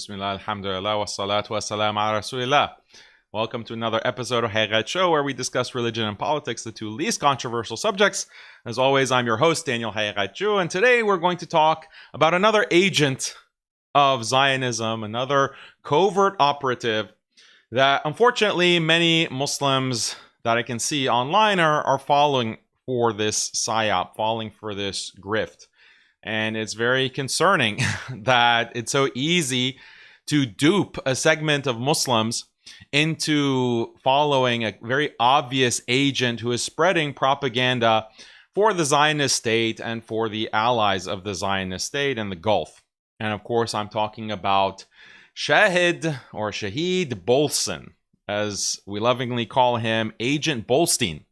Bismillah, alhamdulillah, wassalatu wassalam ala rasulillah. Welcome to another episode of Haqiqatjou, where we discuss religion and politics, the two least controversial subjects. As always, I'm your host, Daniel Haqiqatjou, and today we're going to talk about another agent of Zionism, another covert operative that unfortunately many Muslims that I can see online are falling for this psyop, falling for this grift. And it's very concerning that it's so easy to dupe a segment of Muslims into following a very obvious agent who is spreading propaganda for the Zionist state and for the allies of the Zionist state in the Gulf. And of course, I'm talking about Shahed or Shahid Bolson, as we lovingly call him, Agent Bolstein.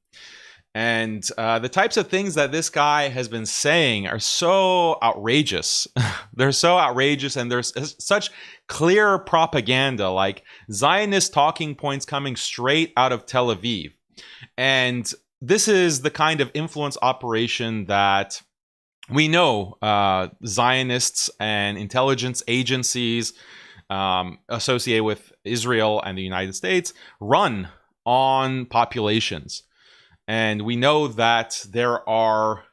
And the types of things that this guy has been saying are so outrageous. They're so outrageous, and there's such clear propaganda, like Zionist talking points coming straight out of Tel Aviv. And this is the kind of influence operation that we know Zionists and intelligence agencies associated with Israel and the United States run on populations. And we know that there are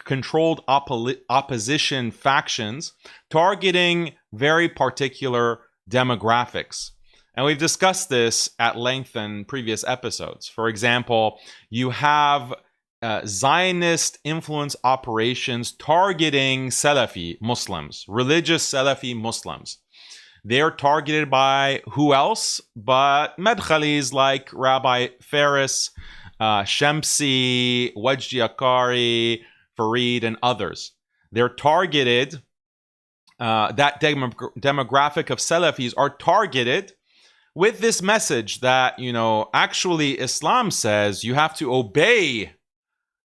controlled opposition factions targeting very particular demographics. And we've discussed this at length in previous episodes. For example, you have Zionist influence operations targeting Salafi Muslims, religious Salafi Muslims. They're targeted by who else but Madkhalis like Rabbi Faris, Shamsi, Wajdi Akari, Farid, and others. They're targeted, that demographic of Salafis are targeted with this message that, actually Islam says you have to obey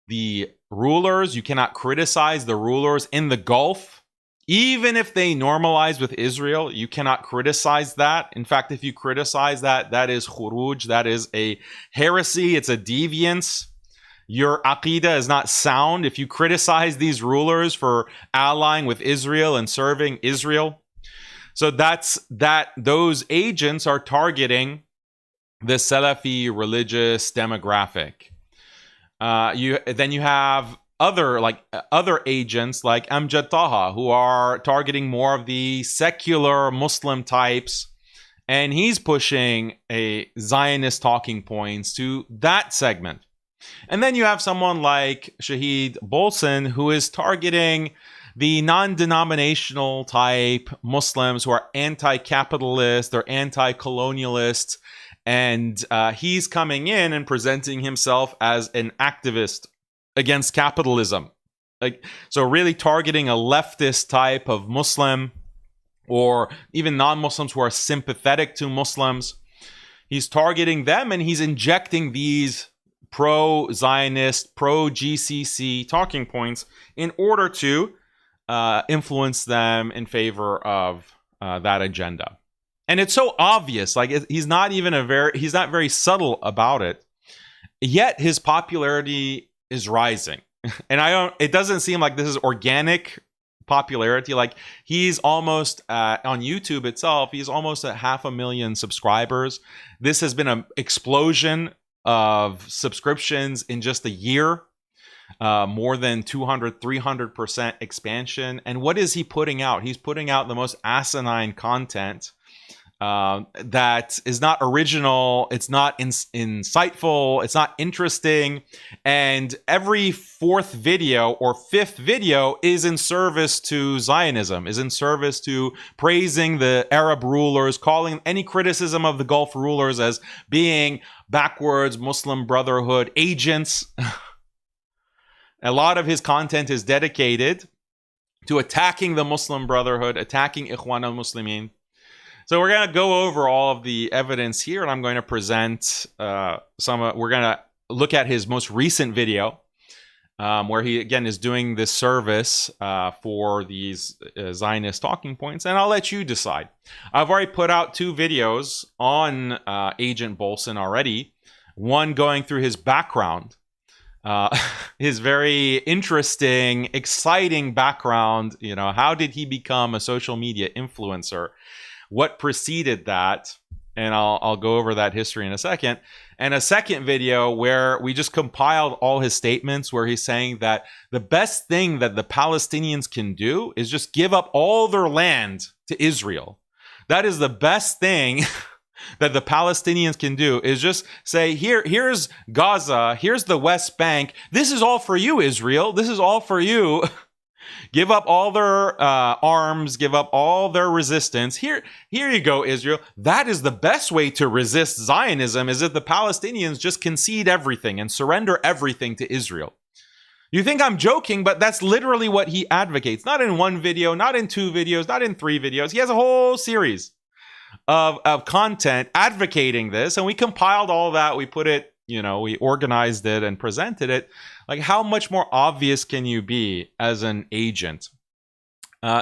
the rulers. You cannot criticize the rulers in the Gulf. Even if they normalize with Israel, you cannot criticize that. In fact, if you criticize that, that is khuruj, that is a heresy, it's a deviance. Your aqidah is not sound if you criticize these rulers for allying with Israel and serving Israel. So those agents are targeting the Salafi religious demographic. Then you have other agents like Amjad Taha, who are targeting more of the secular Muslim types, and he's pushing a Zionist talking points to that segment. And then you have someone like Shahid Bolson, who is targeting the non-denominational type Muslims who are anti-capitalist or anti-colonialist, and he's coming in and presenting himself as an activist against capitalism. So really targeting a leftist type of Muslim, or even non-Muslims who are sympathetic to Muslims. He's targeting them, and he's injecting these pro-Zionist, pro-GCC talking points in order to influence them in favor of that agenda. And it's so obvious, he's not very subtle about it, yet his popularity is rising. And it doesn't seem like this is organic popularity. He's almost on YouTube itself, he's almost at 500,000 subscribers. This has been an explosion of subscriptions in just a year, more than 200-300% expansion. And what is he putting out? He's putting out the most asinine content that is not original, it's not insightful, it's not interesting, and every fourth video or fifth video is in service to Zionism, is in service to praising the Arab rulers, calling any criticism of the Gulf rulers as being backwards Muslim Brotherhood agents. A lot of his content is dedicated to attacking the Muslim Brotherhood, attacking Ikhwan al-Muslimin. So we're going to go over all of the evidence here, and I'm going to present we're going to look at his most recent video, where he, again, is doing this service for these Zionist talking points, and I'll let you decide. I've already put out 2 videos on Agent Bolson already, one going through his background, his very interesting, exciting background. You know, how did he become a social media influencer? What preceded that? And I'll go over that history in a second. And a second video where we just compiled all his statements, where he's saying that the best thing that the Palestinians can do is just give up all their land to Israel. That is the best thing that the Palestinians can do, is just say, here's Gaza, here's the West Bank. This is all for you, Israel. This is all for you. Give up all their arms, give up all their resistance. Here you go, Israel. That is the best way to resist Zionism, is that the Palestinians just concede everything and surrender everything to Israel. You think I'm joking, but that's literally what he advocates. Not in one video, not in 2 videos, not in 3 videos. He has a whole series of content advocating this, and we compiled all that. We put it, you know, we organized it and presented it. Like, how much more obvious can you be as an agent?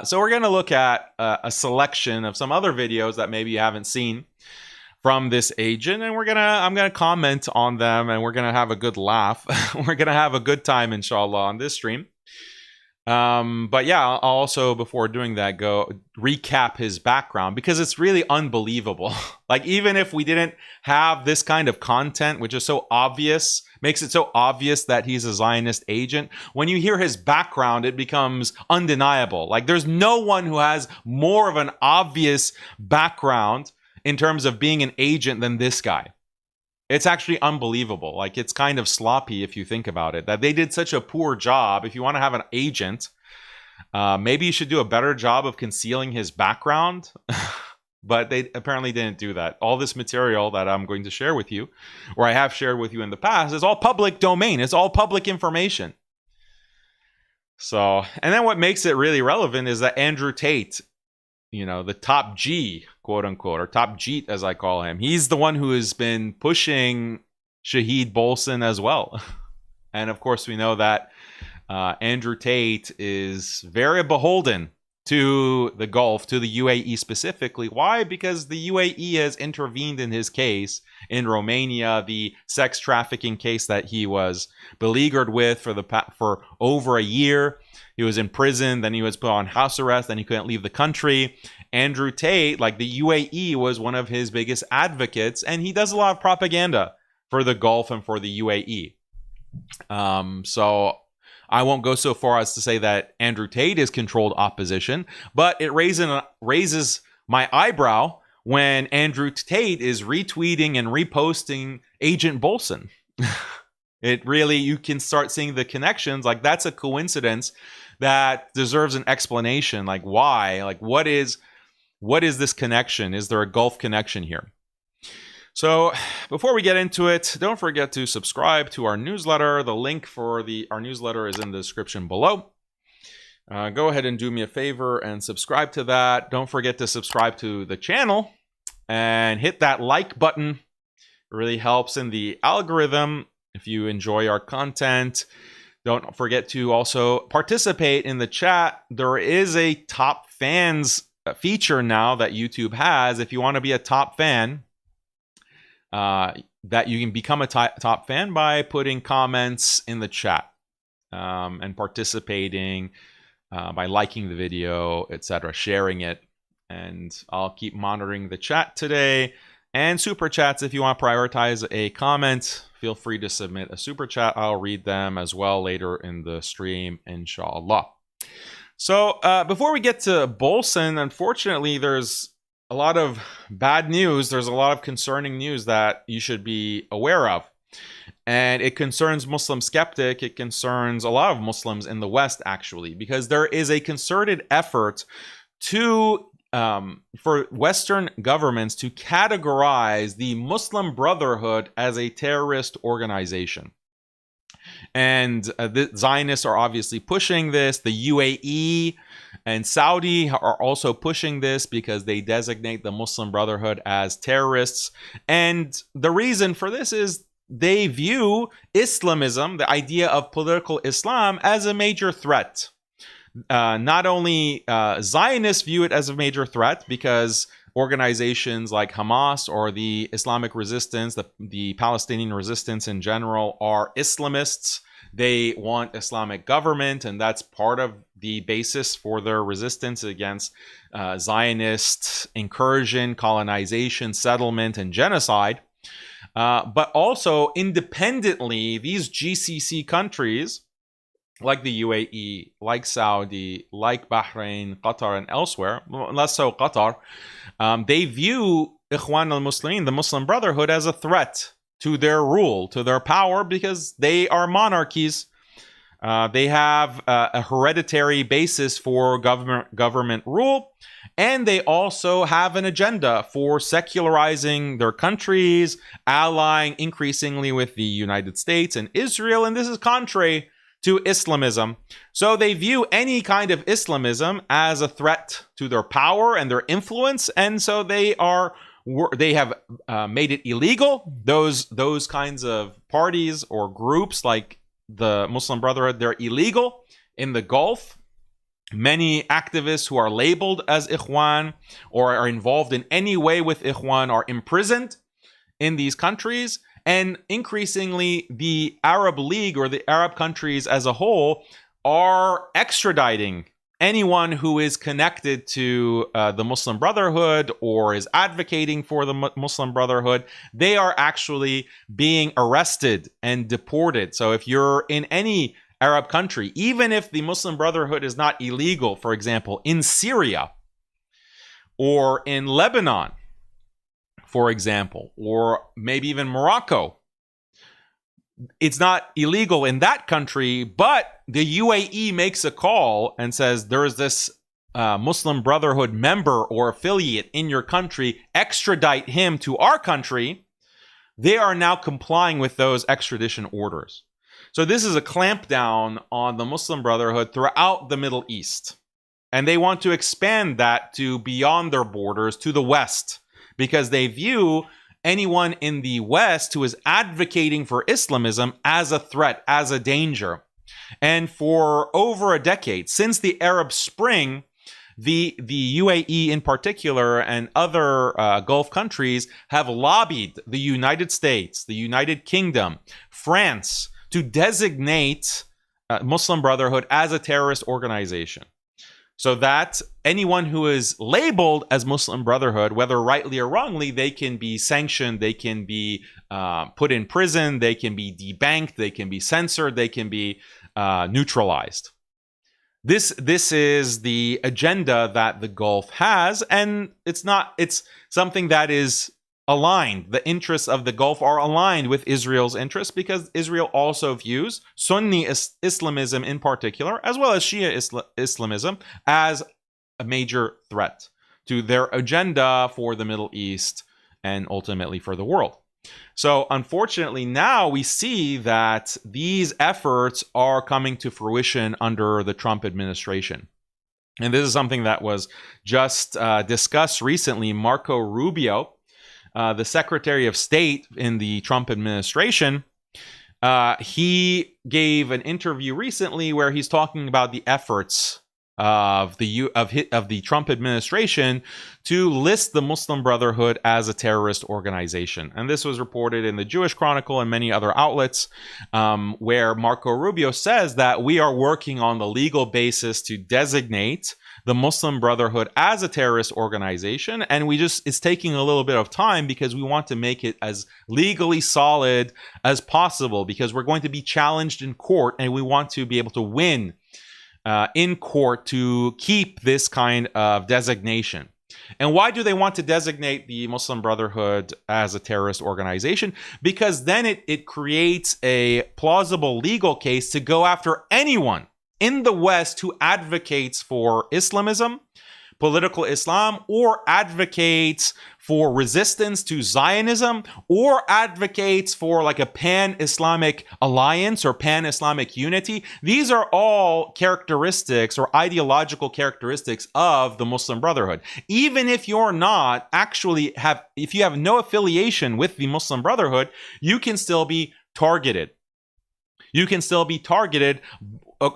So we're going to look at a selection of some other videos that maybe you haven't seen from this agent, and I'm gonna comment on them, and we're gonna have a good laugh. We're gonna have a good time, inshallah, on this stream. But yeah, I'll also, before doing that, go recap his background, because it's really unbelievable. Like, even if we didn't have this kind of content, which is so obvious, makes it so obvious that he's a Zionist agent, when you hear his background, it becomes undeniable. Like, there's no one who has more of an obvious background in terms of being an agent than this guy. It's actually unbelievable. Like, it's kind of sloppy if you think about it, that they did such a poor job. If you want to have an agent, maybe you should do a better job of concealing his background. But they apparently didn't do that. All this material that I'm going to share with you, or I have shared with you in the past, is all public domain. It's all public information. So, and then what makes it really relevant is that Andrew Tate, you know, the top G, quote unquote, or top Jeet as I call him, he's the one who has been pushing Shahed Bolson as well. And of course, we know that Andrew Tate is very beholden to the Gulf, to the UAE specifically. Why? Because the UAE has intervened in his case in Romania, the sex trafficking case that he was beleaguered with for over a year. He was in prison, then he was put on house arrest, then he couldn't leave the country. Andrew Tate, like the UAE, was one of his biggest advocates, and he does a lot of propaganda for the Gulf and for the UAE. So I won't go so far as to say that Andrew Tate is controlled opposition, but it raises my eyebrow when Andrew Tate is retweeting and reposting Agent Bolson. It really, you can start seeing the connections. Like, that's a coincidence that deserves an explanation. Like, why? Like, what is this connection? Is there a Gulf connection here? So before we get into it, don't forget to subscribe to our newsletter. The link for our newsletter is in the description below. Go ahead and do me a favor and subscribe to that. Don't forget to subscribe to the channel and hit that like button. It really helps in the algorithm. If you enjoy our content, don't forget to also participate in the chat. There is a top fans feature now that YouTube has. If you want to be a top fan, that you can become a top fan by putting comments in the chat and participating by liking the video, etc., sharing it. And I'll keep monitoring the chat today. And super chats, if you want to prioritize a comment, feel free to submit a super chat. I'll read them as well later in the stream, inshallah. So before we get to Bolson, unfortunately, there's a lot of bad news. There's a lot of concerning news that you should be aware of. And it concerns MuslimSkeptic. It concerns a lot of Muslims in the West, actually, because there is a concerted effort to for Western governments to categorize the Muslim Brotherhood as a terrorist organization. And the Zionists are obviously pushing this. The UAE and Saudi are also pushing this because they designate the Muslim Brotherhood as terrorists. And the reason for this is they view Islamism, the idea of political Islam, as a major threat. Not only Zionists view it as a major threat because organizations like Hamas or the Islamic resistance, the Palestinian resistance in general, are Islamists. They want Islamic government, and that's part of the basis for their resistance against Zionist incursion, colonization, settlement, and genocide. But also independently, these GCC countries, like the UAE, like Saudi, like Bahrain, Qatar, and elsewhere, less so Qatar, they view Ikhwan al-Muslimin, the Muslim Brotherhood, as a threat to their rule, to their power, because they are monarchies. They have a hereditary basis for government rule, and they also have an agenda for secularizing their countries, allying increasingly with the United States and Israel, and this is contrary to Islamism. So they view any kind of Islamism as a threat to their power and their influence, and so they have made it illegal. Those kinds of parties or groups like the Muslim Brotherhood, they're illegal in the Gulf. Many activists who are labeled as Ikhwan or are involved in any way with Ikhwan are imprisoned in these countries. And increasingly, the Arab League or the Arab countries as a whole are extraditing anyone who is connected to the Muslim Brotherhood or is advocating for the Muslim Brotherhood. They are actually being arrested and deported. So if you're in any Arab country, even if the Muslim Brotherhood is not illegal, for example, in Syria or in Lebanon, for example, or maybe even Morocco, it's not illegal in that country, but the UAE makes a call and says there is this Muslim Brotherhood member or affiliate in your country, extradite him to our country. They are now complying with those extradition orders. So this is a clampdown on the Muslim Brotherhood throughout the Middle East. And they want to expand that to beyond their borders, to the West, because they view anyone in the West who is advocating for Islamism as a threat, as a danger. And for over a decade, since the Arab Spring, the UAE in particular and other Gulf countries have lobbied the United States, the United Kingdom, France, to designate Muslim Brotherhood as a terrorist organization, so that anyone who is labeled as Muslim Brotherhood, whether rightly or wrongly, they can be sanctioned, they can be put in prison, they can be debanked, they can be censored, they can be neutralized. This is the agenda that the Gulf has, and it's something that is aligned. The interests of the Gulf are aligned with Israel's interests, because Israel also views Sunni Islamism in particular, as well as Shia Islamism, as a major threat to their agenda for the Middle East and ultimately for the world. So unfortunately, now we see that these efforts are coming to fruition under the Trump administration. And this is something that was just discussed recently. Marco Rubio, the Secretary of State in the Trump administration, he gave an interview recently where he's talking about the efforts of the Trump administration to list the Muslim Brotherhood as a terrorist organization. And this was reported in the Jewish Chronicle and many other outlets, where Marco Rubio says that we are working on the legal basis to designate the Muslim Brotherhood as a terrorist organization, and it's taking a little bit of time because we want to make it as legally solid as possible, because we're going to be challenged in court and we want to be able to win in court to keep this kind of designation. And why do they want to designate the Muslim Brotherhood as a terrorist organization? Because then it creates a plausible legal case to go after anyone in the West who advocates for Islamism, political Islam, or advocates for resistance to Zionism, or advocates for like a pan-Islamic alliance or pan-Islamic unity. These are all characteristics or ideological characteristics of the Muslim Brotherhood. Even if you're not actually if you have no affiliation with the Muslim Brotherhood, you can still be targeted. You can still be targeted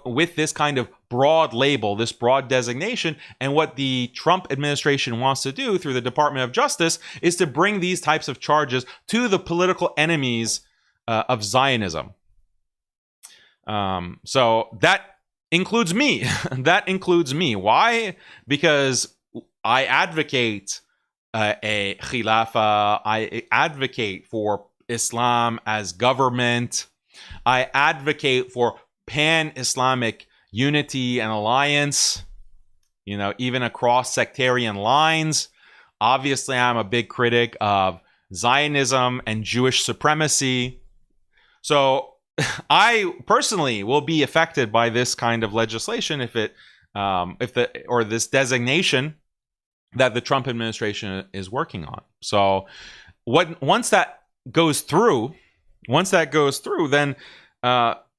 with this kind of broad label, this broad designation. And what the Trump administration wants to do through the Department of Justice is to bring these types of charges to the political enemies of Zionism. So that includes me. That includes me. Why? Because I advocate a khilafah. I advocate for Islam as government. I advocate for pan-Islamic unity and alliance, even across sectarian lines. Obviously, I'm a big critic of Zionism and Jewish supremacy. So I personally will be affected by this kind of legislation if this designation that the Trump administration is working on. So once that goes through, then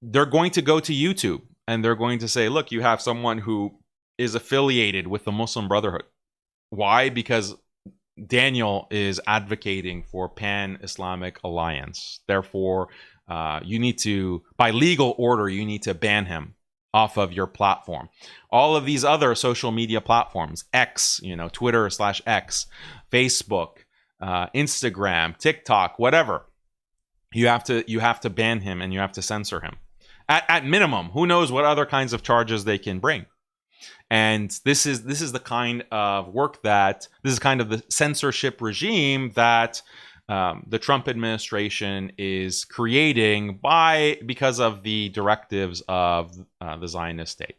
they're going to go to YouTube and they're going to say, look, you have someone who is affiliated with the Muslim Brotherhood. Why? Because Daniel is advocating for pan-Islamic alliance. Therefore, you need to, by legal order, you need to ban him off of your platform. All of these other social media platforms, X, Twitter/X, Facebook, Instagram, TikTok, whatever, you have to ban him and you have to censor him. At minimum, who knows what other kinds of charges they can bring. And this is the kind of work this is kind of the censorship regime that the Trump administration is creating because of the directives of the Zionist state.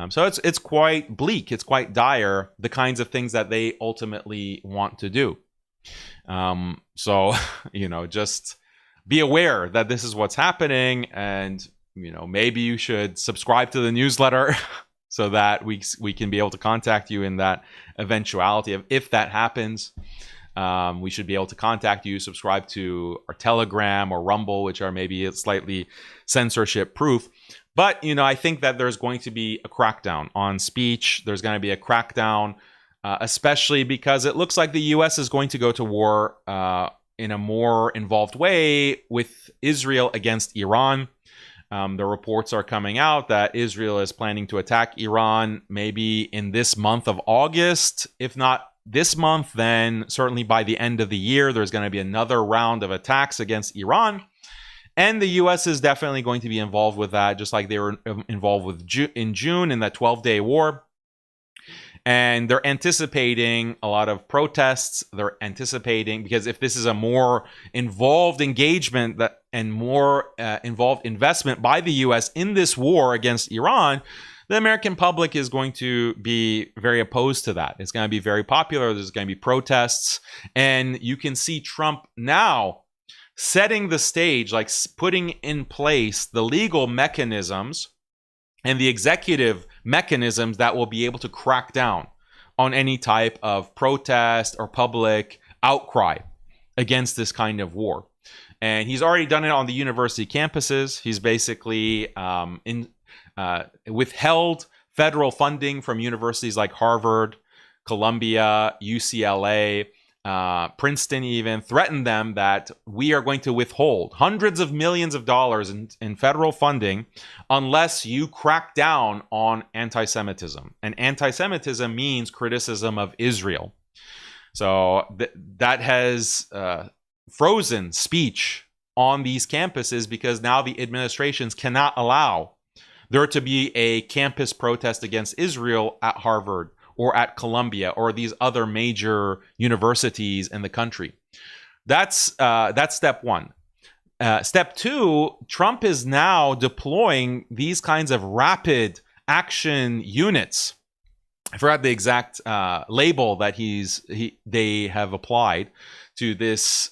So it's quite bleak, it's quite dire, the kinds of things that they ultimately want to do. So just be aware that this is what's happening, and maybe you should subscribe to the newsletter so that we can be able to contact you in that eventuality of if that happens. We should be able to contact you. Subscribe to our Telegram or Rumble, which are maybe slightly censorship proof. But I think that there's going to be a crackdown on speech. There's going to be a crackdown, especially because it looks like the U.S. is going to go to war in a more involved way with Israel against Iran. The reports are coming out that Israel is planning to attack Iran maybe in this month of August. If not this month, then certainly by the end of the year, there's going to be another round of attacks against Iran. And the U.S. is definitely going to be involved with that, just like they were involved in June in that 12-day war. And they're anticipating a lot of protests. They're anticipating, because if this is a more involved engagement and more involved investment by the U.S. in this war against Iran, the American public is going to be very opposed to that. It's going to be very popular. There's going to be protests. And you can see Trump now setting the stage, like putting in place the legal mechanisms and the executive mechanisms that will be able to crack down on any type of protest or public outcry against this kind of war. And he's already done it on the university campuses. He's basically withheld federal funding from universities like Harvard, Columbia, UCLA, Princeton, even threatened them that we are going to withhold hundreds of millions of dollars in federal funding unless you crack down on anti-Semitism. And anti-Semitism means criticism of Israel. So that has frozen speech on these campuses, because now the administrations cannot allow there to be a campus protest against Israel at Harvard or at Columbia or these other major universities in the country. That's step one. Step two, Trump is now deploying these kinds of rapid action units. I forgot the exact label that they have applied to this,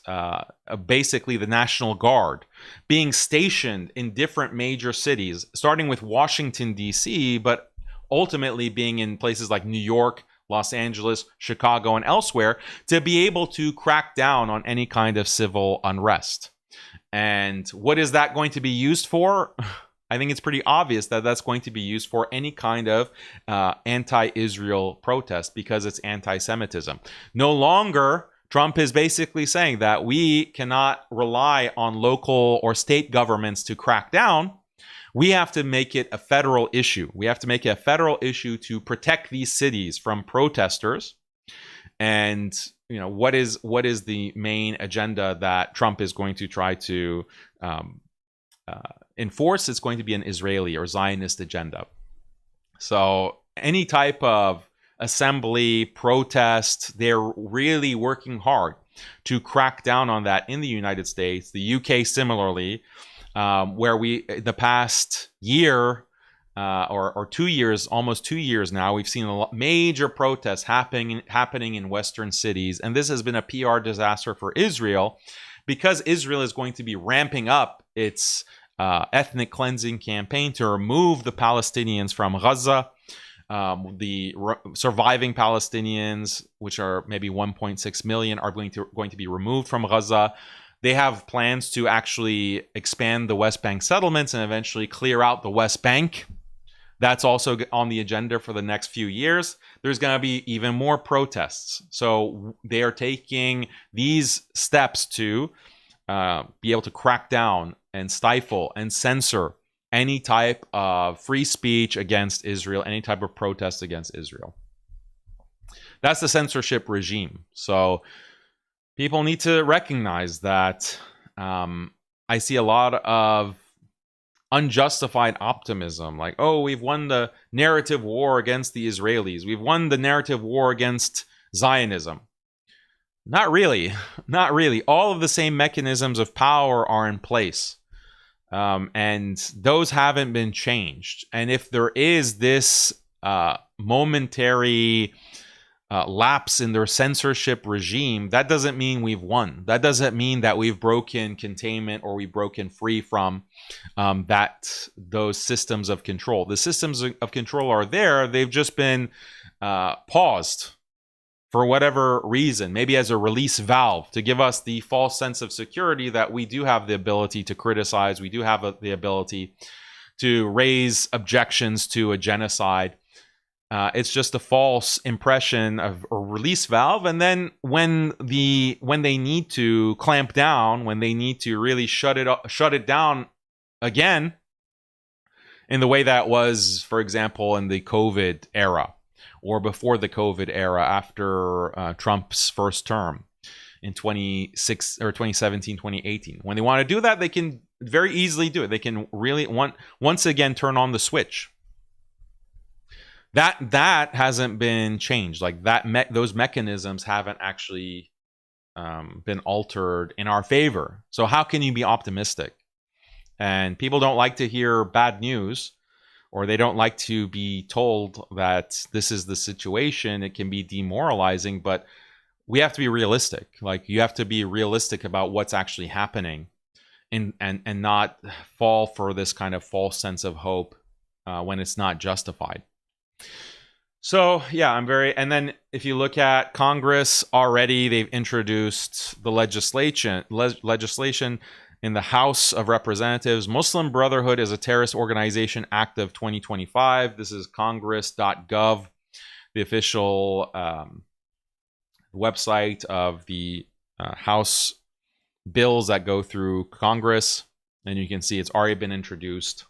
basically the National Guard, being stationed in different major cities, starting with Washington, D.C., but ultimately being in places like New York, Los Angeles, Chicago, and elsewhere, to be able to crack down on any kind of civil unrest. And what is that going to be used for? I think it's pretty obvious that that's going to be used for any kind of anti-Israel protest, because it's anti-Semitism. No longer, Trump is basically saying that we cannot rely on local or state governments to crack down. We have to make it a federal issue. We have to make it a federal issue to protect these cities from protesters. And what is the main agenda that Trump is going to try to enforce, it's going to be an Israeli or Zionist agenda. So any type of assembly, protest, they're really working hard to crack down on that in the United States. The UK similarly, where the past year or 2 years, almost 2 years now, we've seen a lot, major protests happening in Western cities. And this has been a PR disaster for Israel, because Israel is going to be ramping up its ethnic cleansing campaign to remove the Palestinians from Gaza. The surviving Palestinians, which are maybe 1.6 million, are going to be removed from Gaza. They have plans to actually expand the West Bank settlements and eventually clear out the West Bank. That's also on the agenda for the next few years. There's going to be even more protests. So they are taking these steps to be able to crack down and stifle and censor any type of free speech against Israel, any type of protest against Israel. That's the censorship regime. So people need to recognize that. I see a lot of unjustified optimism, like, oh, we've won the narrative war against the Israelis. We've won the narrative war against Zionism. Not really. Not really. All of the same mechanisms of power are in place. And those haven't been changed. And if there is this momentary lapse in their censorship regime, that doesn't mean we've won. That doesn't mean that we've broken containment or we've broken free from those systems of control. The systems of control are there. They've just been paused for whatever reason, maybe as a release valve to give us the false sense of security that we do have the ability to criticize, we do have the ability to raise objections to a genocide. It's just a false impression of a release valve. And then when they need to clamp down, when they need to really shut it down again, in the way that was, for example, in the COVID era, or before the COVID era, after Trump's first term in 2017, 2018. When they want to do that, they can very easily do it. They can really once again turn on the switch. That hasn't been changed. Like those mechanisms haven't actually been altered in our favor. So how can you be optimistic? And people don't like to hear bad news, or they don't like to be told that this is the situation. It can be demoralizing, but we have to be realistic. Like, you have to be realistic about what's actually happening, and not fall for this kind of false sense of hope when it's not justified. So yeah, and then if you look at Congress, already they've introduced the legislation in the House of Representatives. Muslim Brotherhood is a Terrorist Organization Act of 2025. This is congress.gov, the official website of the House bills that go through Congress. And you can see it's already been introduced.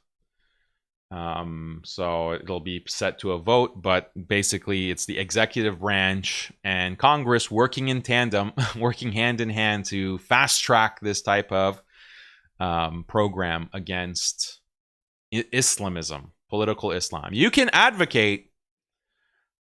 So it'll be set to a vote, but basically it's the executive branch and Congress working in tandem, working hand in hand to fast track this type of program against Islamism, political Islam. You can advocate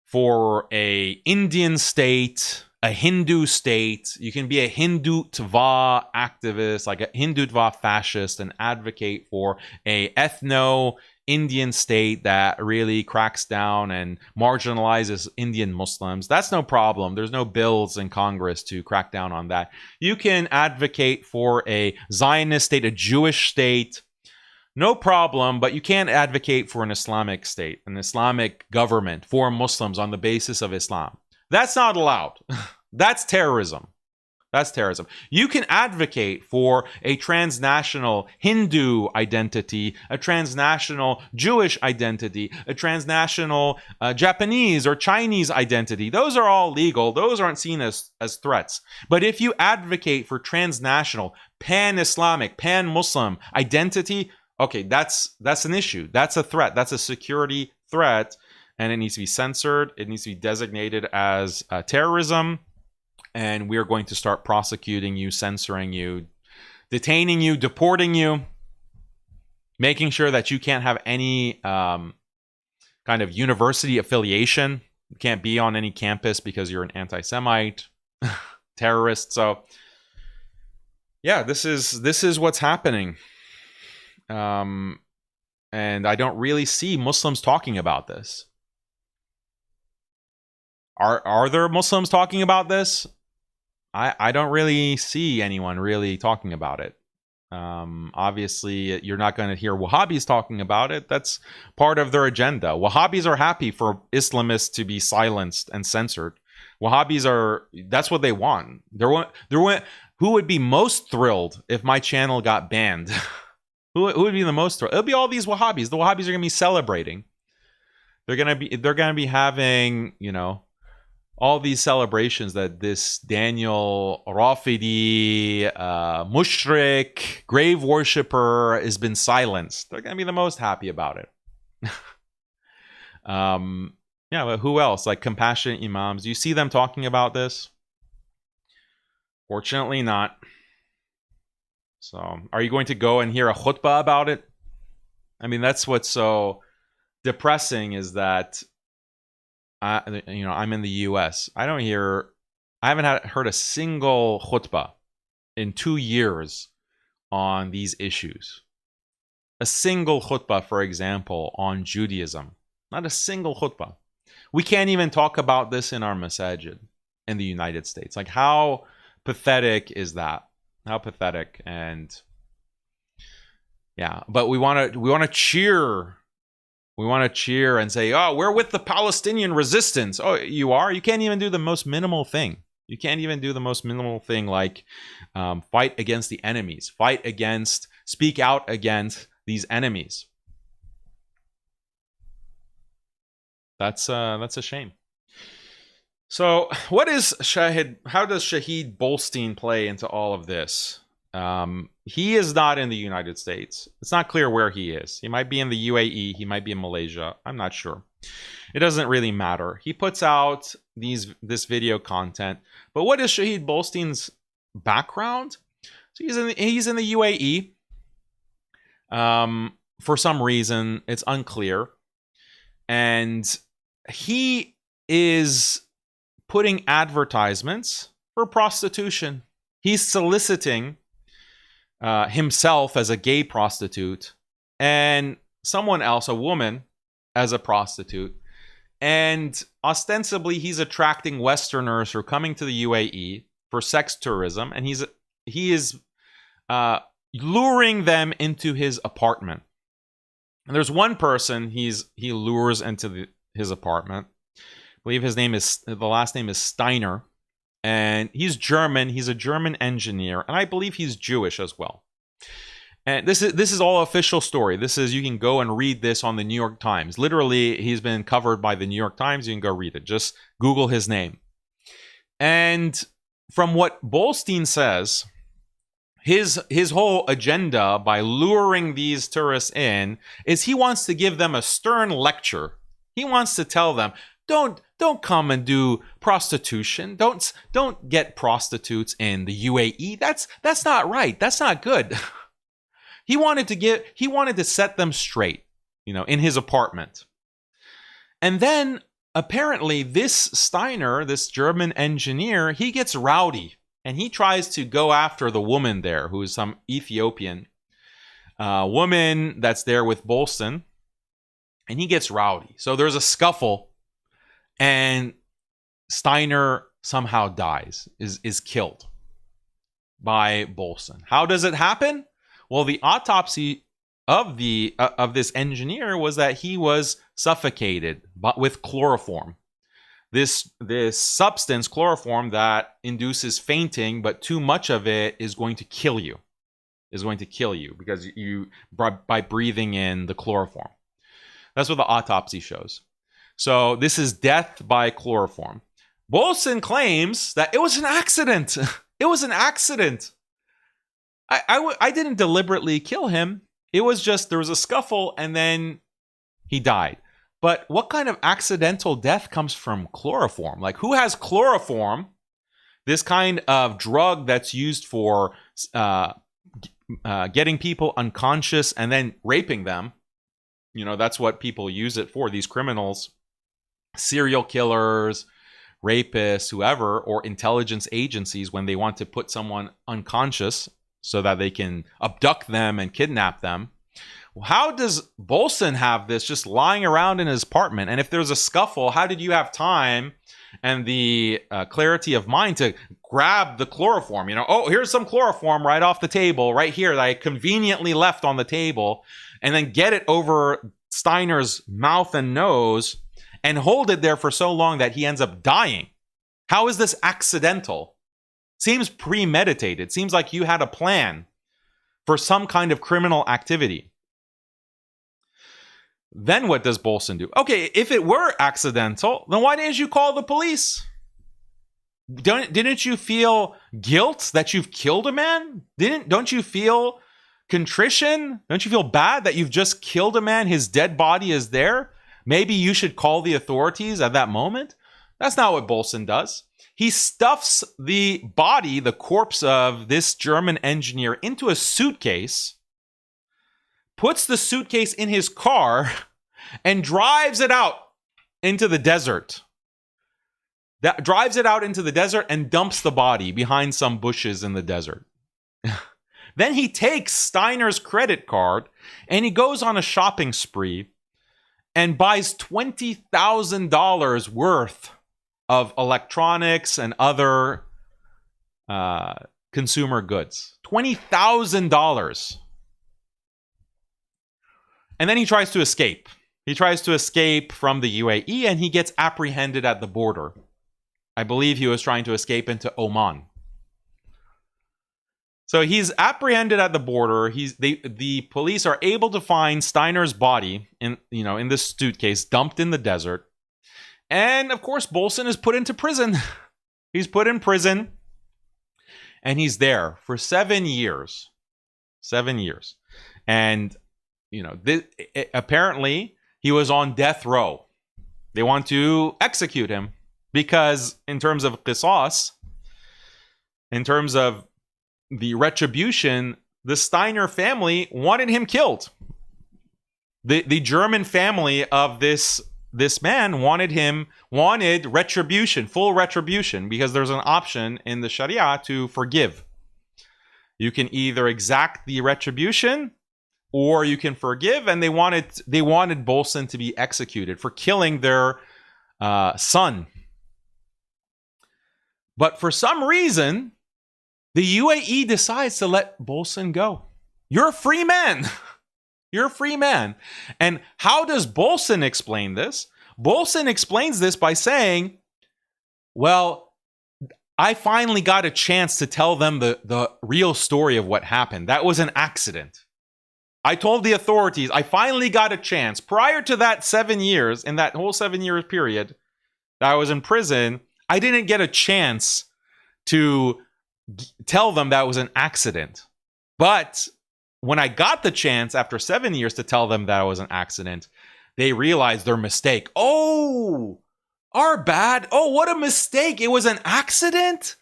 for a Indian state, a Hindu state. You can be a Hindutva activist, like a Hindutva fascist, and advocate for a ethno-Indian state that really cracks down and marginalizes Indian Muslims. That's no problem. There's no bills in Congress to crack down on that. You can advocate for a Zionist state, a Jewish state. No problem, but you can't advocate for an Islamic state, an Islamic government for Muslims on the basis of Islam. That's not allowed. That's terrorism. That's terrorism. You can advocate for a transnational Hindu identity, a transnational Jewish identity, a transnational Japanese or Chinese identity. Those are all legal. Those aren't seen as threats. But if you advocate for transnational, pan-Islamic, pan-Muslim identity, okay, that's an issue. That's a threat. That's a security threat, and it needs to be censored. It needs to be designated as terrorism. And we are going to start prosecuting you, censoring you, detaining you, deporting you. making sure that you can't have any kind of university affiliation. You can't be on any campus because you're an anti-Semite, terrorist. So yeah, this is what's happening. And I don't really see Muslims talking about this. Are there Muslims talking about this? I don't really see anyone really talking about it. Obviously, you're not going to hear Wahhabis talking about it. That's part of their agenda. Wahhabis are happy for Islamists to be silenced and censored. Wahhabis that's what they want. Who would be most thrilled if my channel got banned? Who would be the most thrilled? It'll be all these Wahhabis. The Wahhabis are going to be celebrating. They're going to be having, all these celebrations that this Daniel Rafidi, mushrik, grave worshipper has been silenced. They're going to be the most happy about it. Yeah, but who else? Like compassionate imams. Do you see them talking about this? Fortunately not. So, are you going to go and hear a khutbah about it? I mean, that's what's so depressing is that I'm in the US. I haven't heard a single khutbah in 2 years on these issues. A single khutbah, for example, on Judaism. Not a single khutbah. We can't even talk about this in our masajid in the United States. Like, how pathetic is that? How pathetic. And yeah, but we want to cheer. We want to cheer and say, oh, we're with the Palestinian resistance. Oh, you are? You can't even do the most minimal thing. You can't even do the most minimal thing like fight against the enemies. Speak out against these enemies. That's a shame. So what is Shahed? How does Shahid Bolstein play into all of this? He is not in the United States. It's not clear where he is. He might be in the UAE. He might be in Malaysia. I'm not sure. It doesn't really matter. He puts out this video content. But what is Shahid Bolstein's background? So he's in the UAE. For some reason, it's unclear. And he is putting advertisements for prostitution. He's soliciting himself as a gay prostitute and someone else, a woman, as a prostitute. And ostensibly, he's attracting Westerners who are coming to the UAE for sex tourism. And he is luring them into his apartment. And there's one person he lures into his apartment. I believe the last name is Steiner. And he's German. He's a German engineer, and I believe he's Jewish as well. And this is all official story. You can go and read this on the New York Times. Literally, he's been covered by the New York Times. You can go read it. Just Google his name. And from what Bolstein says, his whole agenda by luring these tourists in is he wants to give them a stern lecture. He wants to tell them, Don't come and do prostitution. Don't get prostitutes in the UAE. That's not right. That's not good. He wanted to set them straight, in his apartment. And then apparently this Steiner, this German engineer, he gets rowdy and he tries to go after the woman there, who is some Ethiopian woman that's there with Bolson, and he gets rowdy. So there's a scuffle. And Steiner somehow dies, is killed by Bolson. How does it happen? Well, the autopsy of this engineer was that he was suffocated, but with chloroform. This substance, chloroform, that induces fainting, but too much of it is going to kill you. Because by breathing in the chloroform. That's what the autopsy shows. So this is death by chloroform. Bolson claims that it was an accident. It was an accident. I didn't deliberately kill him. It was just there was a scuffle and then he died. But what kind of accidental death comes from chloroform? Like, who has chloroform, this kind of drug that's used for getting people unconscious and then raping them. You know, that's what people use it for. These criminals, serial killers, rapists, whoever, or intelligence agencies, when they want to put someone unconscious so that they can abduct them and kidnap them. How does Bolson have this just lying around in his apartment? And if there's a scuffle, how did you have time and the clarity of mind to grab the chloroform? You know, oh, here's some chloroform right off the table, right here, that I conveniently left on the table, and then get it over Steiner's mouth and nose and hold it there for so long that he ends up dying. How is this accidental? Seems premeditated. Seems like you had a plan for some kind of criminal activity. Then what does Bolson do? Okay, if it were accidental, then why didn't you call the police? Didn't you feel guilt that you've killed a man? Don't you feel contrition? Don't you feel bad that you've just killed a man? His dead body is there. Maybe you should call the authorities at that moment. That's not what Bolson does. He stuffs the body, the corpse of this German engineer, into a suitcase, puts the suitcase in his car, and drives it out into the desert. Drives it out into the desert and dumps the body behind some bushes in the desert. Then he takes Steiner's credit card and he goes on a shopping spree and buys $20,000 worth of electronics and other consumer goods. $20,000. And then he tries to escape. He tries to escape from the UAE and he gets apprehended at the border. I believe he was trying to escape into Oman. So he's apprehended at the border. The police are able to find Steiner's body in this suitcase dumped in the desert. And of course, Bolson is put into prison. He's put in prison and he's there for 7 years. 7 years. And apparently he was on death row. They want to execute him because in terms of qisas, in terms of the retribution, the Steiner family wanted him killed. The German family of this man wanted retribution, full retribution, because there's an option in the Sharia to forgive. You can either exact the retribution or you can forgive, and they wanted Bolson to be executed for killing their son. But for some reason, the UAE decides to let Bolson go. You're a free man. You're a free man. And how does Bolson explain this? Bolson explains this by saying, well, I finally got a chance to tell them the real story of what happened. That was an accident. I told the authorities, I finally got a chance. Prior to that 7 years, in that whole 7-year period that I was in prison, I didn't get a chance to tell them that was an accident. But when I got the chance after 7 years to tell them that it was an accident, they realized their mistake. Oh, our bad. Oh, what a mistake. It was an accident?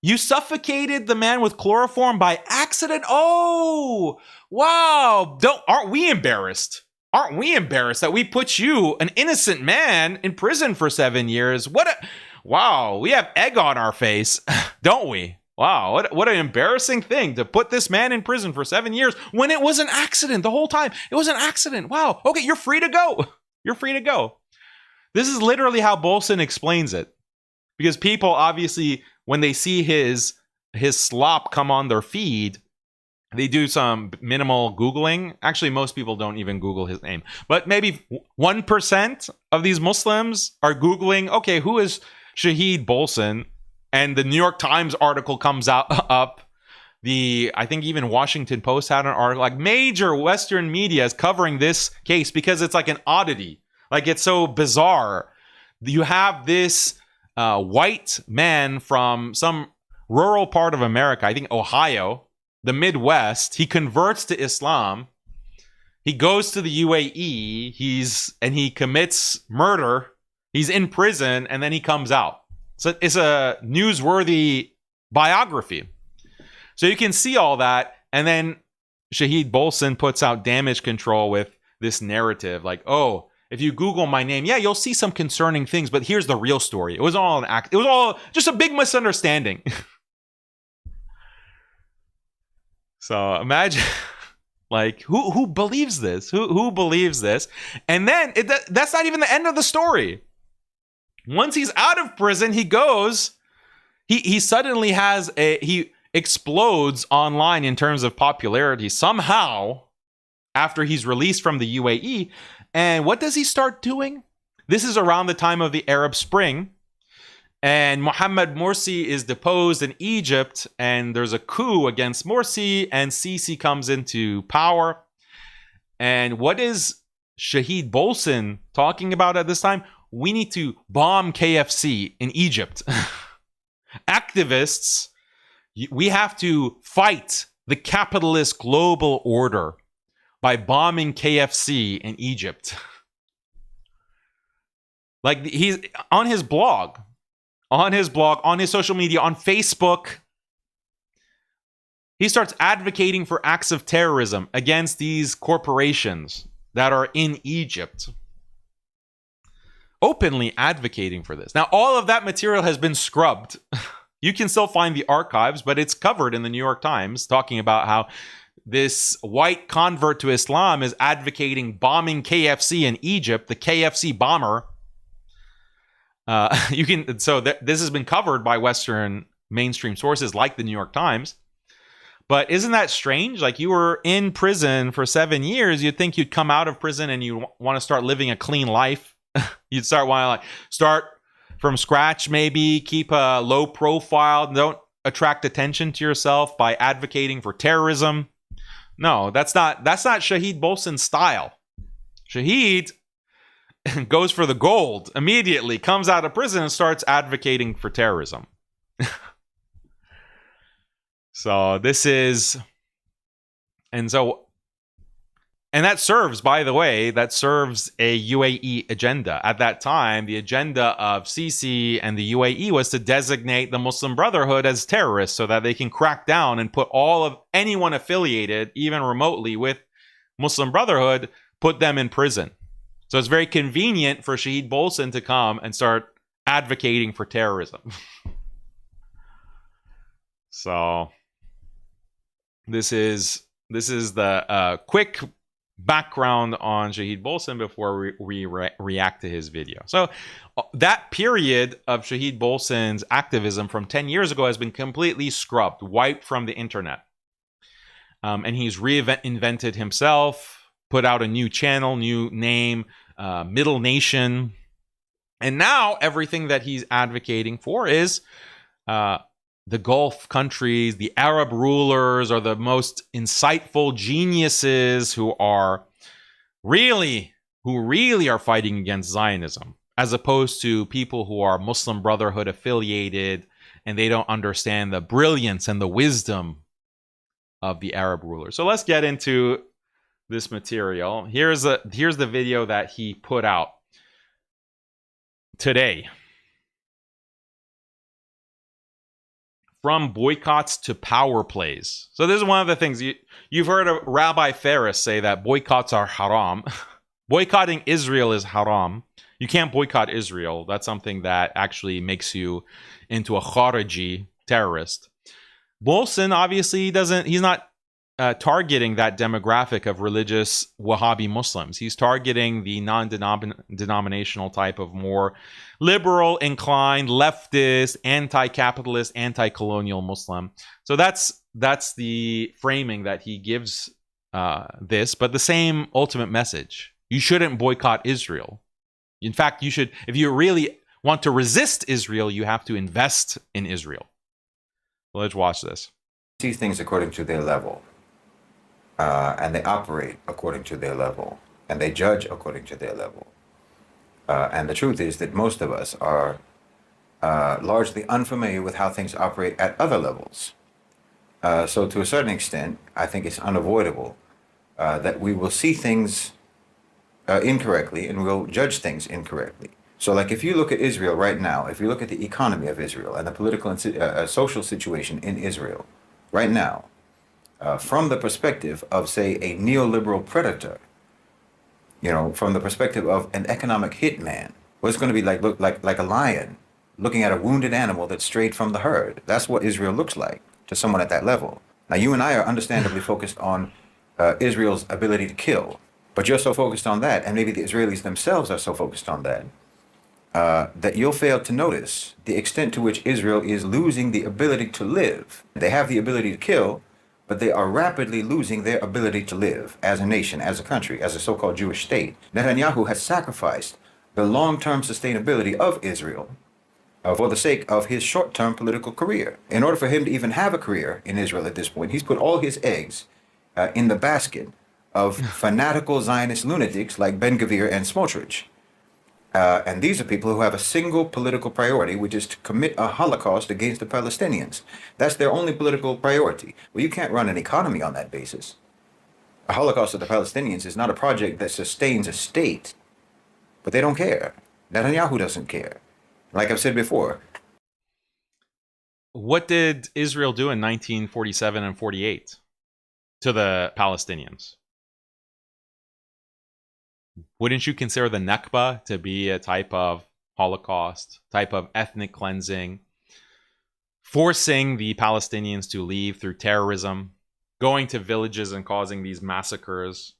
You suffocated the man with chloroform by accident? Oh, wow. Aren't we embarrassed? Aren't we embarrassed that we put you, an innocent man, in prison for 7 years? Wow, we have egg on our face, don't we? Wow, what an embarrassing thing to put this man in prison for 7 years when it was an accident the whole time. It was an accident. Wow. Okay, you're free to go. You're free to go. This is literally how Bolson explains it. Because people obviously, when they see his slop come on their feed, they do some minimal Googling. Actually, most people don't even Google his name. But maybe 1% of these Muslims are Googling, okay, who is Shahid Bolson? And the New York Times article comes up. I think even Washington Post had an article. Like major Western media is covering this case because it's like an oddity. Like it's so bizarre. You have this white man from some rural part of America, I think Ohio, the Midwest. He converts to Islam. He goes to the UAE. He commits murder. He's in prison and then he comes out. So it's a newsworthy biography. So you can see all that. And then Shaheed Bolson puts out damage control with this narrative like, oh, if you Google my name, yeah, you'll see some concerning things, but here's the real story. It was all an act. It was all just a big misunderstanding. So imagine, like, who believes this? Who believes this? And then that's not even the end of the story. Once he's out of prison, he goes. He suddenly he explodes online in terms of popularity somehow after he's released from the UAE. And what does he start doing? This is around the time of the Arab Spring. And Mohammed Morsi is deposed in Egypt, and there's a coup against Morsi, and Sisi comes into power. And what is Shaheed Bolson talking about at this time? We need to bomb KFC in Egypt. Activists, we have to fight the capitalist global order by bombing KFC in Egypt. Like, he's on his blog, on his social media, on Facebook. He starts advocating for acts of terrorism against these corporations that are in Egypt. Openly advocating for this. Now, all of that material has been scrubbed. You can still find the archives, but it's covered in the New York Times, talking about how this white convert to Islam is advocating bombing KFC in Egypt, the KFC bomber. This has been covered by Western mainstream sources like the New York Times. But isn't that strange? Like, you were in prison for 7 years. You'd think you'd come out of prison and you want to start living a clean life. You'd start from scratch, maybe keep a low profile. Don't attract attention to yourself by advocating for terrorism. No, that's not Shaheed Bolson's style. Shaheed goes for the gold immediately, comes out of prison and starts advocating for terrorism. And that serves, by the way, a UAE agenda. At that time, the agenda of Sisi and the UAE was to designate the Muslim Brotherhood as terrorists so that they can crack down and put all of anyone affiliated, even remotely, with Muslim Brotherhood, put them in prison. So it's very convenient for Shaheed Bolson to come and start advocating for terrorism. So this is the quick background on Shaheed Bolson before we react to his video. So that period of Shaheed Bolson's activism from 10 years ago has been completely scrubbed, wiped from the internet. And he's reinvented himself, put out a new channel, new name, Middle Nation. And now everything that he's advocating for is the Gulf countries, the Arab rulers are the most insightful geniuses who really are fighting against Zionism, as opposed to people who are Muslim Brotherhood affiliated and they don't understand the brilliance and the wisdom of the Arab rulers. So let's get into this material. Here's the video that he put out today. From boycotts to power plays. So this is one of the things you've heard of Rabbi Ferris say that boycotts are haram. Boycotting Israel is haram. You can't boycott Israel. That's something that actually makes you into a Khariji terrorist. Bolson obviously he's not targeting that demographic of religious Wahhabi Muslims. He's targeting the non-denominational type of more liberal inclined, leftist, anti-capitalist, anti-colonial Muslim. So that's the framing that he gives this, but the same ultimate message. You shouldn't boycott Israel. In fact, you should, if you really want to resist Israel, you have to invest in Israel. Well, let's watch this. See things according to their level. And they operate according to their level, and they judge according to their level. And the truth is that most of us are largely unfamiliar with how things operate at other levels. So to a certain extent, I think it's unavoidable that we will see things incorrectly and we'll judge things incorrectly. So like if you look at Israel right now, if you look at the economy of Israel and the political and social situation in Israel right now, from the perspective of, say, a neoliberal predator, from the perspective of an economic hitman, well, it's going to be like a lion looking at a wounded animal that strayed from the herd. That's what Israel looks like to someone at that level. Now, you and I are understandably focused on Israel's ability to kill, but you're so focused on that, and maybe the Israelis themselves are so focused on that, that you'll fail to notice the extent to which Israel is losing the ability to live. They have the ability to kill, but they are rapidly losing their ability to live as a nation, as a country, as a so-called Jewish state. Netanyahu has sacrificed the long-term sustainability of Israel for the sake of his short-term political career. In order for him to even have a career in Israel at this point, he's put all his eggs in the basket of fanatical Zionist lunatics like Ben Gvir and Smotrich. And these are people who have a single political priority, which is to commit a Holocaust against the Palestinians. That's their only political priority. Well, you can't run an economy on that basis. A Holocaust of the Palestinians is not a project that sustains a state, but they don't care. Netanyahu doesn't care. Like I've said before. What did Israel do in 1947 and 48 to the Palestinians? Wouldn't you consider the Nakba to be a type of Holocaust, type of ethnic cleansing, forcing the Palestinians to leave through terrorism, going to villages and causing these massacres,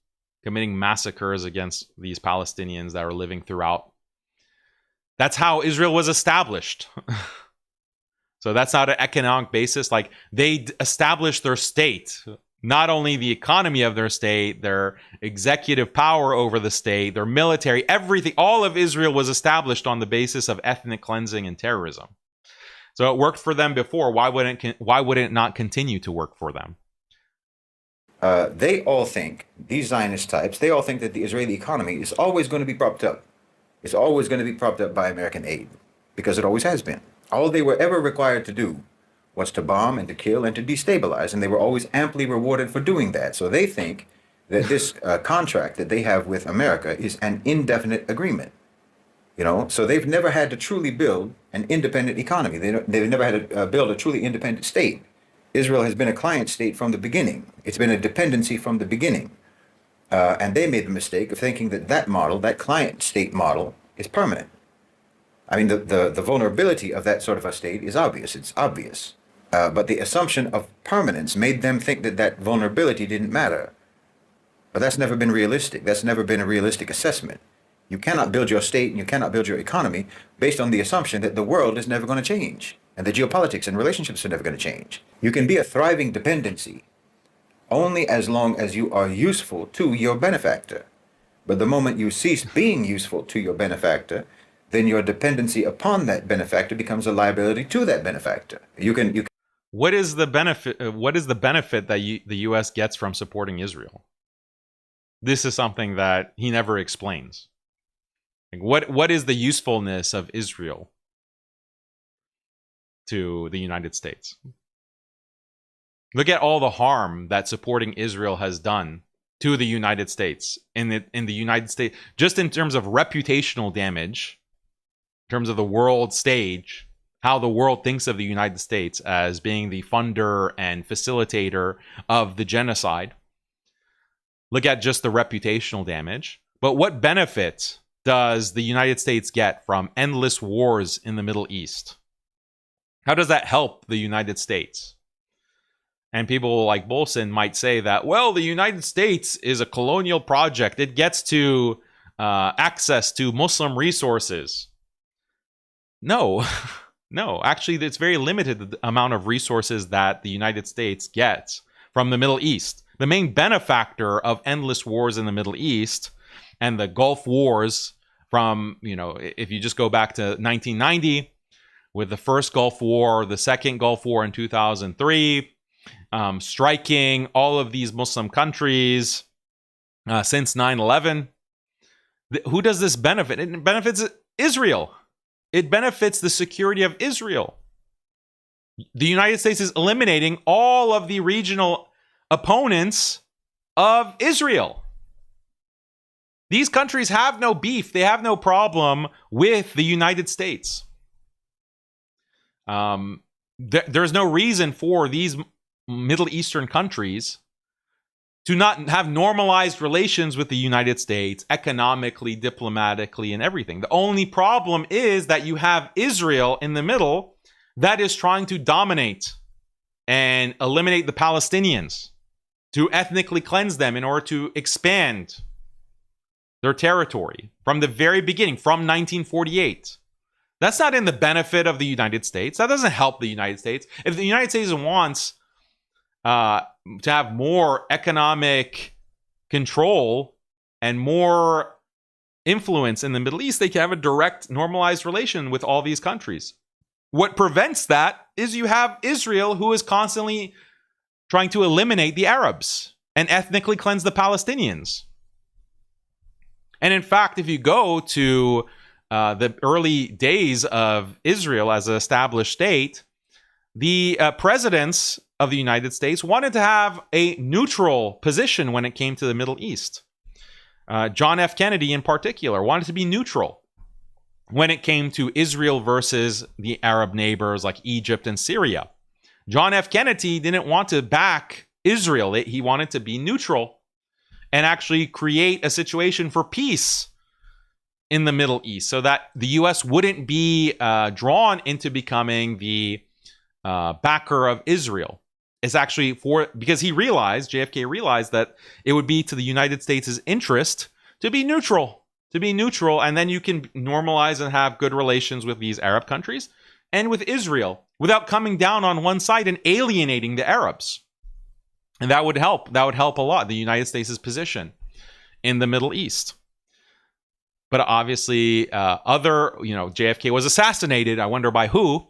committing massacres against these Palestinians that are living throughout? That's how Israel was established. So that's not an economic basis. Like, they established their state, not only the economy of their state, their executive power over the state, their military, everything. All of Israel was established on the basis of ethnic cleansing and terrorism. So it worked for them before. Why would it not continue to work for them? They all think, these Zionist types, they all think that the Israeli economy is always going to be propped up. It's always going to be propped up by American aid, because it always has been. All they were ever required to do was to bomb and to kill and to destabilize, and they were always amply rewarded for doing that. So they think that this contract that they have with America is an indefinite agreement. So they've never had to truly build an independent economy. They've never had to build a truly independent state. Israel has been a client state from the beginning. It's been a dependency from the beginning. And they made the mistake of thinking that model, that client state model, is permanent. I mean, the vulnerability of that sort of a state is obvious. It's obvious. But the assumption of permanence made them think that vulnerability didn't matter. But that's never been realistic. That's never been a realistic assessment. You cannot build your state and you cannot build your economy based on the assumption that the world is never going to change and the geopolitics and relationships are never going to change. You can be a thriving dependency only as long as you are useful to your benefactor. But the moment you cease being useful to your benefactor, then your dependency upon that benefactor becomes a liability to that benefactor. What is the benefit? What is the benefit that the U.S. gets from supporting Israel? This is something that he never explains. Like, what is the usefulness of Israel to the United States? Look at all the harm that supporting Israel has done to the United States. In the United States, just in terms of reputational damage, in terms of the world stage, how the world thinks of the United States as being the funder and facilitator of the genocide. Look at just the reputational damage. But what benefit does the United States get from endless wars in the Middle East? How does that help the United States? And people like Bolson might say that, well, the United States is a colonial project. It gets to access to Muslim resources. No, no. Actually, it's very limited, the amount of resources that the United States gets from the Middle East. The main benefactor of endless wars in the Middle East and the Gulf Wars from, if you just go back to 1990 with the first Gulf War, the second Gulf War in 2003, striking all of these Muslim countries since 9/11. Who does this benefit? It benefits Israel. It benefits the security of Israel. The United States is eliminating all of the regional opponents of Israel. These countries have no beef. They have no problem with the United States. There's no reason for these Middle Eastern countries to not have normalized relations with the United States economically, diplomatically, and everything. The only problem is that you have Israel in the middle that is trying to dominate and eliminate the Palestinians, to ethnically cleanse them in order to expand their territory from the very beginning, from 1948. That's not in the benefit of the United States. That doesn't help the United States. If the United States wants to have more economic control and more influence in the Middle East, they can have a direct, normalized relation with all these countries. What prevents that is you have Israel, who is constantly trying to eliminate the Arabs and ethnically cleanse the Palestinians. And in fact, if you go to the early days of Israel as an established state, the presidents of the United States wanted to have a neutral position when it came to the Middle East. John F. Kennedy, in particular, wanted to be neutral when it came to Israel versus the Arab neighbors like Egypt and Syria. John F. Kennedy didn't want to back Israel. He wanted to be neutral and actually create a situation for peace in the Middle East so that the U.S. wouldn't be drawn into becoming the backer of Israel. It's actually because JFK realized that it would be to the United States' interest to be neutral, and then you can normalize and have good relations with these Arab countries and with Israel without coming down on one side and alienating the Arabs. And that would help. That would help a lot, the United States' position in the Middle East. But obviously, JFK was assassinated. I wonder by who.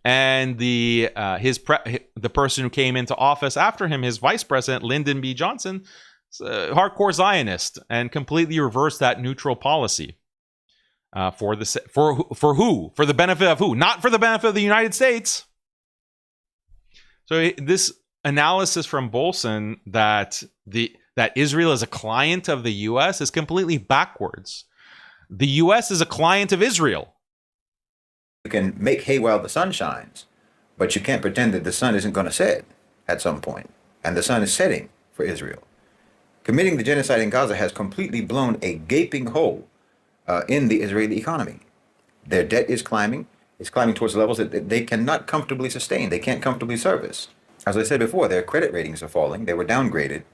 And the person who came into office after him, his vice president, Lyndon B. Johnson, is a hardcore Zionist and completely reversed that neutral policy. For who? For the benefit of who? Not for the benefit of the United States. So this analysis from Bolson that Israel is a client of the U.S. is completely backwards. The U.S. is a client of Israel. You can make hay while the sun shines, but you can't pretend that the sun isn't going to set at some point. And the sun is setting for Israel. Committing the genocide in Gaza has completely blown a gaping hole in the Israeli economy. Their debt is climbing. It's climbing towards levels that they cannot comfortably sustain. They can't comfortably service. As I said before, their credit ratings are falling. They were downgraded,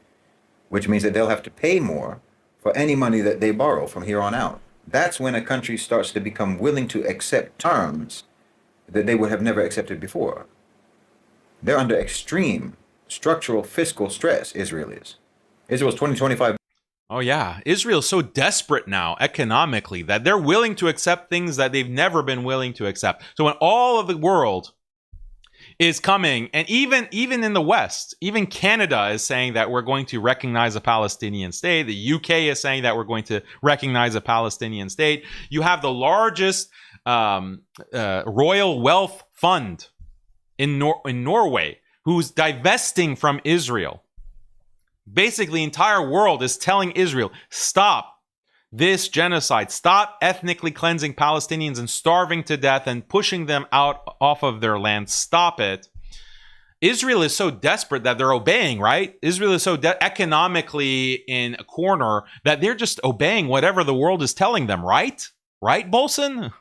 which means that they'll have to pay more for any money that they borrow from here on out. That's when a country starts to become willing to accept terms that they would have never accepted before. They're under extreme structural fiscal stress, Israel is. Israel's 2025. Oh, yeah. Israel's so desperate now economically that they're willing to accept things that they've never been willing to accept. So when all of the world is coming, and even in the West, even Canada is saying that we're going to recognize a Palestinian state. The UK is saying that we're going to recognize a Palestinian state. You have the largest royal wealth fund in Norway who's divesting from Israel. Basically, the entire world is telling Israel, stop this genocide. Stop ethnically cleansing Palestinians and starving to death and pushing them off of their land. Stop it. Israel is so desperate that they're obeying, right? Israel is so economically in a corner that they're just obeying whatever the world is telling them, right? Right, Bolson?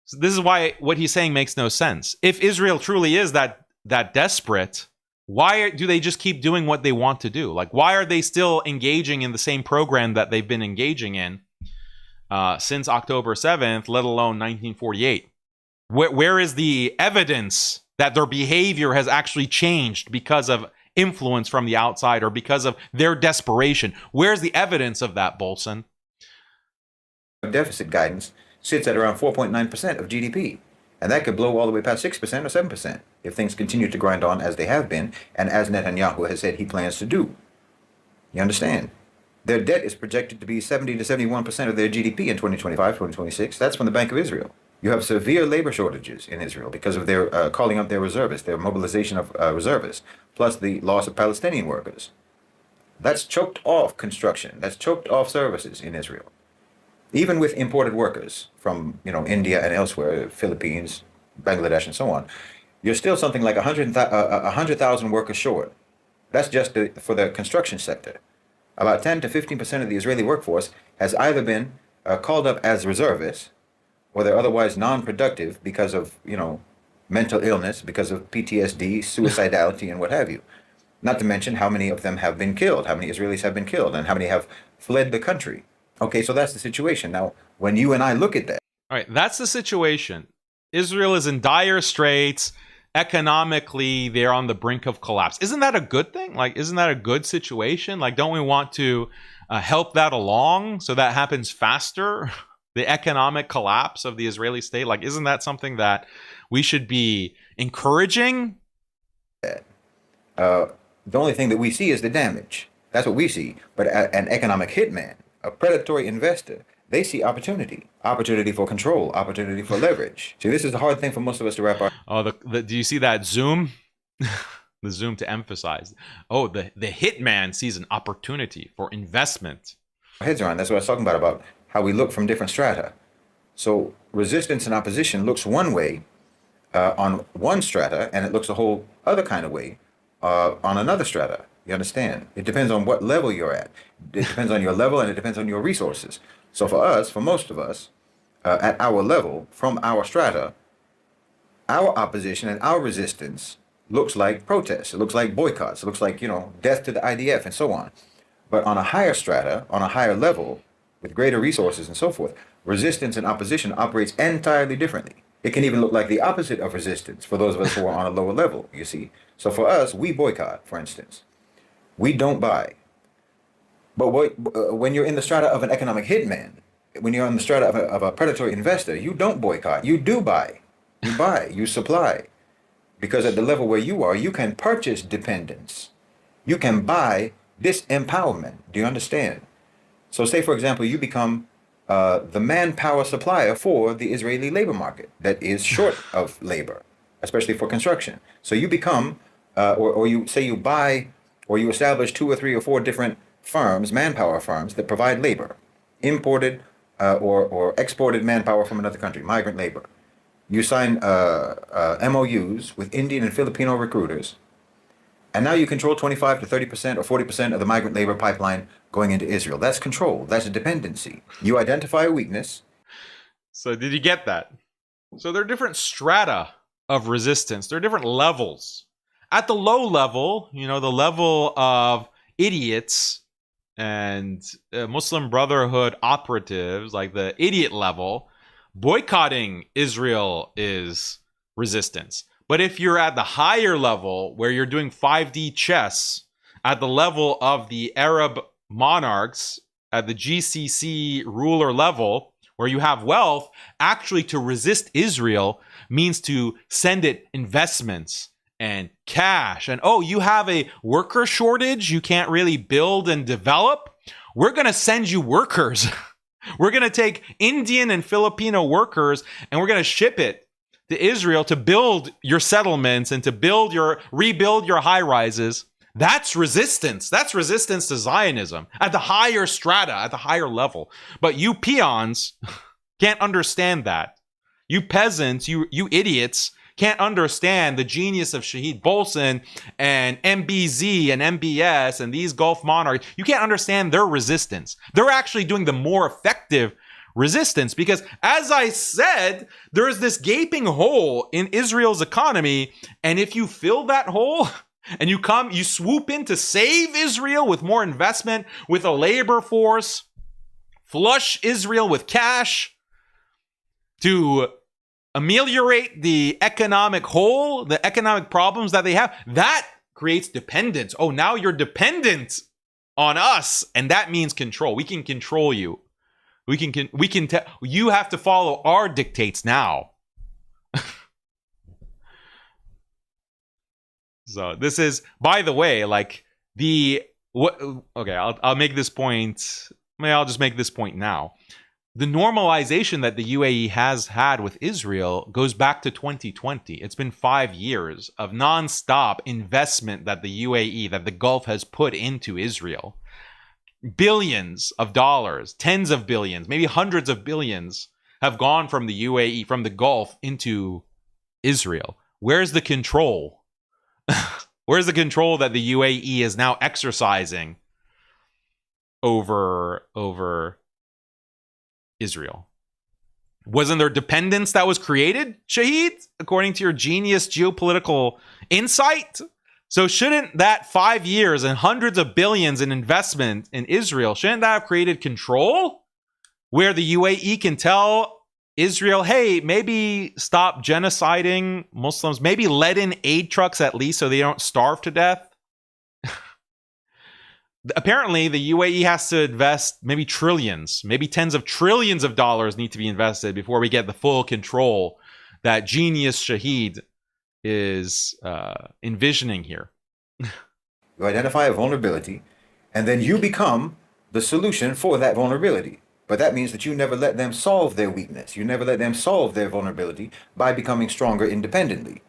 So this is why what he's saying makes no sense. If Israel truly is that desperate, why do they just keep doing what they want to do? Like, why are they still engaging in the same program that they've been engaging in since October 7th, let alone 1948? Where is the evidence that their behavior has actually changed because of influence from the outside or because of their desperation? Where's the evidence of that, Bolson? Deficit guidance sits at around 4.9% of GDP. And that could blow all the way past 6% or 7% if things continue to grind on as they have been and as Netanyahu has said he plans to do. You understand? Their debt is projected to be 70 to 71% of their GDP in 2025, 2026. That's from the Bank of Israel. You have severe labor shortages in Israel because of their calling up their reservists, their mobilization of reservists, plus the loss of Palestinian workers. That's choked off construction. That's choked off services in Israel. Even with imported workers from, India and elsewhere, Philippines, Bangladesh, and so on, you're still something like 100,000 workers short. That's just for the construction sector. About 10 to 15% of the Israeli workforce has either been called up as reservists, or they're otherwise non-productive because of, mental illness, because of PTSD, suicidality, and what have you. Not to mention how many of them have been killed, how many Israelis have been killed, and how many have fled the country. Okay, so that's the situation. Now, when you and I look at that. All right, that's the situation. Israel is in dire straits. Economically, they're on the brink of collapse. Isn't that a good thing? Like, isn't that a good situation? Like, don't we want to help that along so that happens faster? The economic collapse of the Israeli state? Like, isn't that something that we should be encouraging? The only thing that we see is the damage. That's what we see. But an economic hitman, a predatory investor, they see opportunity for control, opportunity for leverage. See, this is the hard thing for most of us to wrap our... Oh, do you see that zoom? The zoom to emphasize. Oh, the hitman sees an opportunity for investment. Heads around. That's what I was talking about how we look from different strata. So resistance and opposition looks one way on one strata, and it looks a whole other kind of way on another strata. You understand? It depends on what level you're at. It depends on your level, and it depends on your resources. So for us, for most of us, at our level, from our strata, our opposition and our resistance looks like protests. It looks like boycotts. It looks like, death to the IDF and so on. But on a higher strata, on a higher level, with greater resources and so forth, resistance and opposition operates entirely differently. It can even look like the opposite of resistance for those of us who are on a lower level, you see. So for us, we boycott, for instance. We don't buy. But when you're in the strata of an economic hitman, when you're in the strata of a predatory investor, you don't boycott. You do buy. You buy. You supply. Because at the level where you are, you can purchase dependence. You can buy disempowerment. Do you understand? So say, for example, you become the manpower supplier for the Israeli labor market that is short of labor, especially for construction. So you become, or you say you buy, or you establish 2 or 3 or 4 different firms, manpower firms that provide labor, imported or exported manpower from another country, migrant labor. You sign MOUs with Indian and Filipino recruiters, and now you control 25 to 30% or 40% of the migrant labor pipeline going into Israel. That's control. That's a dependency. You identify a weakness. So did you get that? So there are different strata of resistance. There are different levels. At the low level, the level of idiots and Muslim Brotherhood operatives, like the idiot level, boycotting Israel is resistance. But if you're at the higher level, where you're doing 5D chess, at the level of the Arab monarchs, at the GCC ruler level, where you have wealth, actually to resist Israel means to send it investments and cash. And you have a worker shortage, you can't really build and develop. We're going to send you workers. We're going to take Indian and Filipino workers, and we're going to ship it to Israel to build your settlements and to rebuild your high rises. That's resistance. That's resistance to Zionism at the higher strata, at the higher level. But you peons can't understand that. You peasants, you idiots can't understand the genius of Shahed Bolson and MBZ and MBS and these Gulf monarchs. You can't understand their resistance. They're actually doing the more effective resistance, because as I said, there is this gaping hole in Israel's economy, and if you fill that hole and you swoop in to save Israel with more investment, with a labor force, flush Israel with cash to ameliorate the economic hole, the economic problems that they have, that creates dependence. Oh, now you're dependent on us, and that means control. We can control you. You have to follow our dictates now. So this is, by the way, like okay, I'll make this point. I'll just make this point now. The normalization that the UAE has had with Israel goes back to 2020. It's been 5 years of nonstop investment that the UAE, that the Gulf has put into Israel. Billions of dollars, tens of billions, maybe hundreds of billions have gone from the UAE, from the Gulf into Israel. where's the control? Where's the control that the UAE is now exercising over Israel? Wasn't there dependence that was created, Shahed, according to your genius geopolitical insight? So shouldn't that 5 years and hundreds of billions in investment in Israel, shouldn't that have created control where the UAE can tell Israel, hey, maybe stop genociding Muslims, maybe let in aid trucks at least so they don't starve to death? Apparently, the UAE has to invest maybe trillions, maybe tens of trillions of dollars need to be invested before we get the full control that genius Shahed is envisioning here. You identify a vulnerability, and then you become the solution for that vulnerability. But that means that you never let them solve their weakness. You never let them solve their vulnerability by becoming stronger independently,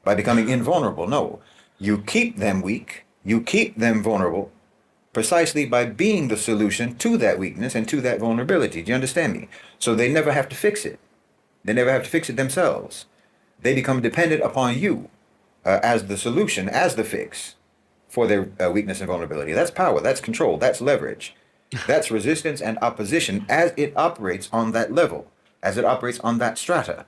by becoming invulnerable. No, you keep them weak, you keep them vulnerable, precisely by being the solution to that weakness and to that vulnerability. Do you understand me? So they never have to fix it. They never have to fix it themselves. They become dependent upon you as the solution, as the fix for their weakness and vulnerability. That's power, that's control, that's leverage. That's resistance and opposition as it operates on that level, as it operates on that strata.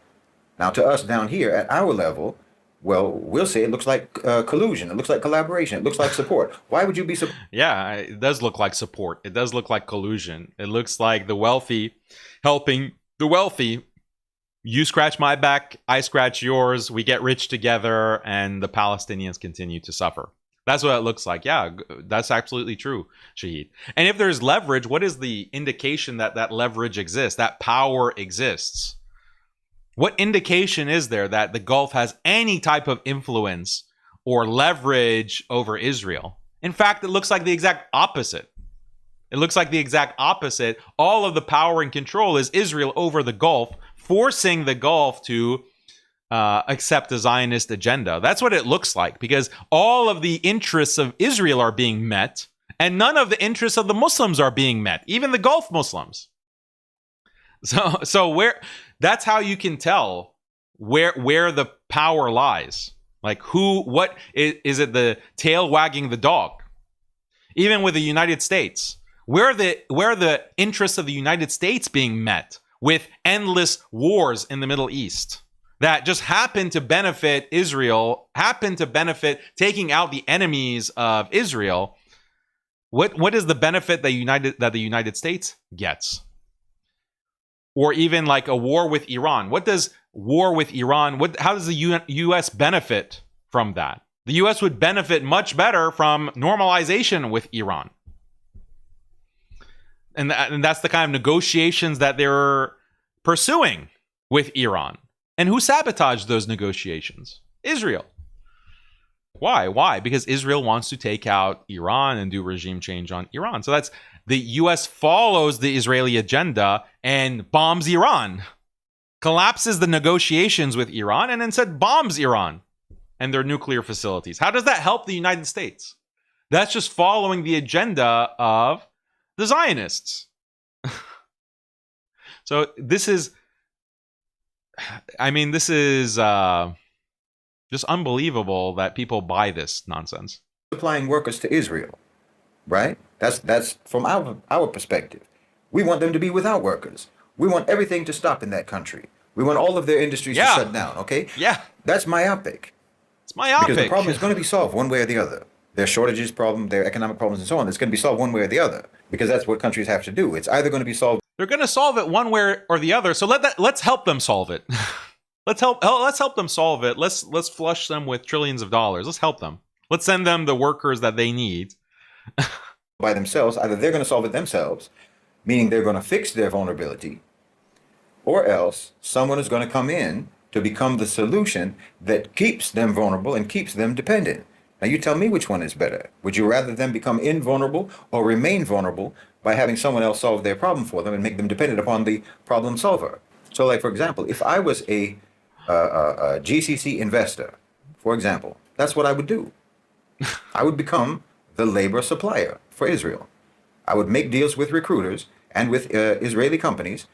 Now to us down here at our level, well, we'll say it looks like collusion. It looks like collaboration. It looks like support. Why would you be support? Yeah, it does look like support. It does look like collusion. It looks like the wealthy helping the wealthy. You scratch my back, I scratch yours. We get rich together, and the Palestinians continue to suffer. That's what it looks like. Yeah, that's absolutely true, Shahed. And if there's leverage, what is the indication that that leverage exists, that power exists? What indication is there that the Gulf has any type of influence or leverage over Israel? In fact, it looks like the exact opposite. It looks like the exact opposite. All of the power and control is Israel over the Gulf, forcing the Gulf to accept the Zionist agenda. That's what it looks like, because all of the interests of Israel are being met, and none of the interests of the Muslims are being met, even the Gulf Muslims. So where, that's how you can tell where the power lies. Like what is it, the tail wagging the dog? Even with the United States, where are the interests of the United States being met with endless wars in the Middle East that just happen to benefit Israel, happen to benefit taking out the enemies of Israel? What is the benefit that the United States gets? Or even like a war with Iran. What does war with Iran, how does the U.S. benefit from that? The U.S. would benefit much better from normalization with Iran. And that's the kind of negotiations that they're pursuing with Iran. And who sabotaged those negotiations? Israel. Why? Because Israel wants to take out Iran and do regime change on Iran. So that's the U.S. follows the Israeli agenda and bombs Iran, collapses the negotiations with Iran, and instead bombs Iran and their nuclear facilities. How does that help the United States? That's just following the agenda of the Zionists. So this is just unbelievable that people buy this nonsense. Supplying workers to Israel, right? That's from our perspective. We want them to be without workers. We want everything to stop in that country. We want all of their industries to shut down, okay? Yeah. That's myopic. It's myopic. Because the problem is going to be solved one way or the other. Their shortages problem, their economic problems and so on, it's going to be solved one way or the other, because that's what countries have to do. It's either going to be solved. They're going to solve it one way or the other. So let's help them solve it. Let's help them solve it. Let's flush them with trillions of dollars. Let's help them. Let's send them the workers that they need. By themselves. Either they're going to solve it themselves, meaning they're going to fix their vulnerability, or else someone is going to come in to become the solution that keeps them vulnerable and keeps them dependent. Now you tell me which one is better. Would you rather them become invulnerable or remain vulnerable by having someone else solve their problem for them and make them dependent upon the problem solver? So like, for example, if I was a GCC investor, for example, that's what I would do. I would become the labor supplier for Israel. I would make deals with recruiters and with Israeli companies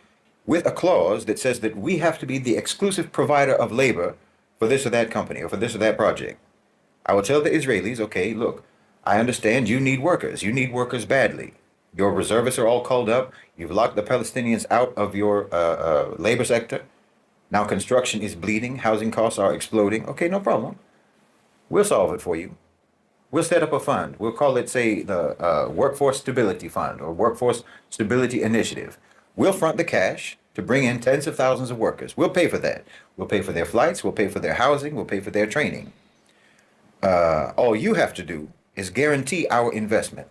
with a clause that says that we have to be the exclusive provider of labor for this or that company or for this or that project. I will tell the Israelis, okay, look, I understand you need workers. You need workers badly. Your reservists are all called up. You've locked the Palestinians out of your labor sector. Now construction is bleeding. Housing costs are exploding. Okay, no problem. We'll solve it for you. We'll set up a fund. We'll call it, say, the Workforce Stability Fund or Workforce Stability Initiative. We'll front the cash to bring in tens of thousands of workers. We'll pay for that. We'll pay for their flights. We'll pay for their housing. We'll pay for their training. All you have to do is guarantee our investment.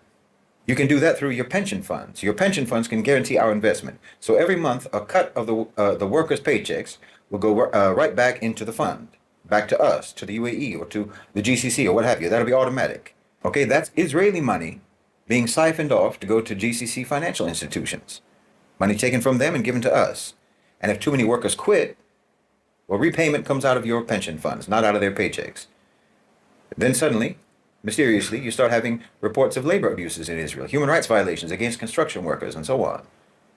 You can do that through your pension funds. Your pension funds can guarantee our investment. So every month, a cut of the workers' paychecks will go right back into the fund, back to us, to the UAE or to the GCC or what have you. That'll be automatic. Okay, that's Israeli money being siphoned off to go to GCC financial institutions. Money taken from them and given to us. And if too many workers quit, well, repayment comes out of your pension funds, not out of their paychecks. Then suddenly, mysteriously, you start having reports of labor abuses in Israel, human rights violations against construction workers, and so on.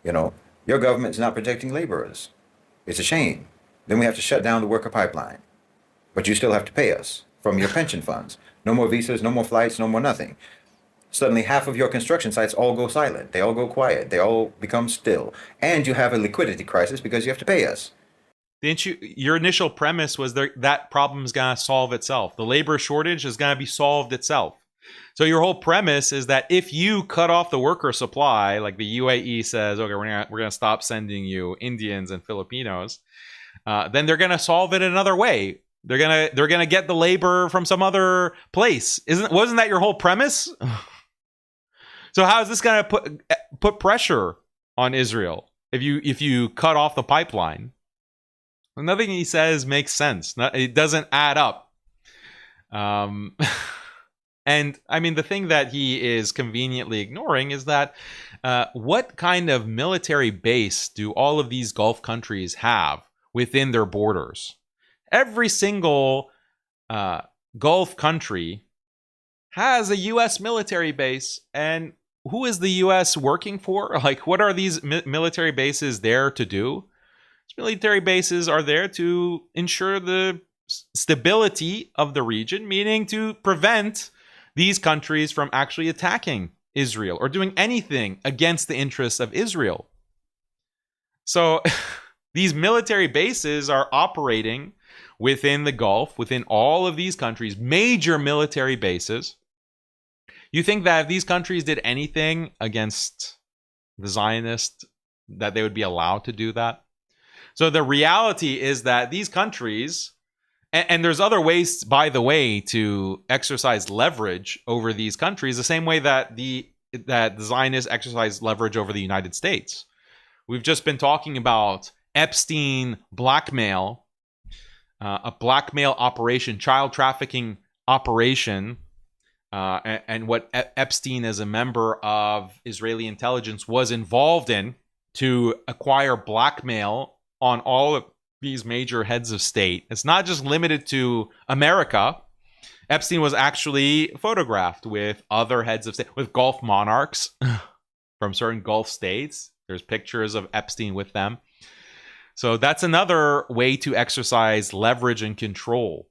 You know, your government is not protecting laborers. It's a shame. Then we have to shut down the worker pipeline. But you still have to pay us from your pension funds. No more visas, no more flights, no more nothing. Suddenly, half of your construction sites all go silent. They all go quiet. They all become still. And you have a liquidity crisis because you have to pay us. Your initial premise was that problem's going to solve itself. The labor shortage is going to be solved itself. So your whole premise is that if you cut off the worker supply, like the UAE says, okay, we're going to stop sending you Indians and Filipinos, then they're going to solve it another way. They're gonna get the labor from some other place. Wasn't that your whole premise? So how is this going to put pressure on Israel if you cut off the pipeline? Nothing he says makes sense. It doesn't add up. And I mean, the thing that he is conveniently ignoring is that what kind of military base do all of these Gulf countries have within their borders? Every single Gulf country has a U.S. military base. And who is the U.S. working for? Like, what are these military bases there to do? Military bases are there to ensure the stability of the region, meaning to prevent these countries from actually attacking Israel or doing anything against the interests of Israel. So these military bases are operating within the Gulf, within all of these countries, major military bases. You think that if these countries did anything against the Zionists, that they would be allowed to do that? So the reality is that these countries, and there's other ways, by the way, to exercise leverage over these countries, the same way that the Zionists exercise leverage over the United States. We've just been talking about Epstein blackmail, a blackmail operation, child trafficking operation, and what Epstein, as a member of Israeli intelligence, was involved in to acquire blackmail on all of these major heads of state. It's not just limited to America. Epstein was actually photographed with other heads of state, with Gulf monarchs from certain Gulf states. There's pictures of Epstein with them. So that's another way to exercise leverage and control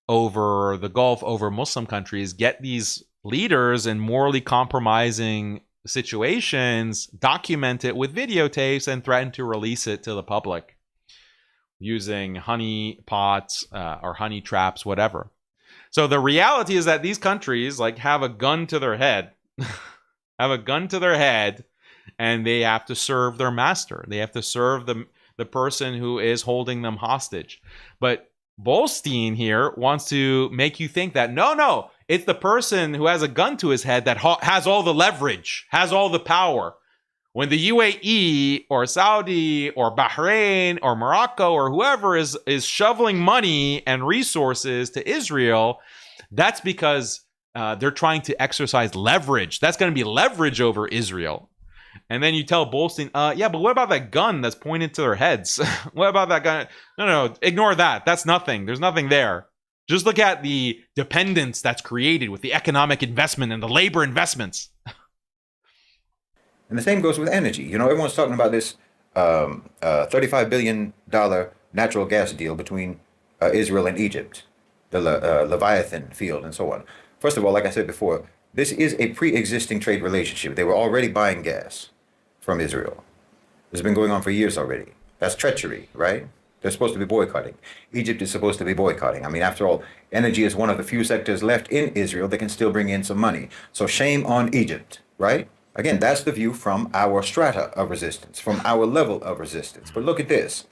over the Gulf, over Muslim countries. Get these leaders in morally compromising situations, document it with videotapes, and threaten to release it to the public using honey pots or honey traps, whatever. So the reality is that these countries have a gun to their head, and they have to serve their master. They have to serve the person who is holding them hostage. But Bolstein here wants to make you think that no, it's the person who has a gun to his head that has all the leverage, has all the power. When the UAE or Saudi or Bahrain or Morocco or whoever is shoveling money and resources to Israel, that's because they're trying to exercise leverage. That's going to be leverage over Israel. And then you tell Bolson, yeah, but what about that gun that's pointed to their heads? What about that gun? No, ignore that. That's nothing. There's nothing there. Just look at the dependence that's created with the economic investment and the labor investments. And the same goes with energy. You know, everyone's talking about this $35 billion natural gas deal between Israel and Egypt, the Leviathan field, and so on. First of all, like I said before, this is a pre-existing trade relationship. They were already buying gas from Israel. This has been going on for years already. That's treachery, right? They're supposed to be boycotting. Egypt is supposed to be boycotting. I mean, after all, energy is one of the few sectors left in Israel that can still bring in some money. So shame on Egypt, right? Again, that's the view from our strata of resistance, from our level of resistance. But look at this.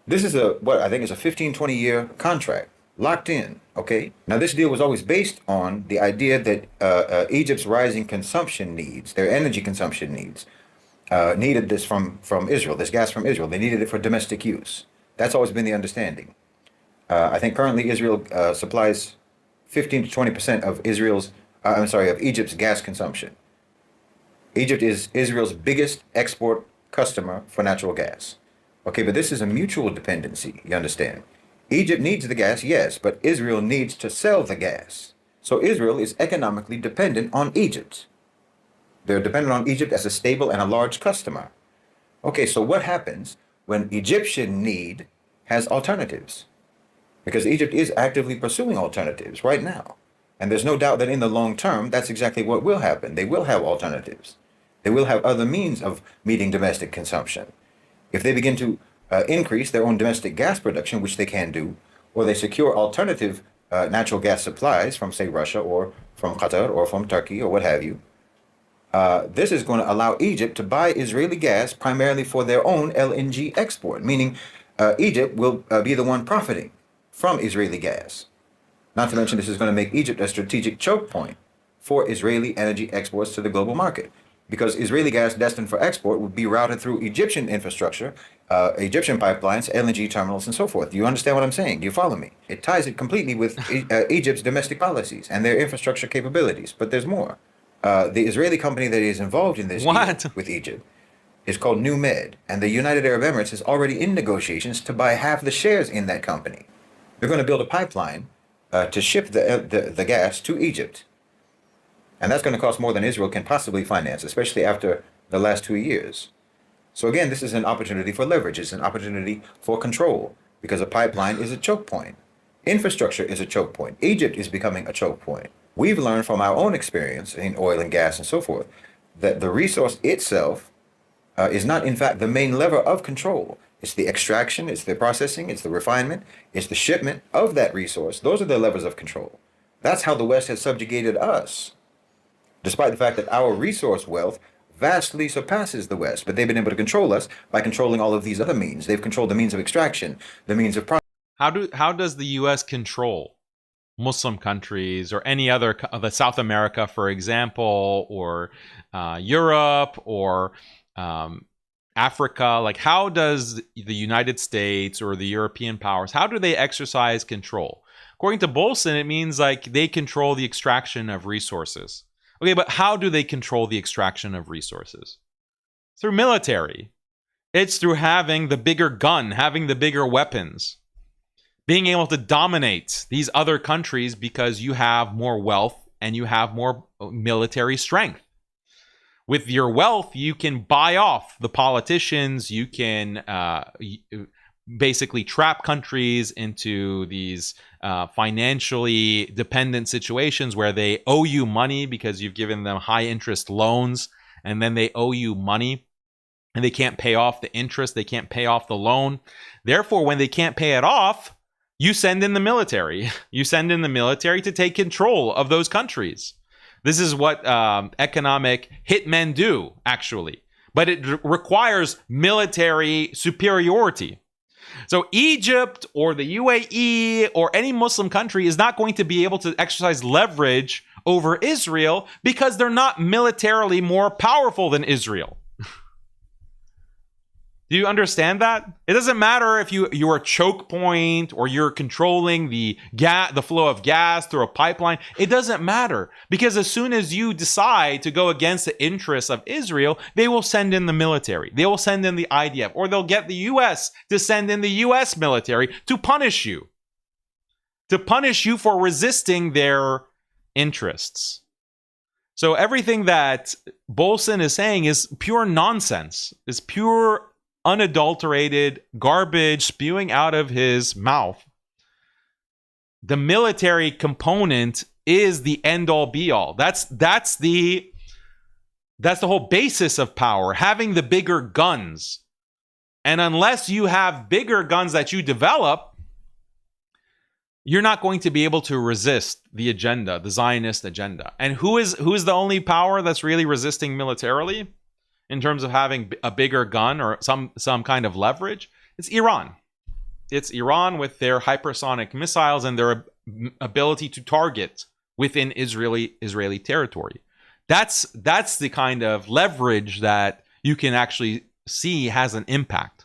This is what I think is a 15, 20-year contract, locked in, okay? Now, this deal was always based on the idea that Egypt's rising consumption needs, their energy consumption needs, needed this from Israel, this gas from Israel. They needed it for domestic use. That's always been the understanding. I think currently Israel supplies 15 to 20% of of Egypt's gas consumption. Egypt is Israel's biggest export customer for natural gas. Okay, but this is a mutual dependency, you understand? Egypt needs the gas, yes, but Israel needs to sell the gas. So Israel is economically dependent on Egypt. They're dependent on Egypt as a stable and a large customer. Okay, so what happens when Egyptian need has alternatives? Because Egypt is actively pursuing alternatives right now. And there's no doubt that in the long term, that's exactly what will happen. They will have alternatives. They will have other means of meeting domestic consumption. If they begin to increase their own domestic gas production, which they can do, or they secure alternative natural gas supplies from, say, Russia or from Qatar or from Turkey or what have you, this is going to allow Egypt to buy Israeli gas primarily for their own LNG export, meaning Egypt will be the one profiting from Israeli gas. Not to mention, this is going to make Egypt a strategic choke point for Israeli energy exports to the global market, because Israeli gas destined for export would be routed through Egyptian infrastructure, Egyptian pipelines, LNG terminals, and so forth. Do you understand what I'm saying? Do you follow me? It ties it completely with Egypt's domestic policies and their infrastructure capabilities. But there's more. The Israeli company that is involved in this deal with Egypt is called NewMed, and the United Arab Emirates is already in negotiations to buy half the shares in that company. They're going to build a pipeline to ship the gas to Egypt. And that's going to cost more than Israel can possibly finance, especially after the last 2 years. So again, this is an opportunity for leverage. It's an opportunity for control, because a pipeline is a choke point. Infrastructure is a choke point. Egypt is becoming a choke point. We've learned from our own experience in oil and gas and so forth that the resource itself is not, in fact, the main lever of control. It's the extraction, it's the processing, it's the refinement, it's the shipment of that resource. Those are the levers of control. That's how the West has subjugated us, despite the fact that our resource wealth vastly surpasses the West. But they've been able to control us by controlling all of these other means. They've controlled the means of extraction, the means of How does the U.S. control Muslim countries or any other, South America, for example, or Europe or Africa? Like, how does the United States or the European powers, how do they exercise control? According to Bolson, it means like they control the extraction of resources. Okay, but how do they control the extraction of resources? Through military. It's through having the bigger gun, having the bigger weapons, being able to dominate these other countries because you have more wealth and you have more military strength. With your wealth, you can buy off the politicians. You can basically trap countries into these financially dependent situations where they owe you money because you've given them high interest loans, and then they owe you money and they can't pay off the interest. They can't pay off the loan. Therefore, when they can't pay it off, you send in the military. You send in the military to take control of those countries. This is what economic hitmen do, actually. But it requires military superiority. So Egypt or the UAE or any Muslim country is not going to be able to exercise leverage over Israel because they're not militarily more powerful than Israel. Do you understand that? It doesn't matter if you're a choke point or you're controlling the flow of gas through a pipeline. It doesn't matter, because as soon as you decide to go against the interests of Israel, they will send in the military. They will send in the IDF, or they'll get the US to send in the US military to punish you for resisting their interests. So everything that Bolson is saying is pure nonsense, is pure unadulterated garbage spewing out of his mouth. the military component is the end all be all. That's the whole basis of power, having the bigger guns. And unless you have bigger guns that you develop, you're not going to be able to resist the agenda, the Zionist agenda. And who is the only power that's really resisting militarily in terms of having a bigger gun or some kind of leverage? It's Iran. It's Iran with their hypersonic missiles and their ability to target within Israeli territory. That's the kind of leverage that you can actually see has an impact.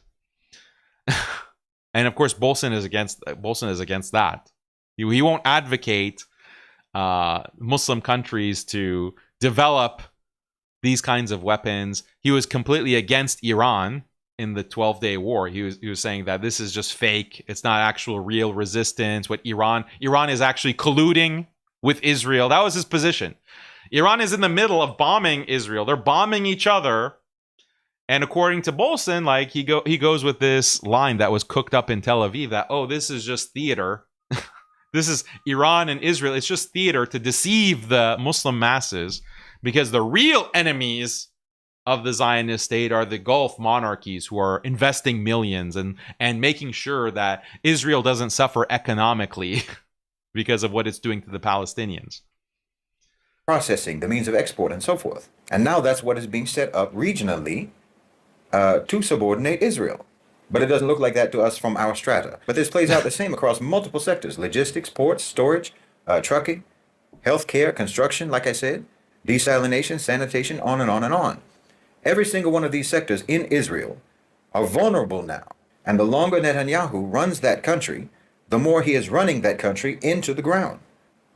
And of course, Bolson is against that. He won't advocate Muslim countries to develop these kinds of weapons. He was completely against Iran in the 12-day war. He was saying that this is just fake. It's not actual real resistance. What Iran is actually colluding with Israel. That was his position. Iran is in the middle of bombing Israel. They're bombing each other. And according to Bolson, like he goes with this line that was cooked up in Tel Aviv that, oh, this is just theater. This is Iran and Israel. It's just theater to deceive the Muslim masses, because the real enemies of the Zionist state are the Gulf monarchies who are investing millions and making sure that Israel doesn't suffer economically because of what it's doing to the Palestinians. Processing, the means of export, and so forth. And now that's what is being set up regionally to subordinate Israel. But it doesn't look like that to us from our strata. But this plays out the same across multiple sectors: logistics, ports, storage, trucking, healthcare, construction, like I said, desalination, sanitation, on and on and on. Every single one of these sectors in Israel are vulnerable now. And the longer Netanyahu runs that country, the more he is running that country into the ground,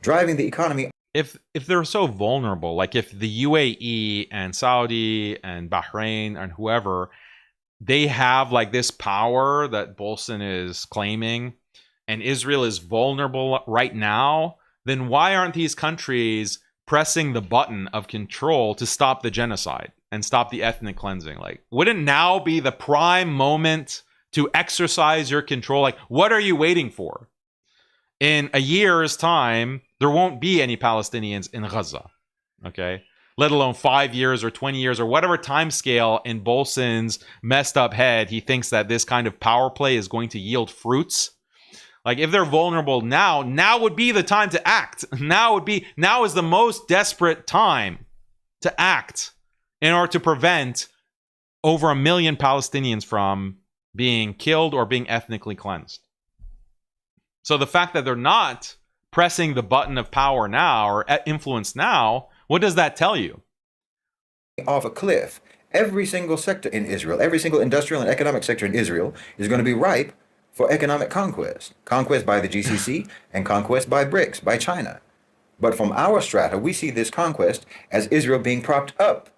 driving the economy. If they're so vulnerable, like if the UAE and Saudi and Bahrain and whoever, they have like this power that Bolson is claiming, and Israel is vulnerable right now, then why aren't these countries pressing the button of control to stop the genocide and stop the ethnic cleansing? Like, wouldn't now be the prime moment to exercise your control? Like, what are you waiting for? In a year's time, there won't be any Palestinians in Gaza, okay? Let alone 5 years or 20 years or whatever time scale in Bolson's messed up head he thinks that this kind of power play is going to yield fruits. Like, if they're vulnerable now would be the time to act. Now is the most desperate time to act in order to prevent over 1 million Palestinians from being killed or being ethnically cleansed. So the fact that they're not pressing the button of power now or influence now, what does that tell you? Off a cliff. Every single sector in Israel, every single industrial and economic sector in Israel is going to be ripe for economic conquest. Conquest by the GCC and conquest by BRICS, by China. But from our strata, we see this conquest as Israel being propped up,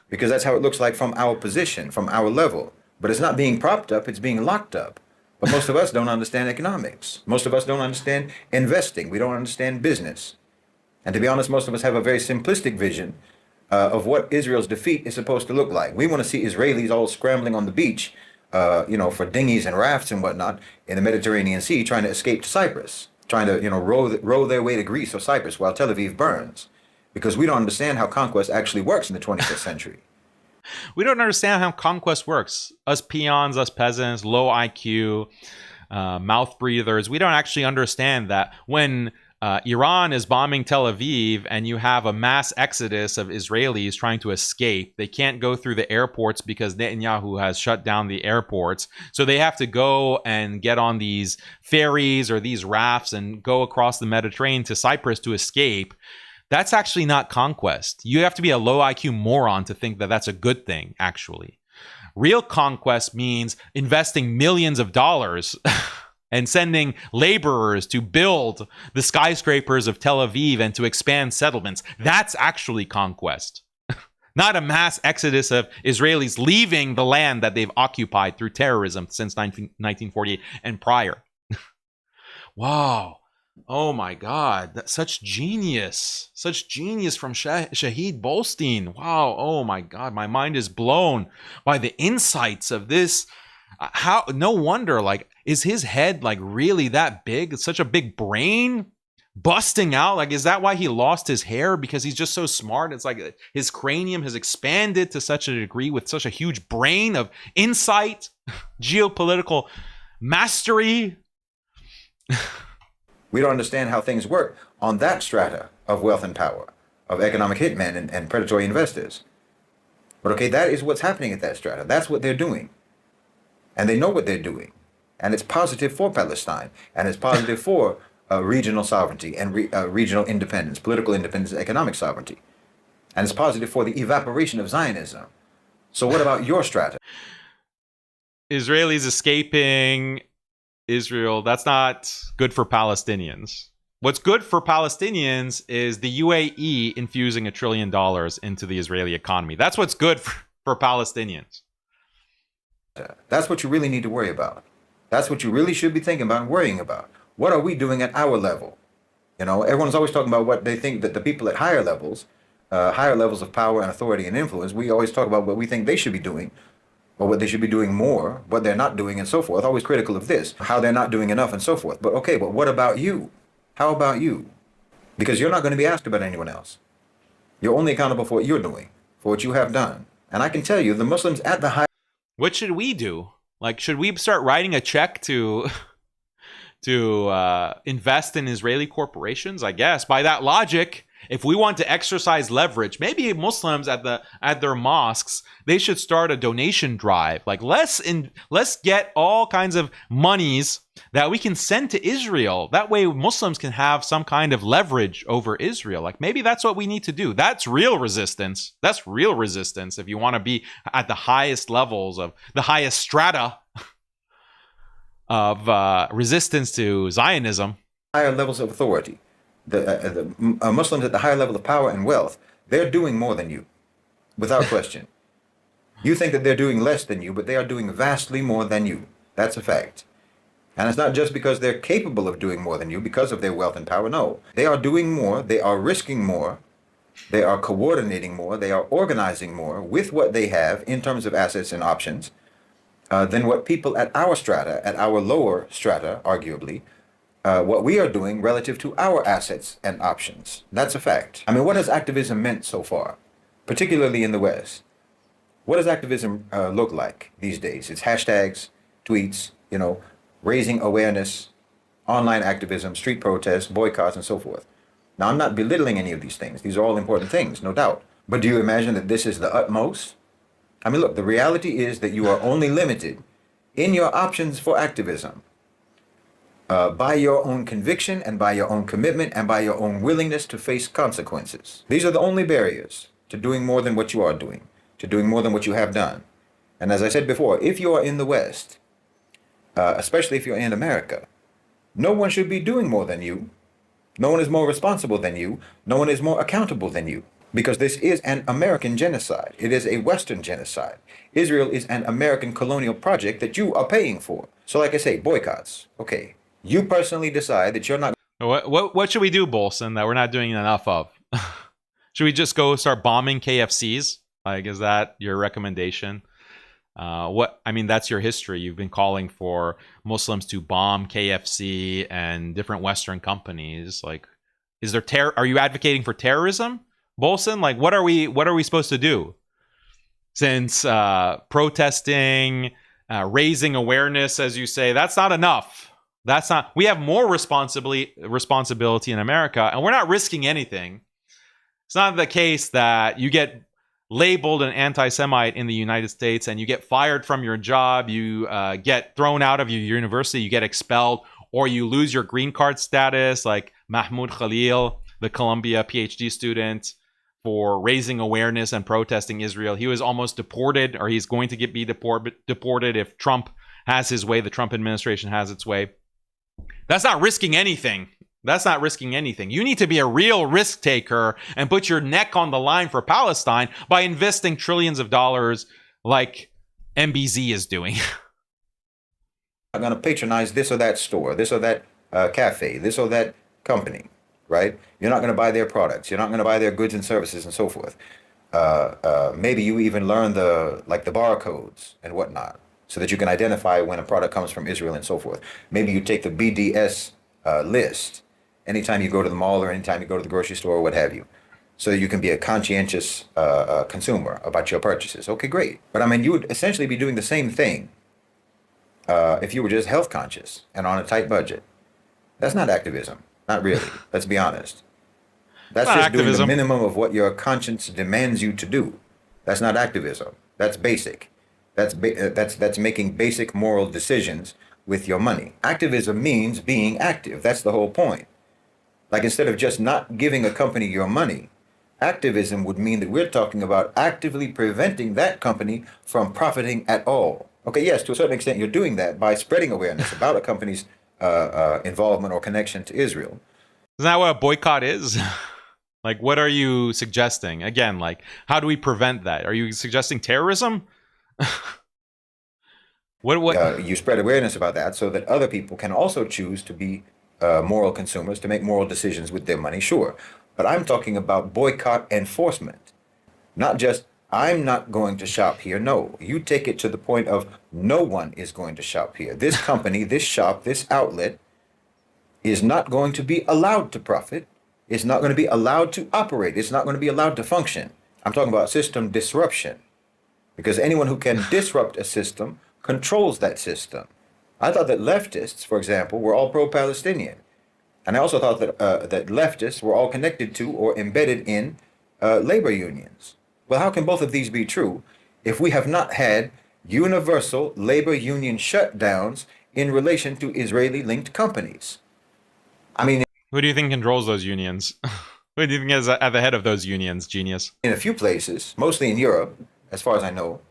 because that's how it looks like from our position, from our level. But it's not being propped up, it's being locked up. But most of us don't understand economics. Most of us don't understand investing. We don't understand business. And to be honest, most of us have a very simplistic vision of what Israel's defeat is supposed to look like. We want to see Israelis all scrambling on the beach, for dinghies and rafts and whatnot in the Mediterranean Sea, trying to escape to Cyprus, trying to, row their way to Greece or Cyprus while Tel Aviv burns. Because we don't understand how conquest actually works in the 21st century. We don't understand how conquest works. Us peons, us peasants, low IQ, mouth breathers, we don't actually understand that when Iran is bombing Tel Aviv and you have a mass exodus of Israelis trying to escape, they can't go through the airports because Netanyahu has shut down the airports. So they have to go and get on these ferries or these rafts and go across the Mediterranean to Cyprus to escape. That's actually not conquest. You have to be a low IQ moron to think that that's a good thing, actually. Real conquest means investing millions of dollars and sending laborers to build the skyscrapers of Tel Aviv and to expand settlements. That's actually conquest. Not a mass exodus of Israelis leaving the land that they've occupied through terrorism since 1948 and prior. Wow. Oh my God, that's such genius from Shahid Bolstein. Wow, oh my God, my mind is blown by the insights of this. How? No wonder, like, is his head like really that big? It's such a big brain busting out. Like, is that why he lost his hair? Because he's just so smart. It's like his cranium has expanded to such a degree with such a huge brain of insight, geopolitical mastery. We don't understand how things work on that strata of wealth and power, of economic hitmen and predatory investors. But okay, that is what's happening at that strata. That's what they're doing. And they know what they're doing. And it's positive for Palestine. And it's positive for regional sovereignty and regional independence, political independence, economic sovereignty. And it's positive for the evaporation of Zionism. So what about your strata? Israelis escaping Israel, that's not good for Palestinians. What's good for Palestinians is the UAE infusing $1 trillion into the Israeli economy. That's what's good for Palestinians. That's what you really need to worry about. That's what you really should be thinking about and worrying about. What are we doing at our level? You know, everyone's always talking about what they think that the people at higher levels of power and authority and influence, we always talk about what we think they should be doing, or what they should be doing more, what they're not doing, and so forth. Always critical of this, how they're not doing enough, and so forth. But okay, but what about you? How about you? Because you're not going to be asked about anyone else. You're only accountable for what you're doing, for what you have done. And I can tell you, the Muslims at the high... What should we do? Like, should we start writing a check to invest in Israeli corporations? I guess by that logic, if we want to exercise leverage, maybe Muslims at their mosques, they should start a donation drive. Like, let's get all kinds of monies that we can send to Israel. That way Muslims can have some kind of leverage over Israel. Like, maybe that's what we need to do. That's real resistance. That's real resistance if you want to be at the highest levels of the highest strata of resistance to Zionism. Higher levels of authority. The Muslims at the higher level of power and wealth, they're doing more than you, without question. You think that they're doing less than you, but they are doing vastly more than you. That's a fact. And it's not just because they're capable of doing more than you because of their wealth and power. No, they are doing more. They are risking more. They are coordinating more. They are organizing more with what they have in terms of assets and options than what people at our strata, at our lower strata, arguably, what we are doing relative to our assets and options. That's a fact. I mean, what has activism meant so far, particularly in the West? What does activism look like these days? It's hashtags, tweets, you know, raising awareness, online activism, street protests, boycotts, and so forth. Now, I'm not belittling any of these things. These are all important things, no doubt. But do you imagine that this is the utmost? I mean, look, the reality is that you are only limited in your options for activism by your own conviction and by your own commitment and by your own willingness to face consequences. These are the only barriers to doing more than what you are doing, to doing more than what you have done. And as I said before, if you are in the West, especially if you're in America, no one should be doing more than you. No one is more responsible than you. No one is more accountable than you. Because this is an American genocide. It is a Western genocide. Israel is an American colonial project that you are paying for. So like I say, boycotts. Okay. You personally decide that you're not... What should we do, Bolson, that we're not doing enough of? Should we just go start bombing KFCs? Like, is that your recommendation? I mean, that's your history. You've been calling for Muslims to bomb KFC and different Western companies. Like, is there are you advocating for terrorism, Bolson? Like, what are we supposed to do? Since protesting, raising awareness, as you say, that's not enough. We have more responsibility in America, and we're not risking anything. It's not the case that you get labeled an anti-Semite in the United States and you get fired from your job, you get thrown out of your university, you get expelled, or you lose your green card status, like Mahmoud Khalil, the Columbia PhD student, for raising awareness and protesting Israel. He was almost deported, or he's going to be deported if Trump has his way, the Trump administration has its way. That's not risking anything. That's not risking anything. You need to be a real risk taker and put your neck on the line for Palestine by investing trillions of dollars like MBZ is doing. I'm going to patronize this or that store, this or that cafe, this or that company, right? You're not going to buy their products. You're not going to buy their goods and services and so forth. Maybe you even learn the barcodes and whatnot. so that you can identify when a product comes from Israel and so forth. Maybe you take the BDS list anytime you go to the mall or anytime you go to the grocery store or what have you, so you can be a conscientious consumer about your purchases. Okay, great. But I mean, you would essentially be doing the same thing if you were just health conscious and on a tight budget. That's not activism. Not really. Let's be honest. That's Not just doing the activism. minimum of what your conscience demands you to do. That's not activism. That's basic. That's making basic moral decisions with your money. Activism means being active. That's the whole point. Like instead of just not giving a company your money, activism would mean that we're talking about actively preventing that company from profiting at all. Okay, yes, to a certain extent, you're doing that by spreading awareness about a company's involvement or connection to Israel. Isn't that what a boycott is? Like, what are you suggesting? Again, like, how do we prevent that? Are you suggesting terrorism? What? You spread awareness about that so that other people can also choose to be moral consumers, to make moral decisions with their money, sure. But I'm talking about boycott enforcement, not just I'm not going to shop here. No, you take it to the point of no one is going to shop here. This company, this shop, this outlet is not going to be allowed to profit. It's not going to be allowed to operate. It's not going to be allowed to function. I'm talking about system disruption, because anyone who can disrupt a system controls that system. I thought that leftists, for example, were all pro-Palestinian. And I also thought that that leftists were all connected to or embedded in labor unions. Well, how can both of these be true if we have not had universal labor union shutdowns in relation to Israeli-linked companies? I mean, Who do you think controls those unions? Who do you think is at the head of those unions, genius? in a few places, mostly in Europe, as far as I know,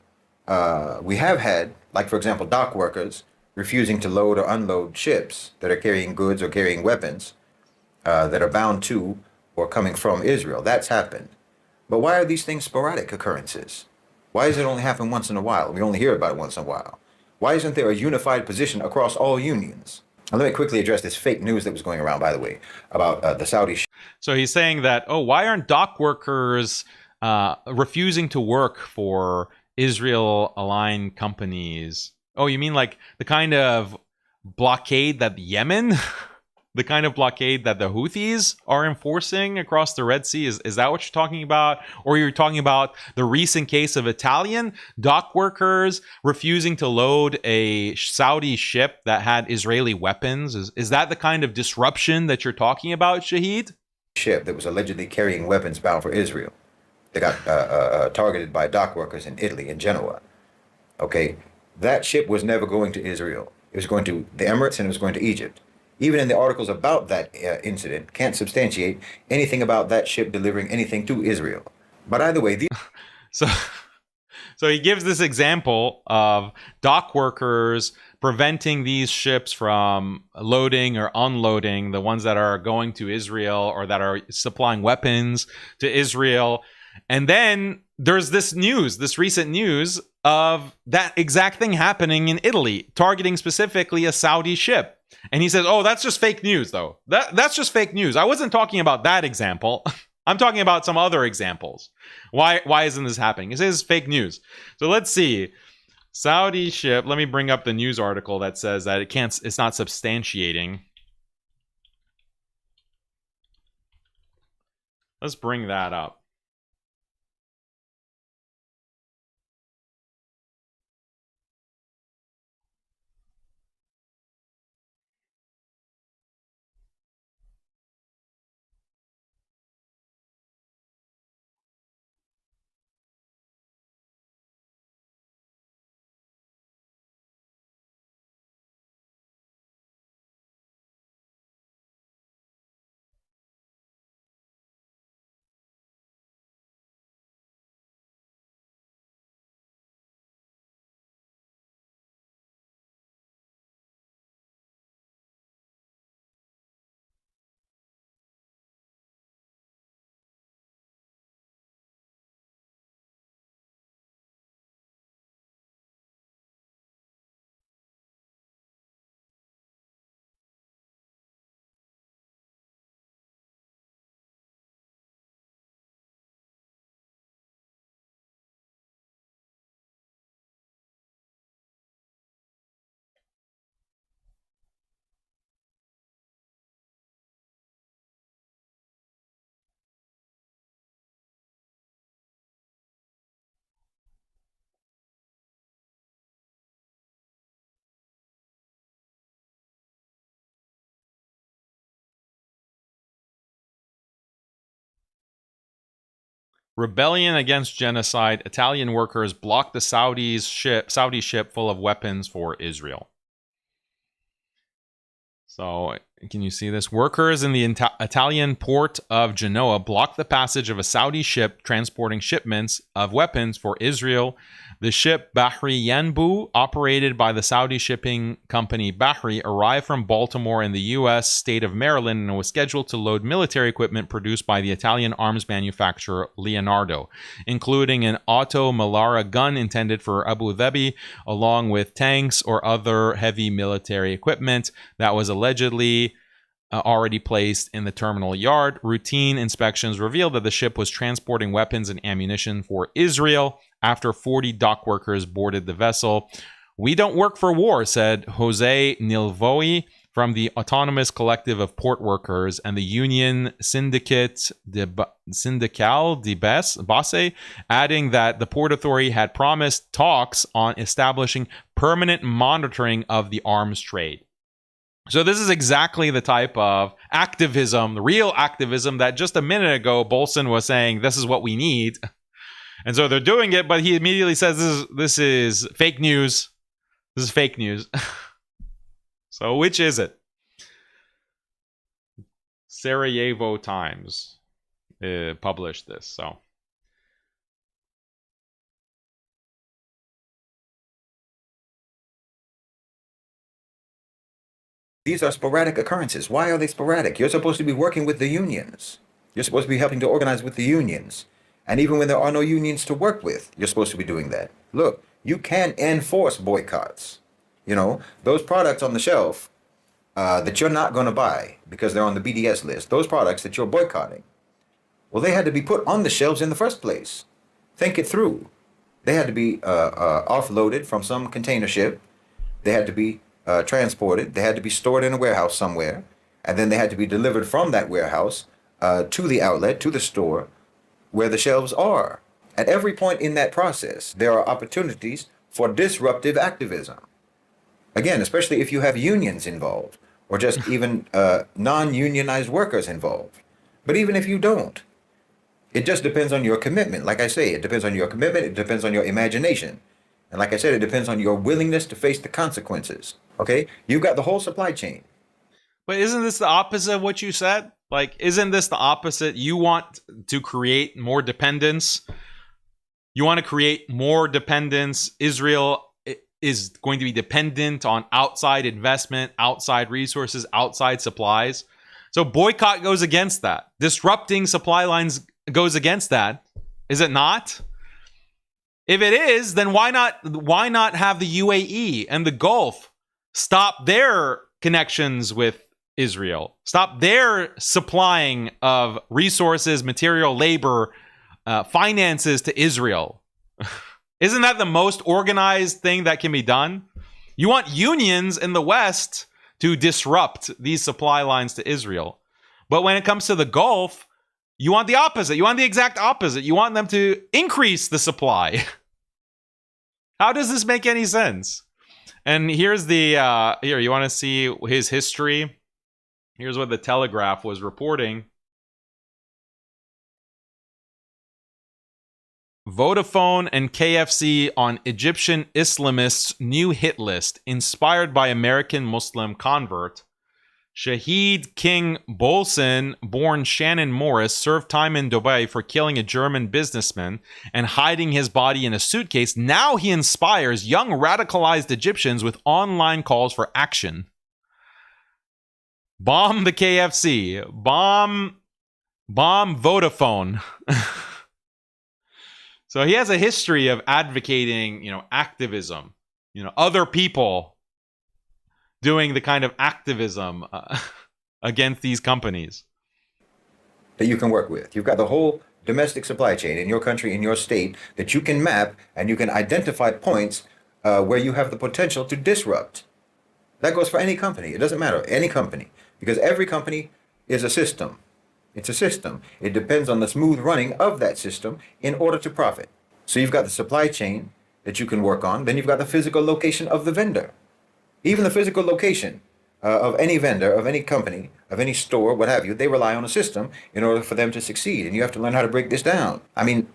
we have had, like, for example, dock workers refusing to load or unload ships that are carrying goods or carrying weapons that are bound to or coming from Israel. That's happened. But why are these things sporadic occurrences? Why does it only happen once in a while? We only hear about it once in a while. Why isn't there a unified position across all unions? Now, let me quickly address this fake news that was going around, by the way, about the Saudi. So he's saying that, oh, why aren't dock workers refusing to work for Israel-aligned companies? Oh, you mean like the kind of blockade that Yemen, the kind of blockade that the Houthis are enforcing across the Red Sea? Is that what you're talking about? Or you're talking about the recent case of Italian dock workers refusing to load a Saudi ship that had Israeli weapons? Is that the kind of disruption that you're talking about, Shaheed? Ship that was allegedly carrying weapons bound for Israel. They got targeted by dock workers in Italy, in Genoa. Okay, that ship was never going to Israel. It was going to the Emirates and it was going to Egypt. Even in the articles about that incident, can't substantiate anything about that ship delivering anything to Israel. But either way, So he gives this example of dock workers preventing these ships from loading or unloading, the ones that are going to Israel or that are supplying weapons to Israel. And then there's this news, this recent news of that exact thing happening in Italy, targeting specifically a Saudi ship. And he says, oh, that's just fake news, though. That's just fake news. I wasn't talking about that example. I'm talking about some other examples. Why isn't this happening? It says fake news. So let's see. Saudi ship. Let me bring up the news article that says that it's not substantiating. Let's bring that up. Rebellion against genocide. Italian workers blocked the Saudi ship full of weapons for Israel. So, can you see this? Workers in the Italian port of Genoa blocked the passage of a Saudi ship transporting shipments of weapons for Israel. The ship Bahri Yanbu, operated by the Saudi shipping company Bahri, arrived from Baltimore in the U.S. state of Maryland and was scheduled to load military equipment produced by the Italian arms manufacturer Leonardo, including an Otto Melara gun intended for Abu Dhabi, along with tanks or other heavy military equipment that was allegedly already placed in the terminal yard. Routine inspections revealed that the ship was transporting weapons and ammunition for Israel. After 40 dock workers boarded the vessel. "We don't work for war," said Jose Nilvoi from the Autonomous Collective of Port Workers and the union Syndicat de Basse, adding that the Port Authority had promised talks on establishing permanent monitoring of the arms trade. So this is exactly the type of activism, the real activism that just a minute ago Bolson was saying this is what we need. And so they're doing it, but he immediately says this is fake news. This is fake news. So which is it? Sarajevo Times published this. So these are sporadic occurrences. Why are they sporadic? You're supposed to be working with the unions. You're supposed to be helping to organize with the unions. And even when there are no unions to work with, you're supposed to be doing that. Look, you can enforce boycotts. You know, those products on the shelf that you're not going to buy because they're on the BDS list, those products that you're boycotting, well, they had to be put on the shelves in the first place. Think it through. They had to be offloaded from some container ship. They had to be transported. They had to be stored in a warehouse somewhere. And then they had to be delivered from that warehouse to the outlet, to the store, where the shelves are. At every point in that process, there are opportunities for disruptive activism. Again, especially if you have unions involved, or just even non-unionized workers involved. But even if you don't, it just depends on your commitment. Like I say, it depends on your commitment, it depends on your imagination. And like I said, it depends on your willingness to face the consequences. Okay? You've got the whole supply chain. But isn't this the opposite of what you said? Like, isn't this the opposite? You want to create more dependence. You want to create more dependence. Israel is going to be dependent on outside investment, outside resources, outside supplies. So boycott goes against that. Disrupting supply lines goes against that. Is it not? If it is, then why not have the UAE and the Gulf stop their connections with Israel? Stop their supplying of resources, material, labor, finances to Israel. Isn't that the most organized thing that can be done? You want unions in the West to disrupt these supply lines to Israel. But when it comes to the Gulf, you want the opposite. You want the exact opposite. You want them to increase the supply. How does this make any sense? And here's the, here, you want to see his history? Here's what the Telegraph was reporting. Vodafone and KFC on Egyptian Islamists' new hit list, inspired by American Muslim convert. Shahed King Bolson, born Shannon Morris, served time in Dubai for killing a German businessman and hiding his body in a suitcase. Now he inspires young radicalized Egyptians with online calls for action. Bomb the KFC. Bomb Vodafone. So he has a history of advocating, activism, other people doing the kind of activism against these companies. That you can work with. You've got the whole domestic supply chain in your country, in your state, that you can map and you can identify points where you have the potential to disrupt. That goes for any company. It doesn't matter, any company. Because every company is a system. It's a system. It depends on the smooth running of that system in order to profit. So you've got the supply chain that you can work on. Then you've got the physical location of the vendor. Even the physical location of any vendor, of any company, of any store, what have you. They rely on a system in order for them to succeed. And you have to learn how to break this down. I mean,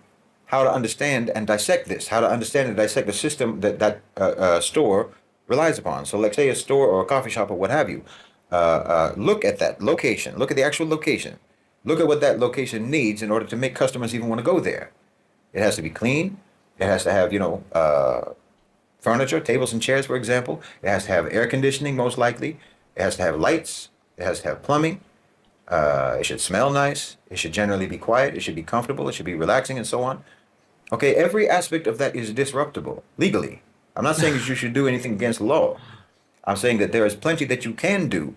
how to understand and dissect this, how to understand and dissect the system that store relies upon. So let's say a store or a coffee shop or what have you. Look at that location. Look at the actual location. Look at what that location needs in order to make customers even want to go there. It has to be clean. It has to have, furniture, tables and chairs, for example. It has to have air conditioning, most likely. It has to have lights. It has to have plumbing. It should smell nice. It should generally be quiet. It should be comfortable. It should be relaxing and so on. Okay, every aspect of that is disruptible legally. I'm not saying that you should do anything against the law. I'm saying that there is plenty that you can do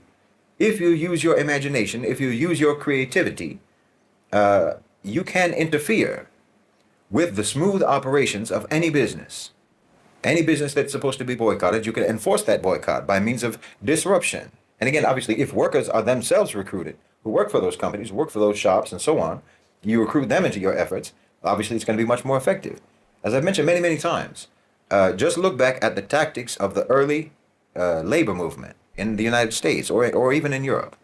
if you use your imagination, if you use your creativity. You can interfere with the smooth operations of any business. Any business that's supposed to be boycotted, you can enforce that boycott by means of disruption. And again, obviously, if workers are themselves recruited, who work for those companies, work for those shops and so on, you recruit them into your efforts, obviously it's going to be much more effective. As I've mentioned many, many times, just look back at the tactics of the early labor movement in the United States or even in Europe.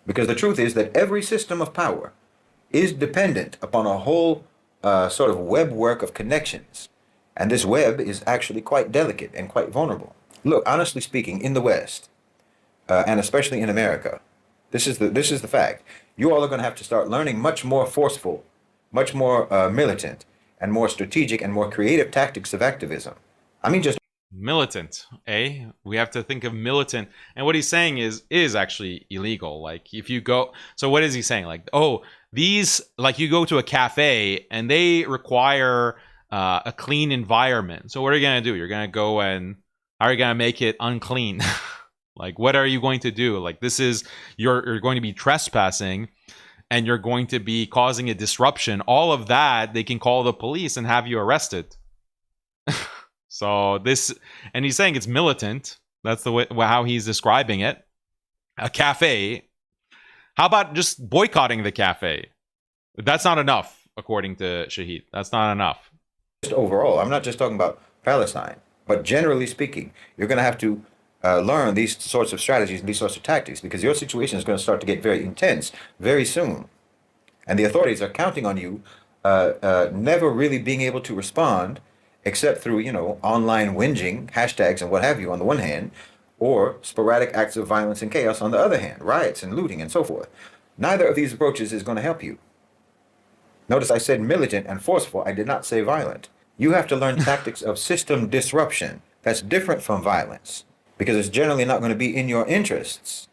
Because the truth is that every system of power is dependent upon a whole sort of web work of connections. And this web is actually quite delicate and quite vulnerable. Look, honestly speaking, in the West, and especially in America, this is the fact. You all are going to have to start learning much more forceful, much more militant, and more strategic and more creative tactics of activism. I mean, just militant, eh? We have to think of militant. And what he's saying is actually illegal. Like if you go, so what is he saying? Like, oh, these, like you go to a cafe and they require a clean environment. So what are you going to do? You're going to go and, how are you going to make it unclean? Like, what are you going to do? Like, this is, you're going to be trespassing and you're going to be causing a disruption. All of that, they can call the police and have you arrested. So this, and he's saying it's militant. That's the way, how he's describing it. A cafe. How about just boycotting the cafe? That's not enough, according to Shahid. That's not enough. Just overall, I'm not just talking about Palestine, but generally speaking, you're going to have to learn these sorts of strategies and these sorts of tactics because your situation is going to start to get very intense very soon. And the authorities are counting on you never really being able to respond except through, online whinging, hashtags and what have you on the one hand, or sporadic acts of violence and chaos on the other hand, riots and looting and so forth. Neither of these approaches is going to help you. Notice I said militant and forceful. I did not say violent. You have to learn tactics of system disruption. That's different from violence because it's generally not going to be in your interests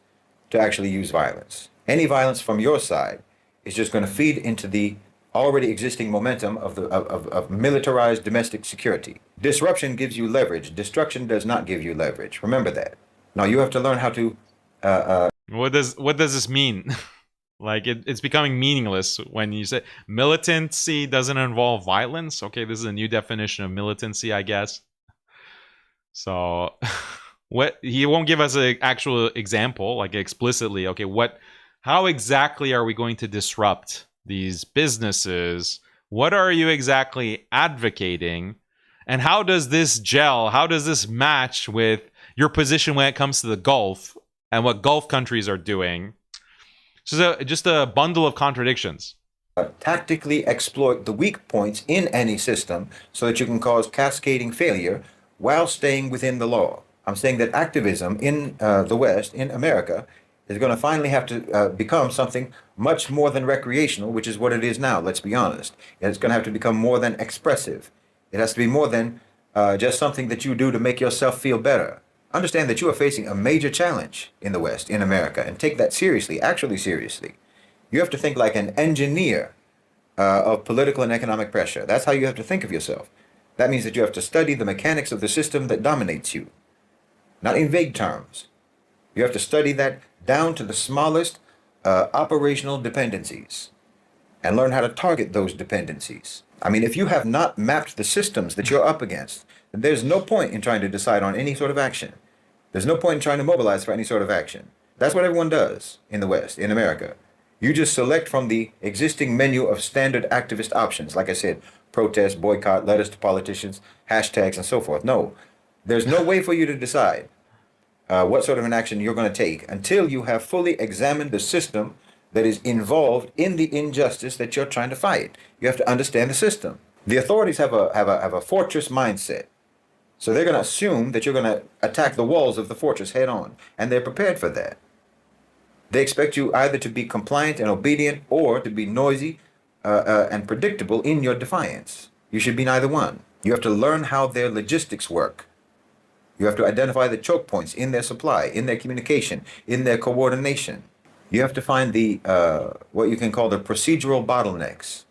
to actually use violence. Any violence from your side is just going to feed into the already existing momentum of militarized domestic security. Disruption gives you leverage. Destruction does not give you leverage. Remember that. Now you have to learn how to... What does this mean? Like it's becoming meaningless when you say militancy doesn't involve violence. Okay, this is a new definition of militancy, I guess. So what, he won't give us an actual example, like explicitly. Okay, how exactly are we going to disrupt these businesses? What are you exactly advocating? And how does this gel? How does this match with your position when it comes to the Gulf and what Gulf countries are doing? So just a bundle of contradictions. Tactically exploit the weak points in any system so that you can cause cascading failure while staying within the law. I'm saying that activism in the West, in America, is going to finally have to become something much more than recreational, which is what it is now, let's be honest. It's going to have to become more than expressive. It has to be more than just something that you do to make yourself feel better. Understand that you are facing a major challenge in the West, in America, and take that seriously, actually seriously. You have to think like an engineer of political and economic pressure. That's how you have to think of yourself. That means that you have to study the mechanics of the system that dominates you. Not in vague terms. You have to study that down to the smallest operational dependencies and learn how to target those dependencies. I mean, if you have not mapped the systems that you're up against, then there's no point in trying to decide on any sort of action. There's no point in trying to mobilize for any sort of action. That's what everyone does in the West, in America. You just select from the existing menu of standard activist options. Like I said, protest, boycott, letters to politicians, hashtags, and so forth. No, there's no way for you to decide. what sort of an action you're going to take until you have fully examined the system that is involved in the injustice that you're trying to fight. You have to understand the system. The authorities have a fortress mindset. So they're going to assume that you're going to attack the walls of the fortress head on, and they're prepared for that. They expect you either to be compliant and obedient or to be noisy and predictable in your defiance. You should be neither one. You have to learn how their logistics work. You have to identify the choke points in their supply, in their communication, in their coordination. You have to find the what you can call the procedural bottlenecks.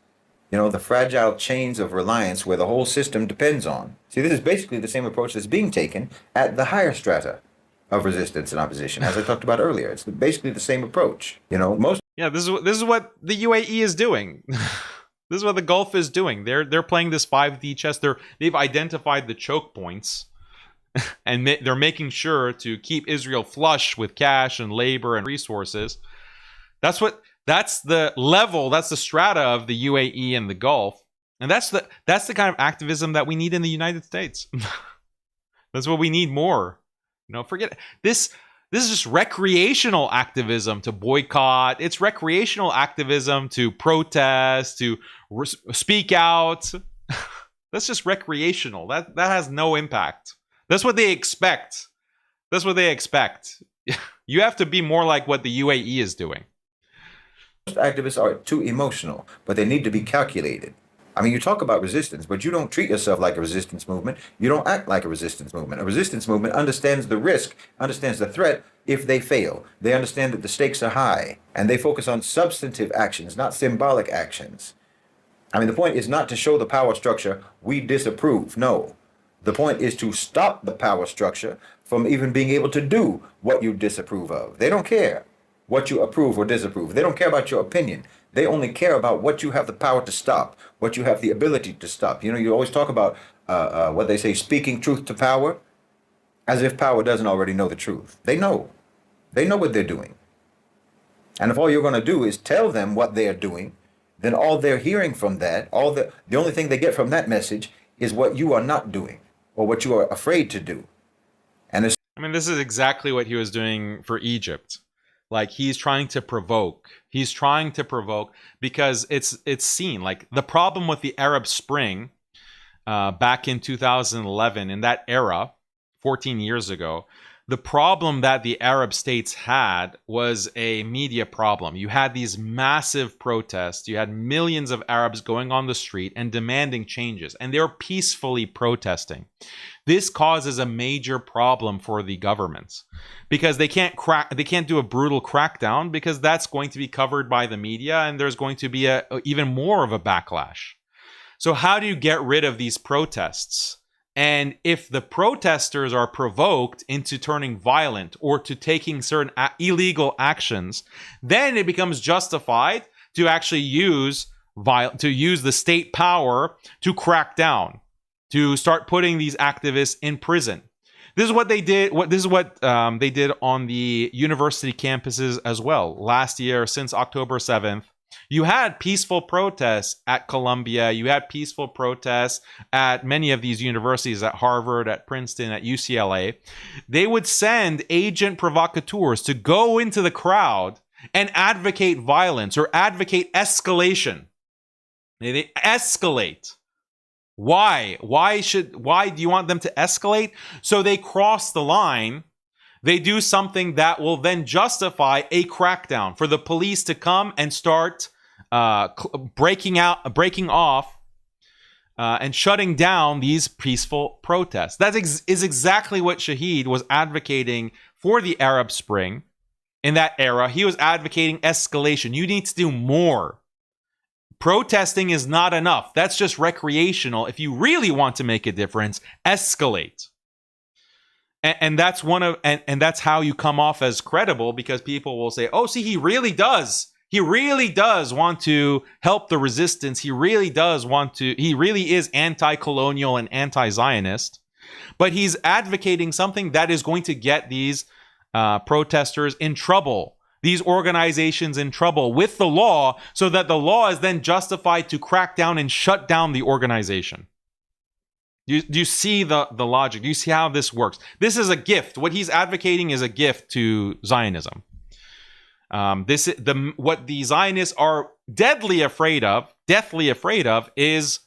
You know, the fragile chains of reliance where the whole system depends on. See, this is basically the same approach that's being taken at the higher strata of resistance and opposition, as I talked about earlier. It's basically the same approach. You know, most. Yeah, this is what the UAE is doing. This is what the Gulf is doing. They're playing this 5D chess. They've identified the choke points, and they're making sure to keep Israel flush with cash and labor and resources. That's the level. That's the strata of the UAE and the Gulf, and that's the kind of activism that we need in the United States. That's what we need more. You know, forget this. This is just recreational activism to boycott. It's recreational activism to protest, to speak out. That's just recreational. That has no impact. That's what they expect. That's what they expect. You have to be more like what the UAE is doing. Most activists are too emotional, but they need to be calculated. I mean, you talk about resistance, but you don't treat yourself like a resistance movement. You don't act like a resistance movement. A resistance movement understands the risk, understands the threat if they fail. They understand that the stakes are high, and they focus on substantive actions, not symbolic actions. I mean, the point is not to show the power structure we disapprove. No. The point is to stop the power structure from even being able to do what you disapprove of. They don't care what you approve or disapprove. They don't care about your opinion. They only care about what you have the power to stop, what you have the ability to stop. You know, you always talk about what they say, speaking truth to power, as if power doesn't already know the truth. They know. They know what they're doing. And if all you're going to do is tell them what they're doing, then all they're hearing from that, the only thing they get from that message is what you are not doing or what you are afraid to do. And I mean, this is exactly what he was doing for Egypt. Like, he's trying to provoke. He's trying to provoke because it's seen. Like, the problem with the Arab Spring back in 2011, in that era, 14 years ago, the problem that the Arab states had was a media problem. You had these massive protests. You had millions of Arabs going on the street and demanding changes, and they're peacefully protesting. This causes a major problem for the governments because they can't do a brutal crackdown because that's going to be covered by the media, and there's going to be even more of a backlash. So how do you get rid of these protests? And if the protesters are provoked into turning violent or to taking certain illegal actions, then it becomes justified to actually use the state power to crack down, to start putting these activists in prison. This is what they did. This is what they did on the university campuses as well. Last year, since October 7th, you had peaceful protests at Columbia. You had peaceful protests at many of these universities, at Harvard, at Princeton, at UCLA. They would send agent provocateurs to go into the crowd and advocate violence or advocate escalation. They escalate. Why? Why do you want them to escalate? So they cross the line. They do something that will then justify a crackdown for the police to come and start breaking off and shutting down these peaceful protests. That is exactly what Shahed was advocating for the Arab Spring in that era. He was advocating escalation. You need to do more. Protesting is not enough. That's just recreational. If you really want to make a difference, escalate. And that's and that's how you come off as credible, because people will say, "Oh, see, he really does. He really does want to help the resistance. He really is anti-colonial and anti-Zionist, but he's advocating something that is going to get these protesters in trouble, these organizations in trouble with the law, so that the law is then justified to crack down and shut down the organization." Do you see the logic? Do you see how this works? This is a gift. What he's advocating is a gift to Zionism. What the Zionists are deathly afraid of is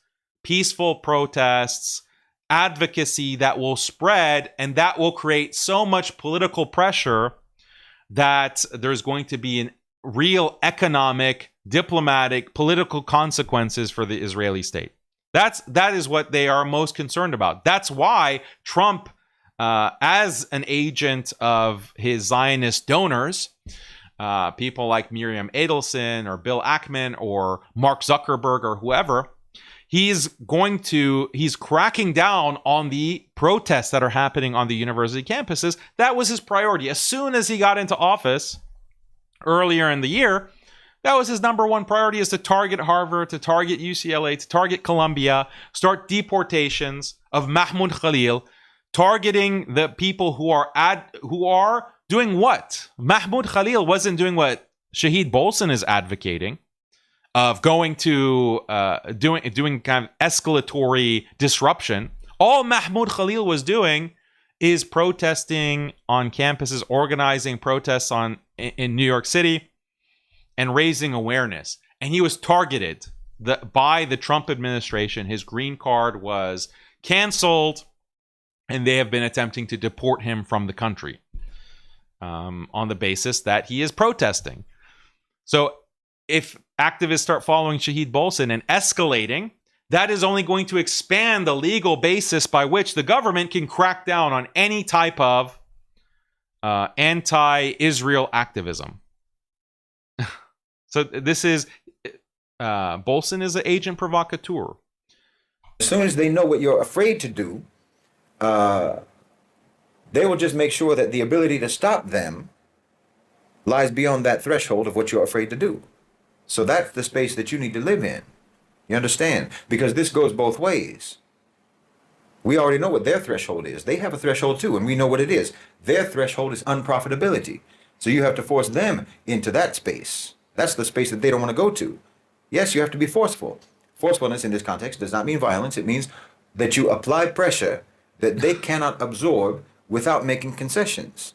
peaceful protests, advocacy that will spread, and that will create so much political pressure that there's going to be an real economic, diplomatic, political consequences for the Israeli state. That is what they are most concerned about. That's why Trump, as an agent of his Zionist donors, people like Miriam Edelson or Bill Ackman or Mark Zuckerberg or whoever, he's cracking down on the protests that are happening on the university campuses. That was his priority. As soon as he got into office earlier in the year, that was his number one priority, is to target Harvard, to target UCLA, to target Columbia, start deportations of Mahmoud Khalil, targeting the people who are doing what? Mahmoud Khalil wasn't doing what Shahid Bolson is advocating, of going to doing kind of escalatory disruption. All Mahmoud Khalil was doing is protesting on campuses, organizing protests in New York City, and raising awareness. And he was targeted by the Trump administration. His green card was canceled, and they have been attempting to deport him from the country on the basis that he is protesting. So if activists start following Shahid Bolson and escalating, that is only going to expand the legal basis by which the government can crack down on any type of anti-Israel activism. So this is, Bolson is an agent provocateur. As soon as they know what you're afraid to do, they will just make sure that the ability to stop them lies beyond that threshold of what you're afraid to do. So that's the space that you need to live in. You understand? Because this goes both ways. We already know what their threshold is. They have a threshold too, and we know what it is. Their threshold is unprofitability. So you have to force them into that space. That's the space that they don't want to go to. Yes, you have to be forceful. Forcefulness in this context does not mean violence. It means that you apply pressure that they cannot absorb without making concessions.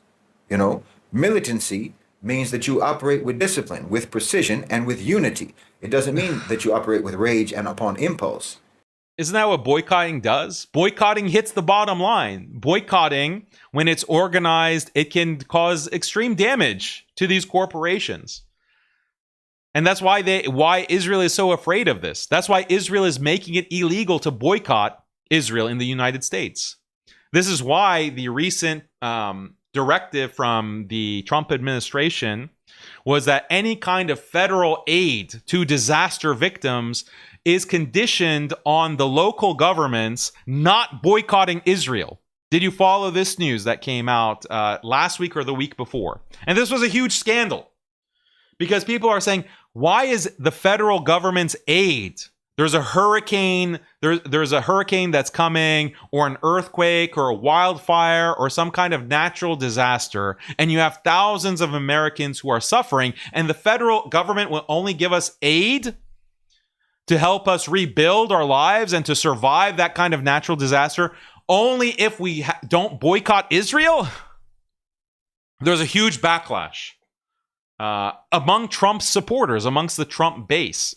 You know, militancy means that you operate with discipline, with precision, and with unity. It doesn't mean that you operate with rage and upon impulse. Isn't that what boycotting does? Boycotting hits the bottom line. Boycotting, when it's organized, it can cause extreme damage to these corporations. And that's why Israel is so afraid of this. That's why Israel is making it illegal to boycott Israel in the United States. This is why the recent directive from the Trump administration was that any kind of federal aid to disaster victims is conditioned on the local governments not boycotting Israel. Did you follow this news that came out last week or the week before? And this was a huge scandal because people are saying, why is the federal government's aid? There's a hurricane, there's a hurricane that's coming, or an earthquake, or a wildfire, or some kind of natural disaster, and you have thousands of Americans who are suffering, and the federal government will only give us aid to help us rebuild our lives and to survive that kind of natural disaster only if we don't boycott Israel? There's a huge backlash among Trump's supporters, amongst the Trump base.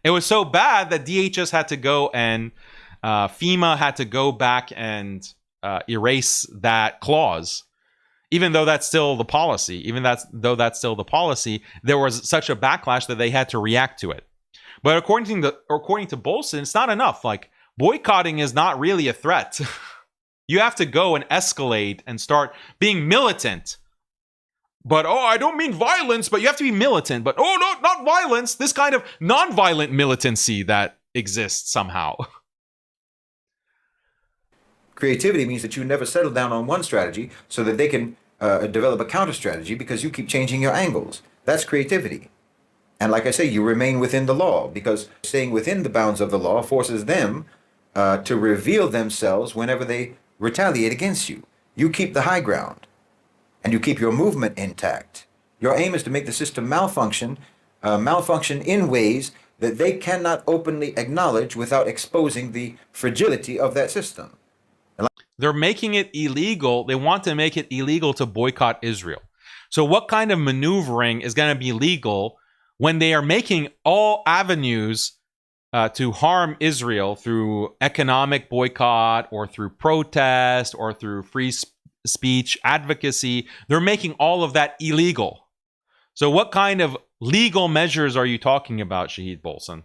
It was so bad that DHS had to go and FEMA had to go back and erase that clause. Even though that's still the policy, there was such a backlash that they had to react to it. But according to Bolson, it's not enough. Like, boycotting is not really a threat. You have to go and escalate and start being militant. But, I don't mean violence, but you have to be militant. But, no, not violence. This kind of non-violent militancy that exists somehow. Creativity means that you never settle down on one strategy so that they can develop a counter strategy because you keep changing your angles. That's creativity. And like I say, you remain within the law because staying within the bounds of the law forces them to reveal themselves whenever they retaliate against you. You keep the high ground. And you keep your movement intact. Your aim is to make the system malfunction in ways that they cannot openly acknowledge without exposing the fragility of that system. They're making it illegal. They want to make it illegal to boycott Israel. So what kind of maneuvering is going to be legal when they are making all avenues to harm Israel through economic boycott or through protest or through free speech advocacy? They're making all of that illegal. So what kind of legal measures are you talking about, Shaheed Bolson?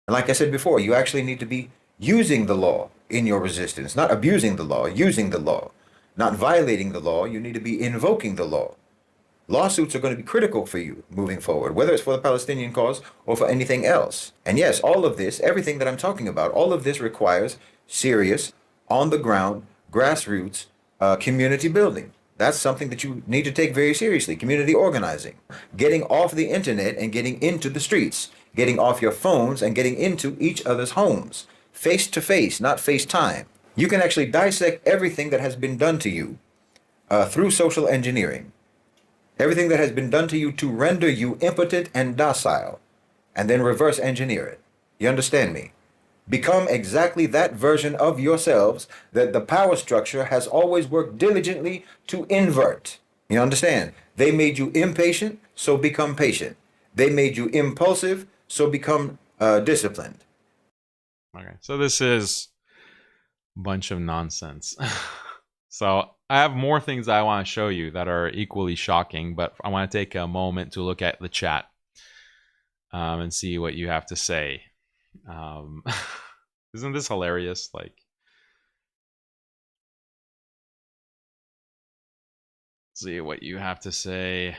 And like I said before, you actually need to be using the law in your resistance, not abusing the law, using the law, not violating the law. You need to be invoking the law. Lawsuits are going to be critical for you moving forward, whether it's for the Palestinian cause or for anything else. And yes, all of this, everything that I'm talking about, all of this requires serious, on the ground, grassroots community building. That's something that you need to take very seriously. Community organizing, getting off the internet and getting into the streets, getting off your phones and getting into each other's homes, face to face, not FaceTime. You can actually dissect everything that has been done to you through social engineering. Everything that has been done to you to render you impotent and docile, and then reverse engineer it. You understand me? Become exactly that version of yourselves that the power structure has always worked diligently to invert. You understand? They made you impatient, so become patient. They made you impulsive, so become disciplined. Okay, so this is a bunch of nonsense. So I have more things I want to show you that are equally shocking, but I want to take a moment to look at the chat and see what you have to say. Isn't this hilarious? Like, see what you have to say.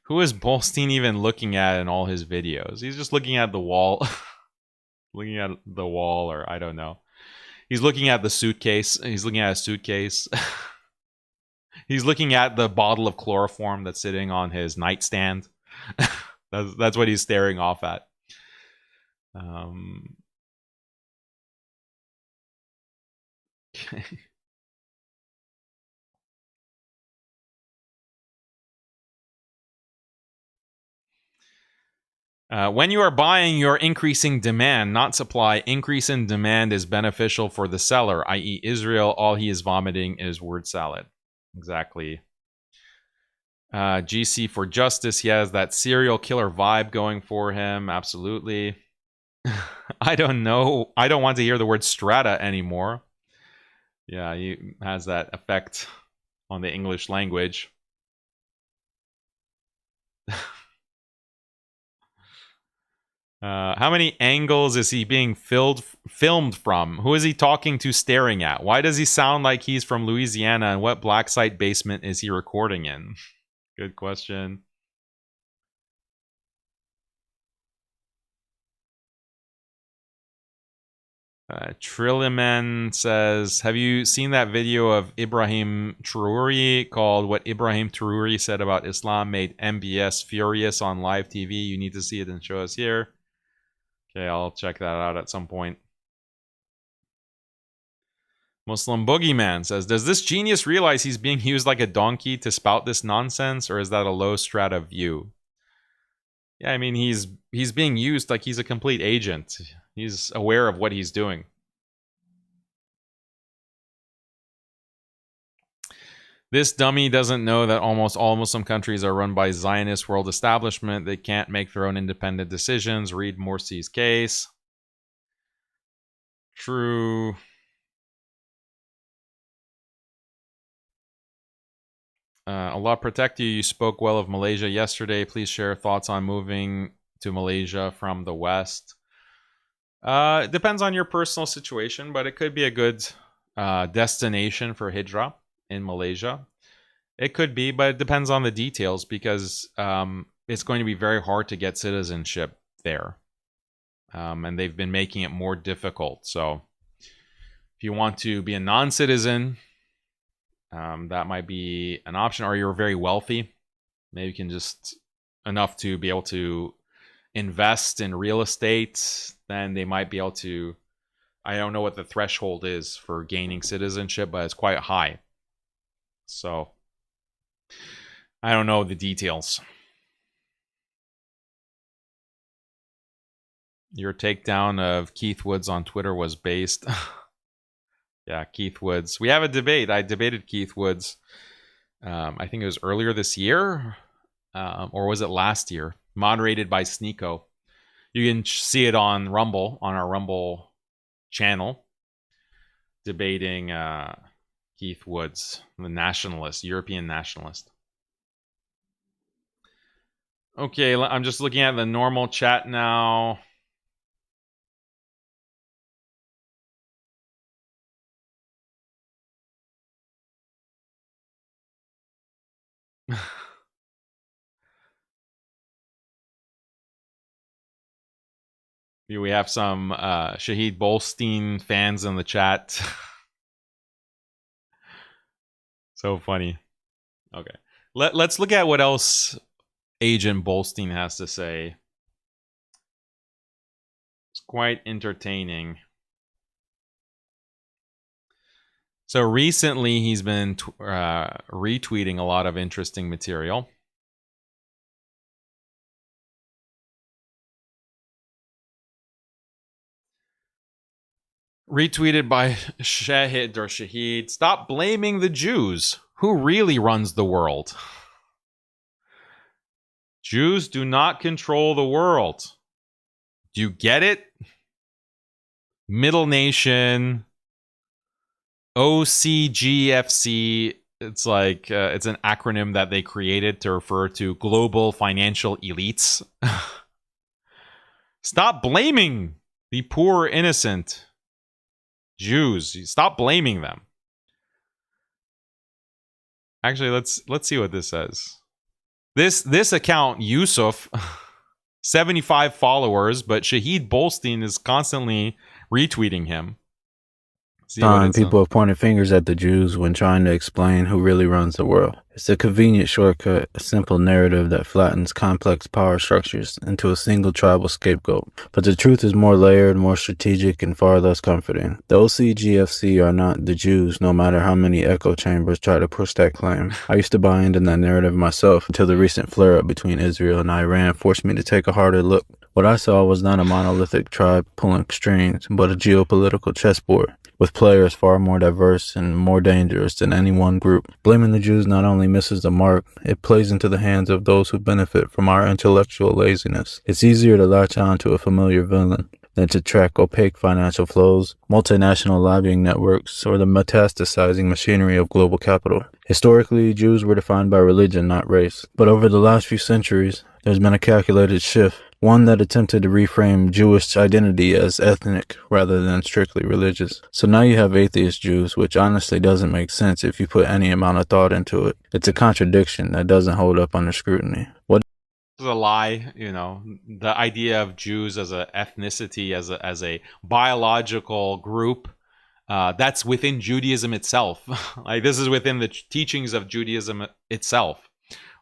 Who is Bolstein even looking at in all his videos? He's just looking at the wall. Looking at the wall, or I don't know. He's looking at the suitcase. He's looking at a suitcase. He's looking at the bottle of chloroform that's sitting on his nightstand. That's what he's staring off at. Okay. When you are buying, you're increasing demand, not supply. Increase in demand is beneficial for the seller, i.e. Israel. All he is vomiting is word salad. Exactly. GC for justice. He has that serial killer vibe going for him. Absolutely. I don't know. I don't want to hear the word strata anymore. Yeah, he has that effect on the English language. How many angles is he being filmed from? Who is he talking to, staring at? Why does he sound like he's from Louisiana? And what black site basement is he recording in? Good question. Trilliman says, have you seen that video of Ibrahim Traori called What Ibrahim Traori Said About Islam Made MBS Furious on live TV? You need to see it and show us here. Okay, I'll check that out at some point. Muslim Boogeyman says, does this genius realize he's being used like a donkey to spout this nonsense, or is that a low strata view? Yeah, I mean, he's being used like he's a complete agent. He's aware of what he's doing. This dummy doesn't know that almost all Muslim countries are run by Zionist world establishment. They can't make their own independent decisions. Read Morsi's case. True. Allah protect you. You spoke well of Malaysia yesterday. Please share thoughts on moving to Malaysia from the West. It depends on your personal situation, but it could be a good destination for Hijrah in Malaysia. It could be, but it depends on the details, because it's going to be very hard to get citizenship there. And they've been making it more difficult. So if you want to be a non-citizen, that might be an option. Or you're very wealthy. Maybe you can just enough to be able to invest in real estate. Then they might be able to, I don't know what the threshold is for gaining citizenship, but it's quite high. So I don't know the details. Your takedown of Keith Woods on Twitter was based. Yeah, Keith Woods. We have a debate. I debated Keith Woods. I think it was earlier this year, or was it last year? Moderated by Sneeko. You can see it on Rumble, on our Rumble channel, debating Keith Woods, the nationalist, European nationalist. Okay, I'm just looking at the normal chat now. We have some Shahed Bolstein fans in the chat. So funny. Okay. Let's look at what else Agent Bolstein has to say. It's quite entertaining. So recently he's been retweeting a lot of interesting material. Retweeted by Shahed or Shahed. Stop blaming the Jews. Who really runs the world? Jews do not control the world. Do you get it? Middle Nation, OCGFC. It's like it's an acronym that they created to refer to global financial elites. Stop blaming the poor innocent Jews. Stop blaming them. Actually, let's see what this says. This account, Yusuf, 75 followers, but Shahed Bolstein is constantly retweeting him. People have pointed fingers at the Jews when trying to explain who really runs the world. It's a convenient shortcut, a simple narrative that flattens complex power structures into a single tribal scapegoat. But the truth is more layered, more strategic, and far less comforting. The OCGFC are not the Jews, no matter how many echo chambers try to push that claim. I used to buy into that narrative myself until the recent flare-up between Israel and Iran forced me to take a harder look. What I saw was not a monolithic tribe pulling strings, but a geopolitical chessboard, with players far more diverse and more dangerous than any one group. Blaming the Jews not only misses the mark, it plays into the hands of those who benefit from our intellectual laziness. It's easier to latch on to a familiar villain than to track opaque financial flows, multinational lobbying networks, or the metastasizing machinery of global capital. Historically, Jews were defined by religion, not race. But over the last few centuries, there's been a calculated shift, one that attempted to reframe Jewish identity as ethnic rather than strictly religious. So now you have atheist Jews, which honestly doesn't make sense if you put any amount of thought into it. It's a contradiction that doesn't hold up under scrutiny. What is a lie, you know, the idea of Jews as a ethnicity, as a biological group, that's within Judaism itself. Like, this is within the teachings of Judaism itself,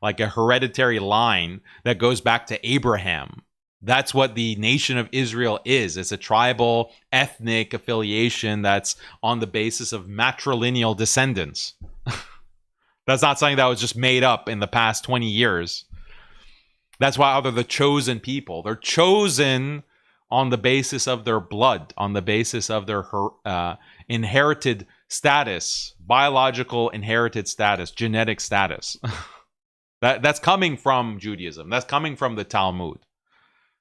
like a hereditary line that goes back to Abraham. That's what the nation of Israel is. It's a tribal, ethnic affiliation that's on the basis of matrilineal descendants. That's not something that was just made up in the past 20 years. That's why they're the chosen people. They're chosen on the basis of their blood, on the basis of their inherited status, biological inherited status, genetic status. That's coming from Judaism. That's coming from the Talmud,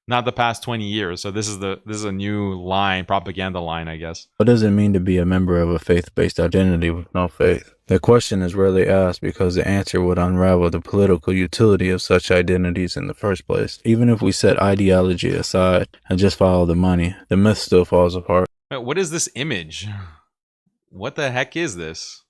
not the past 20 years. So this is a new line, propaganda line, I guess. What does it mean to be a member of a faith-based identity with no faith? The question is rarely asked because the answer would unravel the political utility of such identities in the first place. Even if we set ideology aside and just follow the money, the myth still falls apart. What is this image? What the heck is this?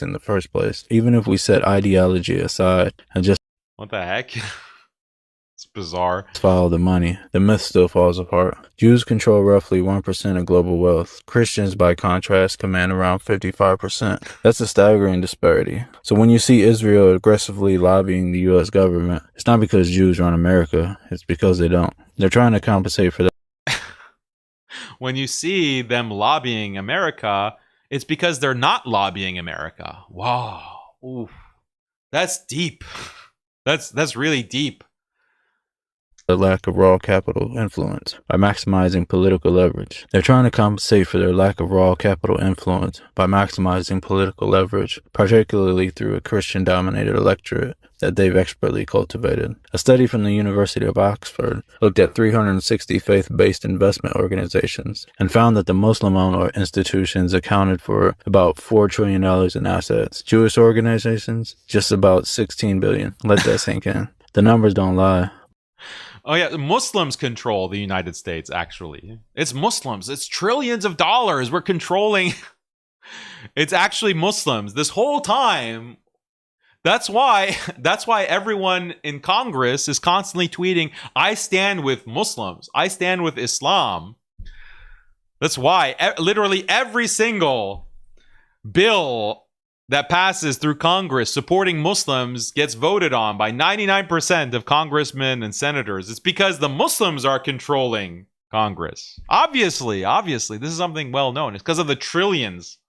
In the first place, even if we set ideology aside and just what the heck? It's bizarre. Follow the money, the myth still falls apart. Jews control roughly 1% of global wealth. Christians, by contrast, command around 55%. That's a staggering disparity. So when you see Israel aggressively lobbying the U.S. government, it's not because Jews run America, it's because they don't. They're trying to compensate for that. When you see them lobbying America, it's because they're not lobbying America. Wow. Oof. That's deep. That's really deep. the lack of raw capital influence by maximizing political leverage. They're trying to compensate for their lack of raw capital influence by maximizing political leverage, particularly through a Christian-dominated electorate that they've expertly cultivated. A study from the University of Oxford looked at 360 faith-based investment organizations and found that the Muslim-owned institutions accounted for about $4 trillion in assets. Jewish organizations, just about $16 billion. Let that sink in. The numbers don't lie. Oh yeah, Muslims control the United States, actually. It's Muslims. It's trillions of dollars we're controlling. It's actually Muslims. This whole time... That's why everyone in Congress is constantly tweeting, I stand with Muslims. I stand with Islam. That's why literally every single bill that passes through Congress supporting Muslims gets voted on by 99% of congressmen and senators. It's because the Muslims are controlling Congress. Obviously, this is something well known. It's because of the trillions.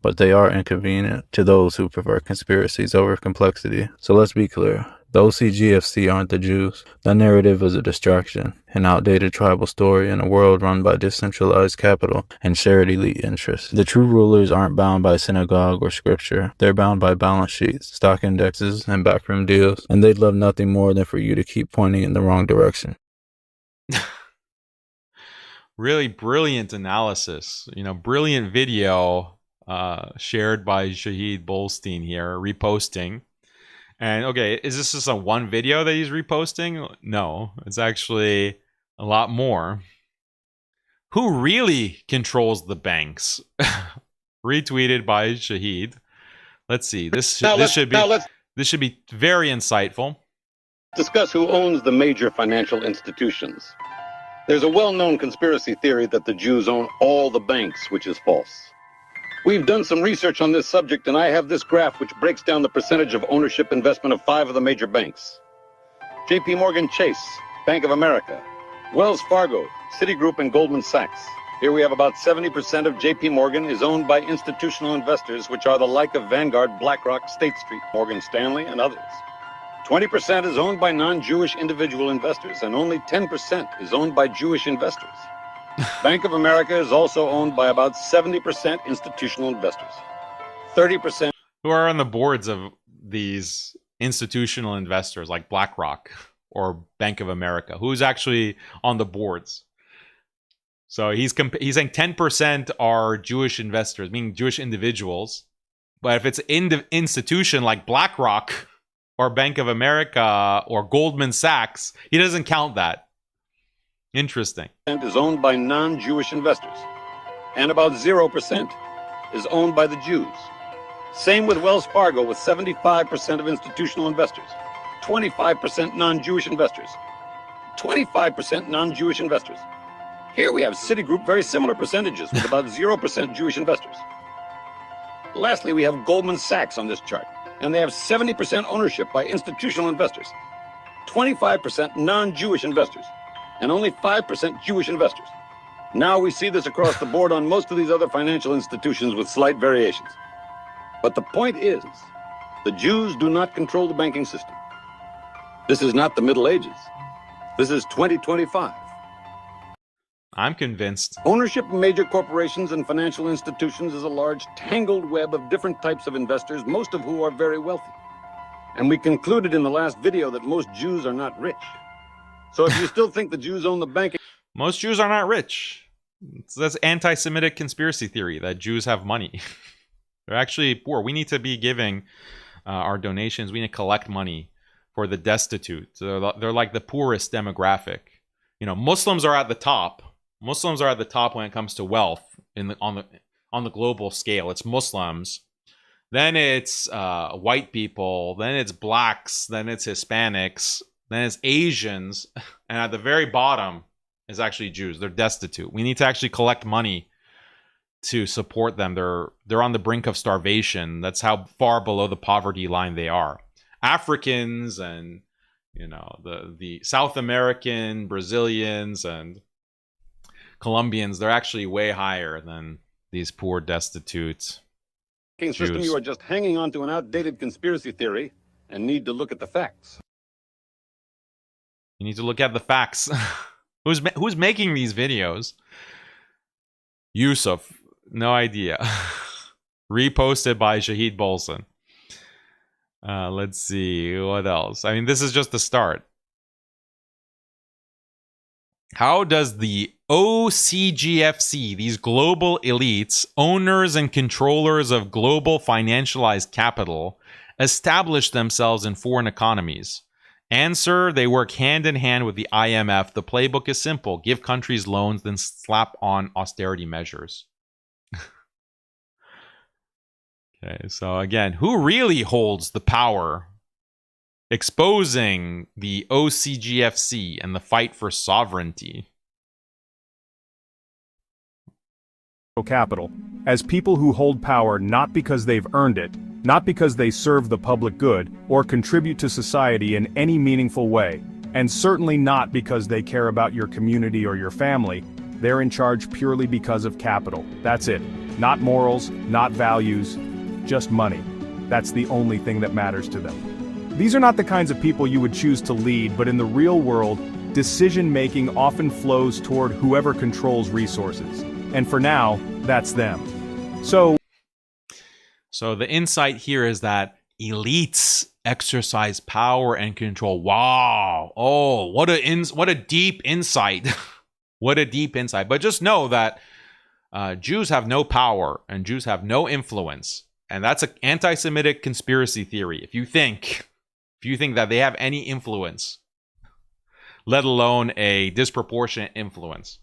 But they are inconvenient to those who prefer conspiracies over complexity. So let's be clear. The OCGFC aren't the Jews. That narrative is a distraction, an outdated tribal story in a world run by decentralized capital and shared elite interests. The true rulers aren't bound by synagogue or scripture. They're bound by balance sheets, stock indexes, and backroom deals. And they'd love nothing more than for you to keep pointing in the wrong direction. Really brilliant analysis. Brilliant video. Shared by Shahed Bolson here, reposting. And okay, is this just a one video that he's reposting? No, it's actually a lot more. Who really controls the banks? Retweeted by Shahed. Let's see. This should be very insightful. Discuss who owns the major financial institutions. There's a well-known conspiracy theory that the Jews own all the banks, which is false. We've done some research on this subject, and I have this graph which breaks down the percentage of ownership investment of 5 of the major banks. JP Morgan Chase, Bank of America, Wells Fargo, Citigroup, and Goldman Sachs. Here we have about 70% of JP Morgan is owned by institutional investors, which are the like of Vanguard, BlackRock, State Street, Morgan Stanley, and others. 20% is owned by non-Jewish individual investors, and only 10% is owned by Jewish investors. Bank of America is also owned by about 70% institutional investors. 30%... Who are on the boards of these institutional investors like BlackRock or Bank of America? Who's actually on the boards? So he's saying 10% are Jewish investors, meaning Jewish individuals. But if it's an institution like BlackRock or Bank of America or Goldman Sachs, he doesn't count that. Interesting. Is owned by non-Jewish investors, and about 0% is owned by the Jews. Same with Wells Fargo, with 75% of institutional investors, 25% non-Jewish investors, 25% non-Jewish investors. Here we have Citigroup, very similar percentages, with about 0% Jewish investors. Lastly, we have Goldman Sachs on this chart, and they have 70% ownership by institutional investors, 25% non-Jewish investors, and only 5% Jewish investors. Now we see this across the board on most of these other financial institutions with slight variations. But the point is, the Jews do not control the banking system. This is not the Middle Ages. This is 2025. I'm convinced. Ownership of major corporations and financial institutions is a large, tangled web of different types of investors, most of who are very wealthy. And we concluded in the last video that most Jews are not rich. So if you still think the Jews own the banking... Most Jews are not rich. That's anti-Semitic conspiracy theory, that Jews have money. They're actually poor. We need to be giving our donations. We need to collect money for the destitute. So they're like the poorest demographic. Muslims are at the top. Muslims are at the top when it comes to wealth on the global scale. It's Muslims. Then it's white people. Then it's blacks. Then it's Hispanics. Then it's Asians, and at the very bottom is actually Jews. They're destitute. We need to actually collect money to support them. They're on the brink of starvation. That's how far below the poverty line they are. Africans and the South American, Brazilians, and Colombians, they're actually way higher than these poor destitute Jews. System, you are just hanging on to an outdated conspiracy theory and need to look at the facts. You need to look at the facts. Who's making these videos? Yusuf. No idea. Reposted by Shahid Bolson. Let's see. What else? I mean, this is just the start. How does the OCGFC, these global elites, owners and controllers of global financialized capital, establish themselves in foreign economies? Answer, they work hand in hand with the IMF. The playbook is simple. Give countries loans, then slap on austerity measures. Okay, so again, who really holds the power? Exposing the OCGFC and the fight for sovereignty. Capital, as people who hold power not because they've earned it, not because they serve the public good or contribute to society in any meaningful way, and certainly not because they care about your community or your family. They're in charge purely because of capital. That's it. Not morals, not values, just money. That's the only thing that matters to them. These are not the kinds of people you would choose to lead, but in the real world, decision-making often flows toward whoever controls resources. And for now, that's them. So the insight here is that elites exercise power and control. Wow. Oh, what a deep insight. What a deep insight. But just know that Jews have no power and Jews have no influence. And that's an anti-Semitic conspiracy theory. If you think that they have any influence, let alone a disproportionate influence.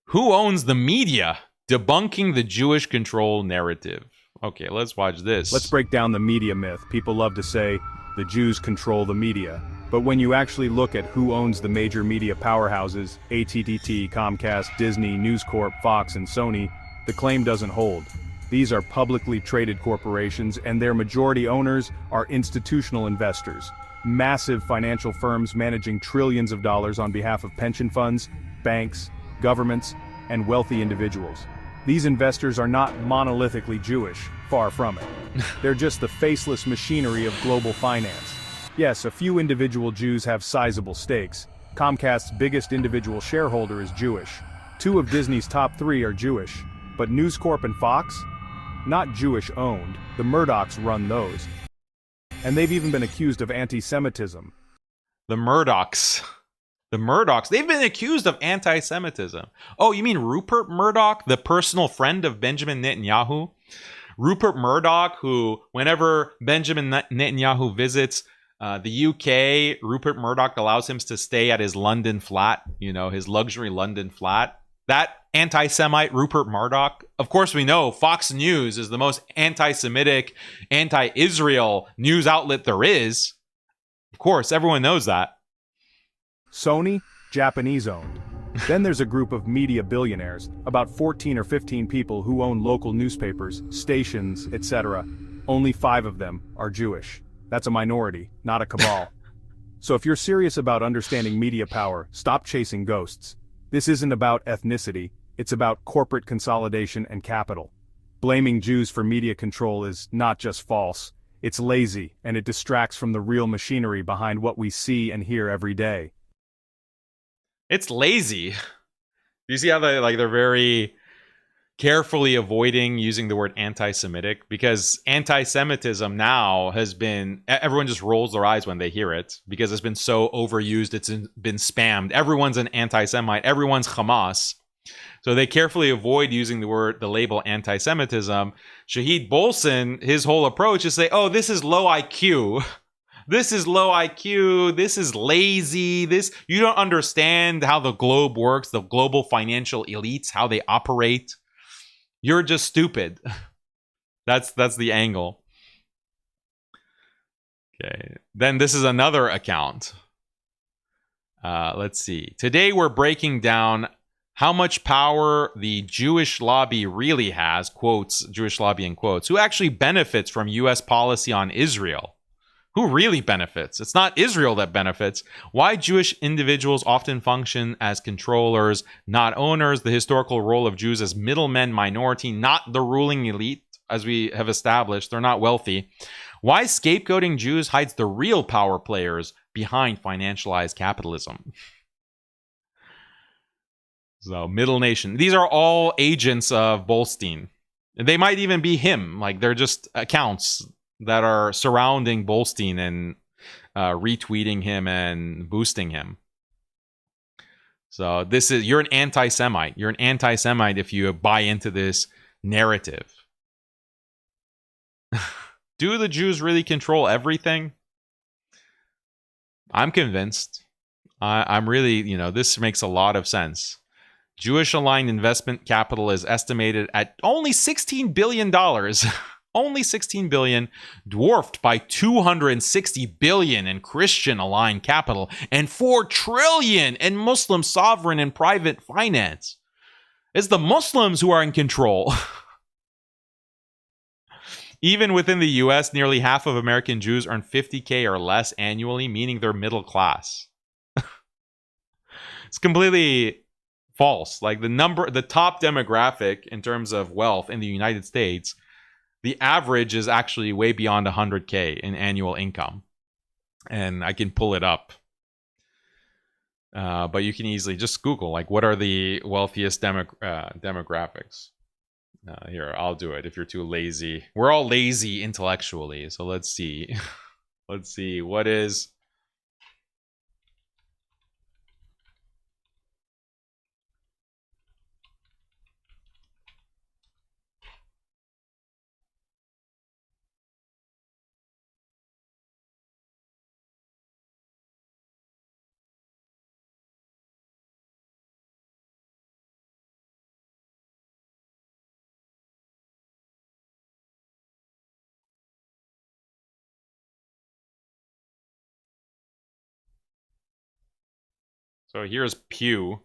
Who owns the media? Debunking the Jewish control narrative. Okay, let's watch this. Let's break down the media myth. People love to say the Jews control the media. But when you actually look at who owns the major media powerhouses, AT&T, Comcast, Disney, News Corp, Fox, and Sony, the claim doesn't hold. These are publicly traded corporations, and their majority owners are institutional investors. Massive financial firms managing trillions of dollars on behalf of pension funds, banks, governments, and wealthy individuals. These investors are not monolithically Jewish, far from it. They're just the faceless machinery of global finance. Yes, a few individual Jews have sizable stakes. Comcast's biggest individual shareholder is Jewish. 2 of Disney's top 3 are Jewish. But News Corp and Fox? Not Jewish-owned. The Murdochs run those. And they've even been accused of anti-Semitism. The Murdochs, they've been accused of anti-Semitism. Oh, you mean Rupert Murdoch, the personal friend of Benjamin Netanyahu? Rupert Murdoch, who, whenever Benjamin Netanyahu visits the UK, Rupert Murdoch allows him to stay at his London flat, his luxury London flat. That anti-Semite Rupert Murdoch, of course we know Fox News is the most anti-Semitic, anti-Israel news outlet there is. Of course, everyone knows that. Sony, Japanese-owned. Then there's a group of media billionaires, about 14 or 15 people who own local newspapers, stations, etc. Only 5 of them are Jewish. That's a minority, not a cabal. So if you're serious about understanding media power, stop chasing ghosts. This isn't about ethnicity, it's about corporate consolidation and capital. Blaming Jews for media control is not just false, it's lazy, and it distracts from the real machinery behind what we see and hear every day. It's lazy. You see how they're very carefully avoiding using the word anti-Semitic, because anti-Semitism now has been, everyone just rolls their eyes when they hear it because it's been so overused, it's been spammed. Everyone's an anti-Semite, everyone's Hamas. So they carefully avoid using the label anti-Semitism. Shahid Bolson, his whole approach is say, oh, this is low IQ. This is low IQ. This is lazy. You don't understand how the globe works, the global financial elites, how they operate. You're just stupid. That's the angle. Okay. Then this is another account. Let's see. Today we're breaking down how much power the Jewish lobby really has, quotes, Jewish lobby in quotes, who actually benefits from U.S. policy on Israel. Who really benefits? It's not Israel that benefits. Why Jewish individuals often function as controllers, not owners. The historical role of Jews as middlemen, minority, not the ruling elite, as we have established. They're not wealthy. Why scapegoating Jews hides the real power players behind financialized capitalism. So, Middle Nation. These are all agents of Bolstein. They might even be him. Like, they're just accounts that are surrounding Bolstein and retweeting him and boosting him. So you're an anti-Semite. You're an anti-Semite if you buy into this narrative. Do the Jews really control everything? I'm convinced. I'm really, this makes a lot of sense. Jewish-aligned investment capital is estimated at only $16 billion. Only $16 billion, dwarfed by $260 billion in Christian-aligned capital and $4 trillion in Muslim sovereign and private finance. It's the Muslims who are in control. Even within the US, nearly half of American Jews earn $50K or less annually, meaning they're middle class. It's completely false. Like the top demographic in terms of wealth in the United States, the average is actually way beyond 100K in annual income. And I can pull it up. But you can easily just Google, like, what are the wealthiest demographics? Here, I'll do it if you're too lazy. We're all lazy intellectually. So let's see. Let's see. What is... So here's Pew.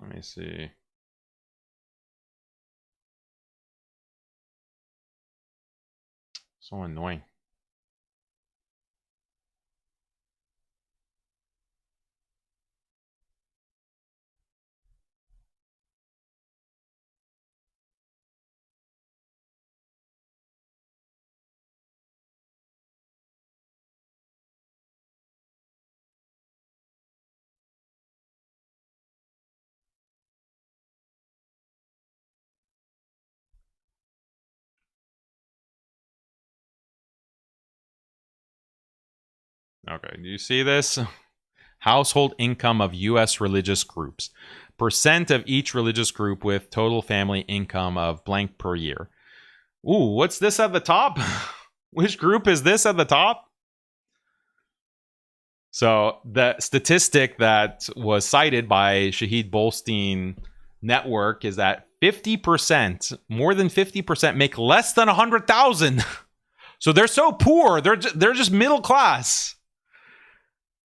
Let me see. So annoying. Okay, do you see this? Household income of U.S. religious groups. Percent of each religious group with total family income of blank per year. Ooh, what's this at the top? Which group is this at the top? So the statistic that was cited by Shahed Bolstein Network is that 50%, more than 50%, make less than 100,000. So they're so poor, they're just middle class.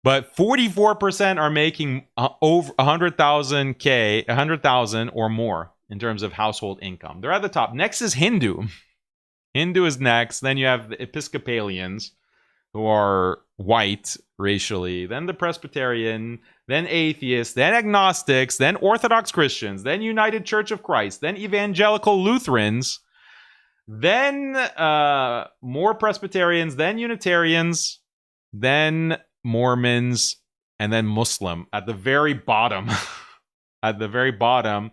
But 44% are making over 100,000 or more in terms of household income. They're at the top. Next is Hindu. Hindu is next. Then you have the Episcopalians, who are white racially. Then the Presbyterian. Then atheists. Then agnostics. Then Orthodox Christians. Then United Church of Christ. Then Evangelical Lutherans. Then more Presbyterians. Then Unitarians. Then Mormons, and then Muslim at the very bottom. At the very bottom,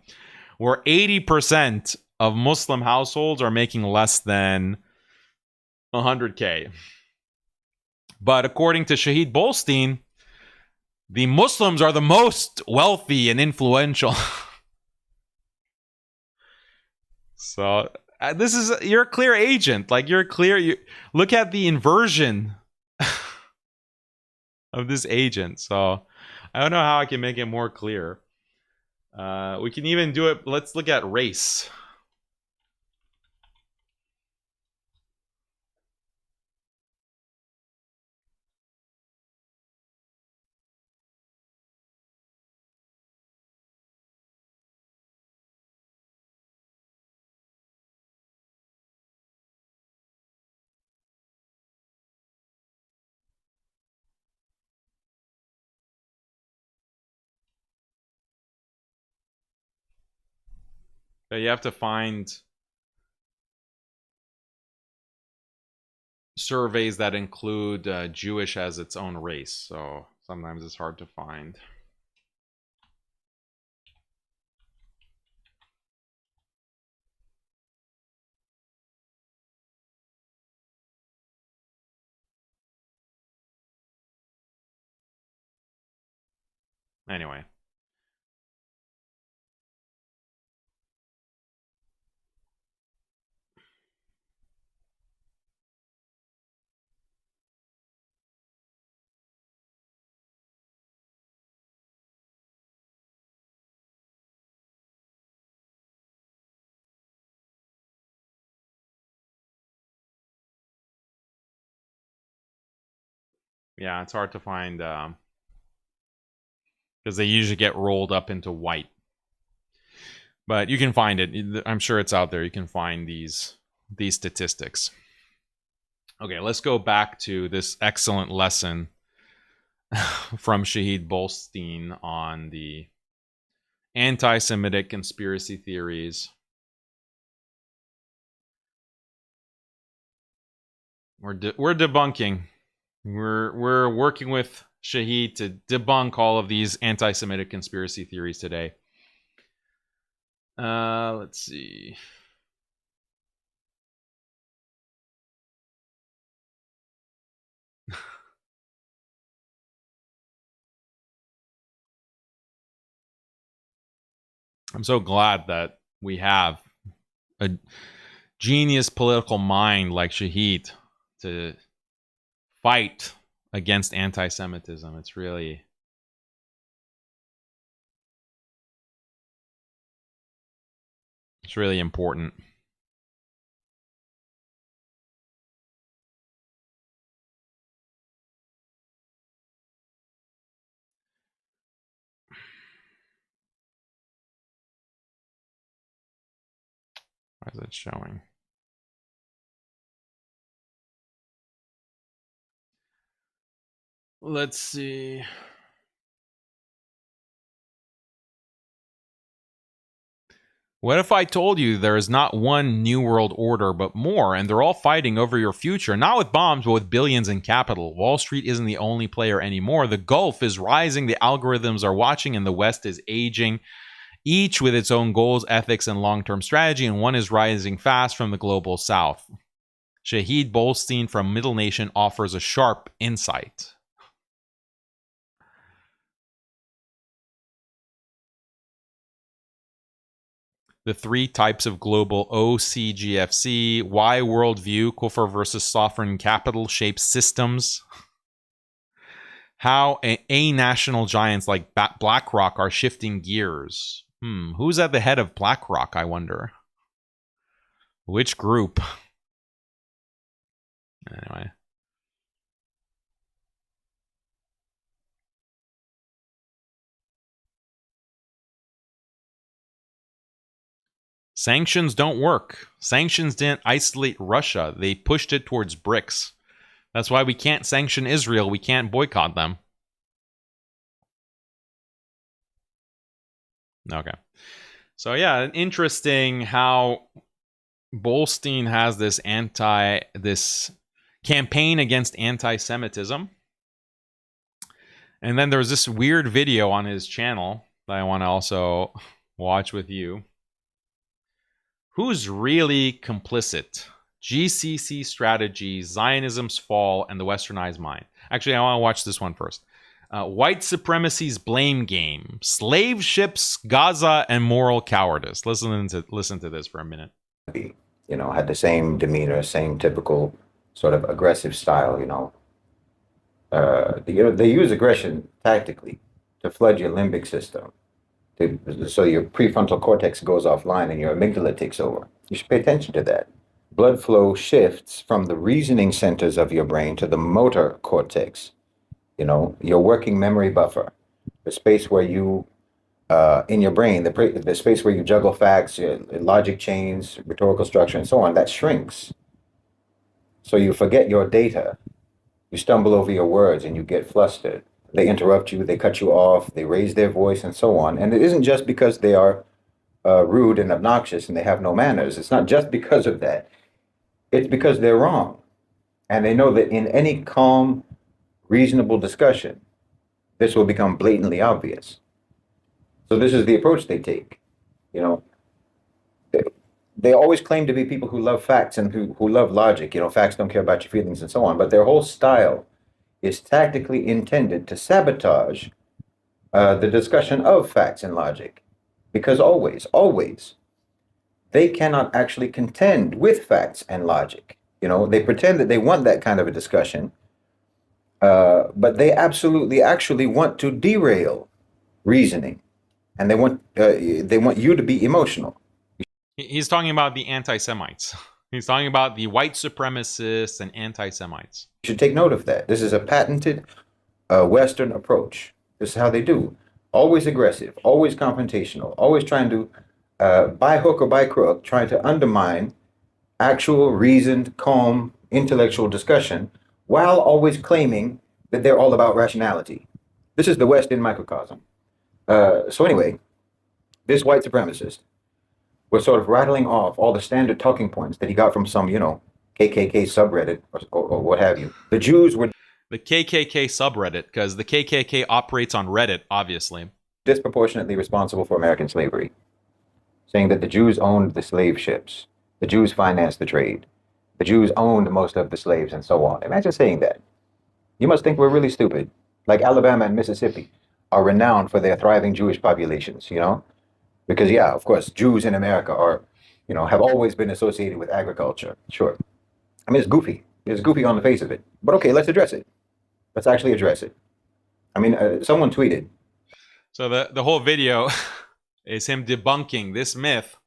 where 80% of Muslim households are making less than 100K. But according to Shahed Bolstein, the Muslims are the most wealthy and influential. So this is, you're a clear agent. Like, you're clear. You look at the inversion of this agent. So I don't know how I can make it more clear. We can even do it. Let's look at race. But you have to find surveys that include Jewish as its own race. So sometimes it's hard to find. Anyway. Yeah, it's hard to find because they usually get rolled up into white. But you can find it. I'm sure it's out there. You can find these statistics. Okay, let's go back to this excellent lesson from Shahed Bolstein on the anti-Semitic conspiracy theories. We're debunking. We're working with Shahed to debunk all of these anti-Semitic conspiracy theories today. Let's see. I'm so glad that we have a genius political mind like Shahed to fight against anti-Semitism. It's really important. Why is it showing? Let's see. What if I told you there is not one new world order, but more, and they're all fighting over your future, not with bombs, but with billions in capital? Wall Street isn't the only player anymore. The Gulf is rising, the algorithms are watching, and the West is aging, each with its own goals, ethics, and long-term strategy, and one is rising fast from the global South. Shahed Bolstein from Middle Nation offers a sharp insight. The three types of global OCGFC, why worldview, kufr versus sovereign capital shapes systems, how a national giants like BlackRock are shifting gears. Who's at the head of BlackRock, I wonder? Which group? Anyway. Sanctions don't work. Sanctions didn't isolate Russia. They pushed it towards BRICS. That's why we can't sanction Israel. We can't boycott them. Okay. So yeah, interesting how Bolstein has this campaign against anti-Semitism. And then there's this weird video on his channel that I want to also watch with you. Who's really complicit? GCC strategy, Zionism's fall, and the westernized mind. Actually, I want to watch this one first. White supremacy's blame game, slave ships, Gaza, and moral cowardice. Listen to this for a minute. Had the same demeanor, same typical sort of aggressive style. They use aggression tactically to flood your limbic system, so your prefrontal cortex goes offline and your amygdala takes over. You should pay attention to that. Blood flow shifts from the reasoning centers of your brain to the motor cortex. Your working memory buffer, the space where you, in your brain, the space where you juggle facts, logic chains, rhetorical structure, and so on, that shrinks. So you forget your data. You stumble over your words and you get flustered. They interrupt you, they cut you off, they raise their voice, and so on. And it isn't just because they are rude and obnoxious and they have no manners. It's not just because of that. It's because they're wrong. And they know that in any calm, reasonable discussion, this will become blatantly obvious. So this is the approach they take. You know, they always claim to be people who love facts and who love logic. You know, facts don't care about your feelings and so on. But their whole style is tactically intended to sabotage the discussion of facts and logic. Because always, they cannot actually contend with facts and logic. You know, they pretend that they want that kind of a discussion, but they actually want to derail reasoning, and they want you to be emotional. He's talking about the anti-Semites. He's talking about the white supremacists and anti-Semites. You should take note of that. This is a patented Western approach. This is how they do. Always aggressive, always confrontational, always trying to, by hook or by crook, trying to undermine actual, reasoned, calm, intellectual discussion, while always claiming that they're all about rationality. This is the West in microcosm. So anyway, this white supremacist was sort of rattling off all the standard talking points that he got from some, you know, KKK subreddit or what have you. The Jews were the KKK subreddit, because the KKK operates on Reddit, obviously. Disproportionately responsible for American slavery, saying that the Jews owned the slave ships, the Jews financed the trade, the Jews owned most of the slaves, and so on. Imagine saying that. You must think we're really stupid. Like Alabama and Mississippi are renowned for their thriving Jewish populations, you know? Because, yeah, of course, Jews in America are, you know, have always been associated with agriculture. Sure. I mean, it's goofy. It's goofy on the face of it. But okay, let's address it. Let's actually address it. I mean, someone tweeted. So the whole video is him debunking this myth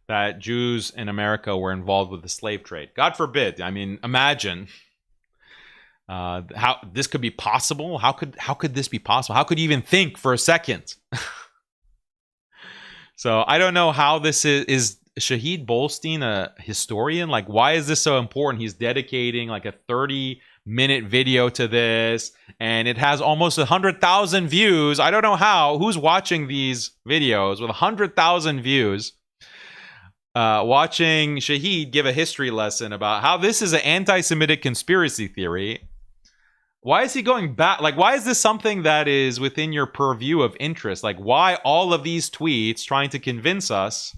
that Jews in America were involved with the slave trade. God forbid. I mean, imagine how this could be possible. How could this be possible? How could you even think for a second? So I don't know how this is Shahed Bolson a historian? Like, why is this so important? He's dedicating like a 30-minute video to this, and it has almost 100,000 views. I don't know how. Who's watching these videos with 100,000 views? Watching Shahed give a history lesson about how this is an anti-Semitic conspiracy theory. Why is he going back? Like, why is this something that is within your purview of interest? Like, why all of these tweets trying to convince us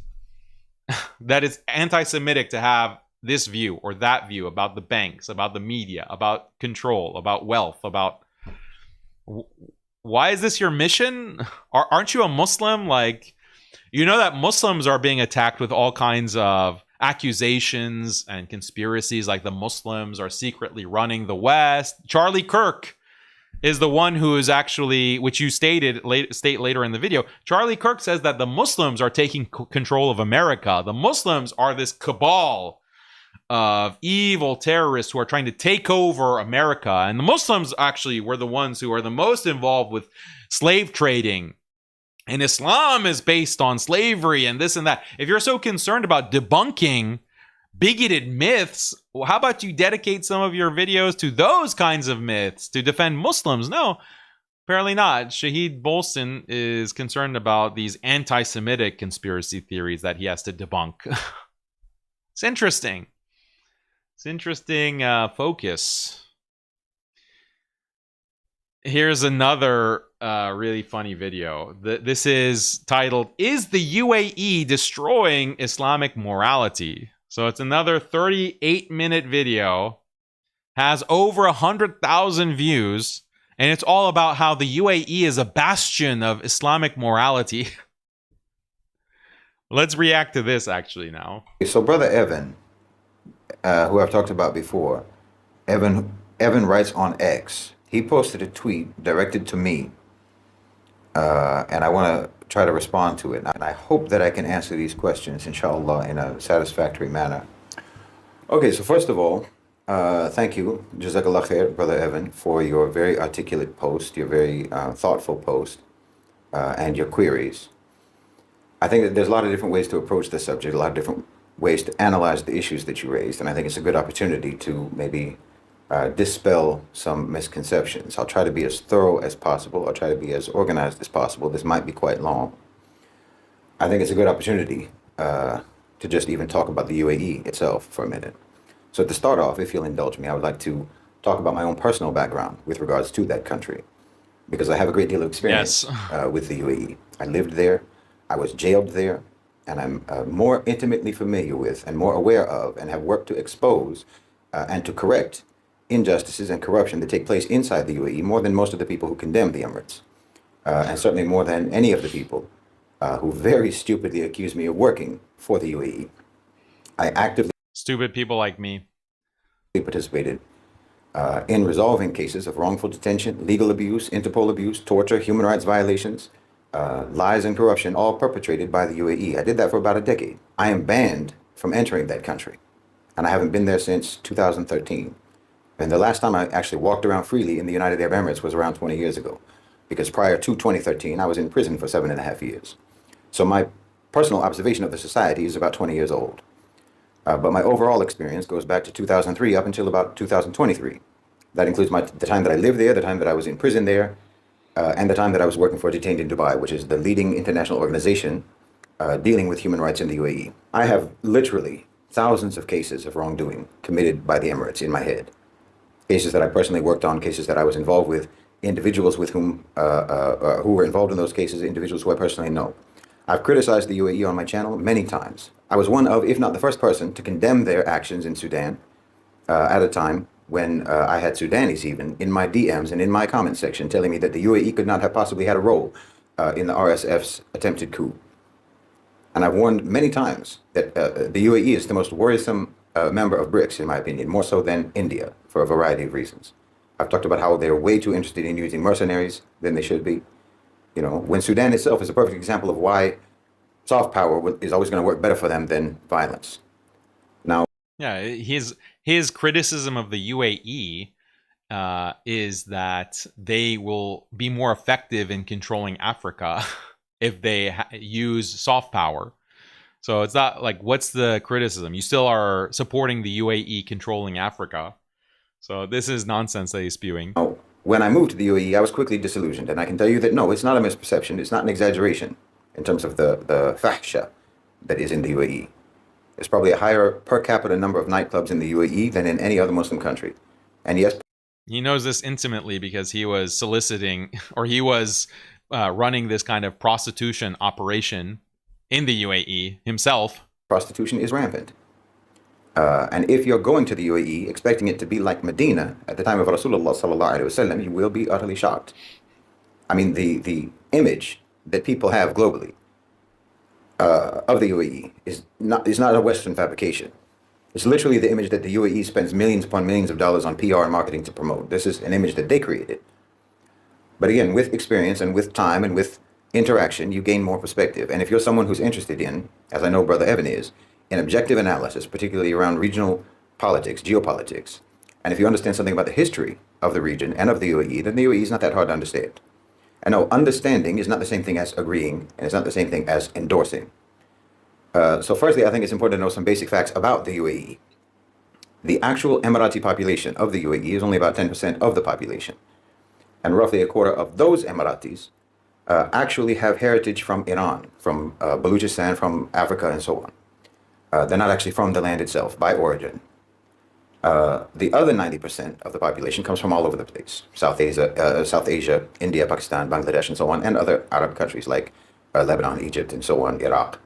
that it's anti-Semitic to have this view or that view about the banks, about the media, about control, about wealth, about... Why is this your mission? Aren't you a Muslim? Like, you know that Muslims are being attacked with all kinds of accusations and conspiracies, like the Muslims are secretly running the West. Charlie Kirk is the one who is actually, which you state later in the video. Charlie Kirk says that the Muslims are taking control of America. The Muslims are this cabal of evil terrorists who are trying to take over America. And the Muslims actually were the ones who are the most involved with slave trading. And Islam is based on slavery and this and that. If you're so concerned about debunking bigoted myths, how about you dedicate some of your videos to those kinds of myths to defend Muslims? No, apparently not. Shahed Bolson is concerned about these anti-Semitic conspiracy theories that he has to debunk. It's interesting. It's interesting focus. Here's another really funny video. This is titled, "Is the UAE Destroying Islamic Morality?" So it's another 38-minute video, has over 100,000 views, and it's all about how the UAE is a bastion of Islamic morality. Let's react to this actually now. So Brother Evan, who I've talked about before, Evan writes on X. He posted a tweet directed to me, and I want to try to respond to it. And I hope that I can answer these questions, inshallah, in a satisfactory manner. Okay, so first of all, thank you, Jazakallah khair, Brother Evan, for your very articulate post, your very thoughtful post, and your queries. I think that there's a lot of different ways to approach the subject, a lot of different ways to analyze the issues that you raised, and I think it's a good opportunity to maybe dispel some misconceptions. I'll try to be as thorough as possible. I'll try to be as organized as possible. This might be quite long. I think it's a good opportunity to just even talk about the UAE itself for a minute. So to start off, if you'll indulge me, I would like to talk about my own personal background with regards to that country, because I have a great deal of experience with the UAE. I lived there, I was jailed there, and I'm more intimately familiar with and more aware of and have worked to expose and to correct injustices and corruption that take place inside the UAE more than most of the people who condemn the Emirates, and certainly more than any of the people who very stupidly accuse me of working for the UAE. I actively Stupid people like me participated in resolving cases of wrongful detention, legal abuse, Interpol abuse, torture, human rights violations, lies and corruption, all perpetrated by the UAE. I did that for about a decade. I am banned from entering that country, and I haven't been there since 2013. And the last time I actually walked around freely in the United Arab Emirates was around 20 years ago, because prior to 2013, I was in prison for 7.5 years. So my personal observation of the society is about 20 years old. But my overall experience goes back to 2003 up until about 2023. That includes the time that I lived there, the time that I was in prison there, and the time that I was working for Detained in Dubai, which is the leading international organization dealing with human rights in the UAE. I have literally thousands of cases of wrongdoing committed by the Emirates in my head. Cases that I personally worked on, cases that I was involved with, individuals with whom who were involved in those cases, individuals who I personally know. I've criticized the UAE on my channel many times. I was one of, if not the first person, to condemn their actions in Sudan at a time when I had Sudanese even in my DMs and in my comment section telling me that the UAE could not have possibly had a role in the RSF's attempted coup. And I've warned many times that the UAE is the most worrisome member of BRICS, in my opinion, more so than India, for a variety of reasons. I've talked about how they're way too interested in using mercenaries than they should be. You know, when Sudan itself is a perfect example of why soft power is always going to work better for them than violence. Now, yeah, his criticism of the UAE is that they will be more effective in controlling Africa if they use soft power. So it's not like, what's the criticism? You still are supporting the UAE controlling Africa. So this is nonsense that he's spewing. When I moved to the UAE, I was quickly disillusioned. And I can tell you that, no, it's not a misperception. It's not an exaggeration in terms of the fahsha that is in the UAE. There's probably a higher per capita number of nightclubs in the UAE than in any other Muslim country. And yes, he knows this intimately because he was soliciting, or he was running this kind of prostitution operation in the UAE himself. Prostitution is rampant. And if you're going to the UAE expecting it to be like Medina at the time of Rasulullah sallallahu alaihi wasallam, you will be utterly shocked. I mean, the image that people have globally of the UAE is not a Western fabrication. It's literally the image that the UAE spends millions upon millions of dollars on PR and marketing to promote. This is an image that they created. But again, with experience and with time and with interaction, you gain more perspective. And if you're someone who's interested in, as I know Brother Evan is, in objective analysis, particularly around regional politics, geopolitics, and if you understand something about the history of the region and of the UAE, then the UAE is not that hard to understand. And no, understanding is not the same thing as agreeing, and it's not the same thing as endorsing. So firstly, I think it's important to know some basic facts about the UAE. The actual Emirati population of the UAE is only about 10% of the population. And roughly a quarter of those Emiratis actually have heritage from Iran, from Baluchistan, from Africa, and so on. They're not actually from the land itself by origin. The other 90% of the population comes from all over the place. South Asia, India, Pakistan, Bangladesh, and so on, and other Arab countries like Lebanon, Egypt, and so on, Iraq,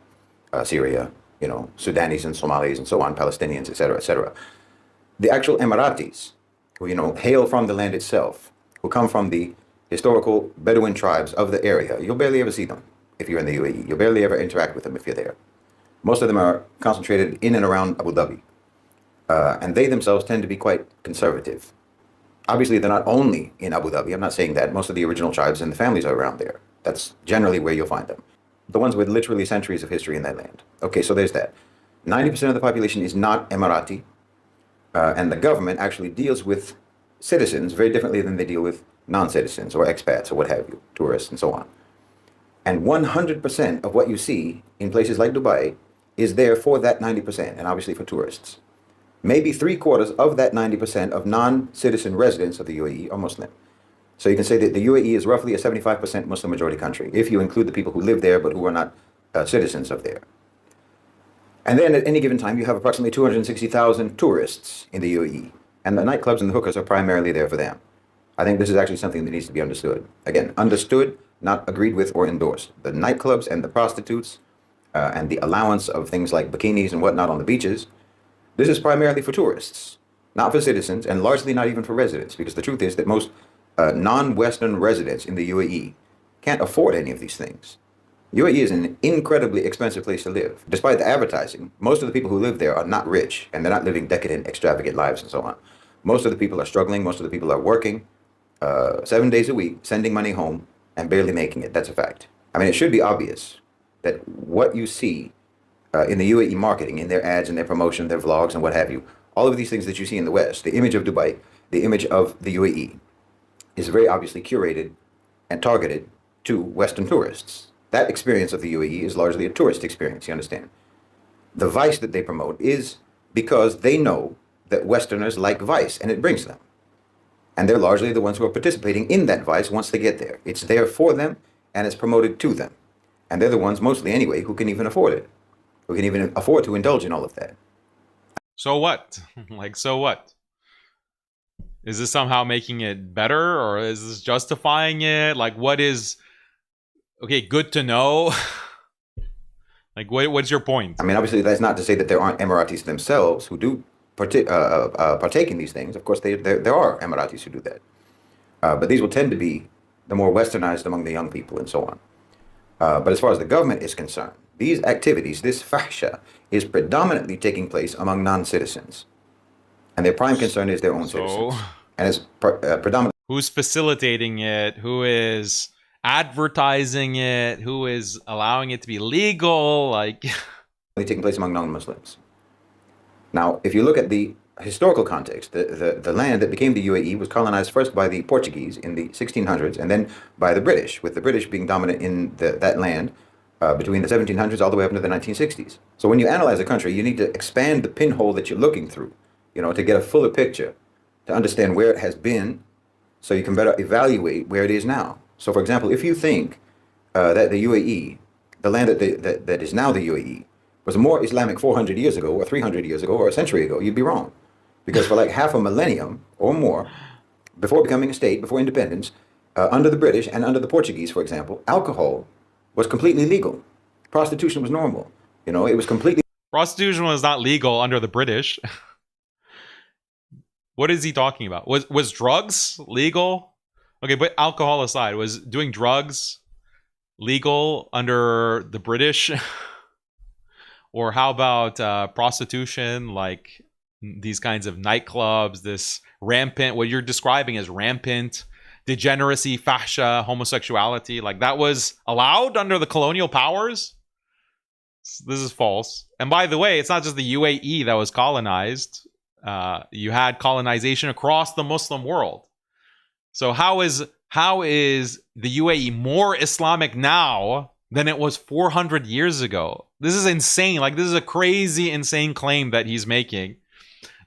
Syria, you know, Sudanese and Somalis, and so on, Palestinians, etc., etc. The actual Emiratis, who, you know, hail from the land itself, who come from the historical Bedouin tribes of the area, you'll barely ever see them if you're in the UAE. You'll barely ever interact with them if you're there. Most of them are concentrated in and around Abu Dhabi. And they themselves tend to be quite conservative. Obviously, they're not only in Abu Dhabi. I'm not saying that. Most of the original tribes and the families are around there. That's generally where you'll find them. The ones with literally centuries of history in that land. Okay, so there's that. 90% of the population is not Emirati. And the government actually deals with citizens very differently than they deal with non-citizens or expats or what have you, tourists and so on. And 100% of what you see in places like Dubai is there for that 90%, and obviously for tourists. Maybe 3/4 of that 90% of non-citizen residents of the UAE are Muslim. So you can say that the UAE is roughly a 75% Muslim majority country, if you include the people who live there but who are not citizens of there. And then at any given time, you have approximately 260,000 tourists in the UAE. And the nightclubs and the hookahs are primarily there for them. I think this is actually something that needs to be understood. Again, understood, not agreed with or endorsed. The nightclubs and the prostitutes and the allowance of things like bikinis and whatnot on the beaches, this is primarily for tourists, not for citizens, and largely not even for residents, because the truth is that most non-Western residents in the UAE can't afford any of these things. UAE is an incredibly expensive place to live. Despite the advertising, most of the people who live there are not rich, and they're not living decadent, extravagant lives and so on. Most of the people are struggling. Most of the people are working 7 days a week, sending money home, and barely making it. That's a fact. I mean, it should be obvious that what you see in the UAE marketing, in their ads and their promotion, their vlogs and what have you, all of these things that you see in the West, the image of Dubai, the image of the UAE, is very obviously curated and targeted to Western tourists. That experience of the UAE is largely a tourist experience, you understand? The vice that they promote is because they know that Westerners like vice, and it brings them. And they're largely the ones who are participating in that vice once they get there. It's there for them, and it's promoted to them. And they're the ones, mostly anyway, who can even afford it, who can even afford to indulge in all of that. So what? Like, so what? Is this somehow making it better, or is this justifying it? Like, what is... Okay, good to know. Like, what's your point? I mean, obviously, that's not to say that there aren't Emiratis themselves who do partake in these things. Of course, there are Emiratis who do that. But these will tend to be the more westernized among the young people and so on. But as far as the government is concerned, these activities, this fahsha, is predominantly taking place among non-citizens. And their prime concern is their own citizens. And it's predominantly... Who's facilitating it? Who is advertising it? Who is allowing it to be legal? Like... taking place among non-Muslims. Now, if you look at the historical context, the land that became the UAE was colonized first by the Portuguese in the 1600s and then by the British, with the British being dominant in that land between the 1700s all the way up into the 1960s. So when you analyze a country, you need to expand the pinhole that you're looking through, you know, to get a fuller picture, to understand where it has been, so you can better evaluate where it is now. So, for example, if you think that the UAE, the land that is now the UAE, was more Islamic 400 years ago or 300 years ago or a century ago, you'd be wrong. Because for like half a millennium or more, before becoming a state, before independence, under the British and under the Portuguese, for example, alcohol was completely legal. Prostitution was normal. You know, it was completely... Prostitution was not legal under the British. What is he talking about? Was drugs legal? Okay, but alcohol aside, was doing drugs legal under the British? Or how about prostitution, like these kinds of nightclubs, this rampant, what you're describing as rampant degeneracy, fahsha, homosexuality, like that was allowed under the colonial powers? This is false. And by the way, it's not just the UAE that was colonized. You had colonization across the Muslim world. So how is the UAE more Islamic now than it was 400 years ago? This is insane. Like, this is a crazy, insane claim that he's making,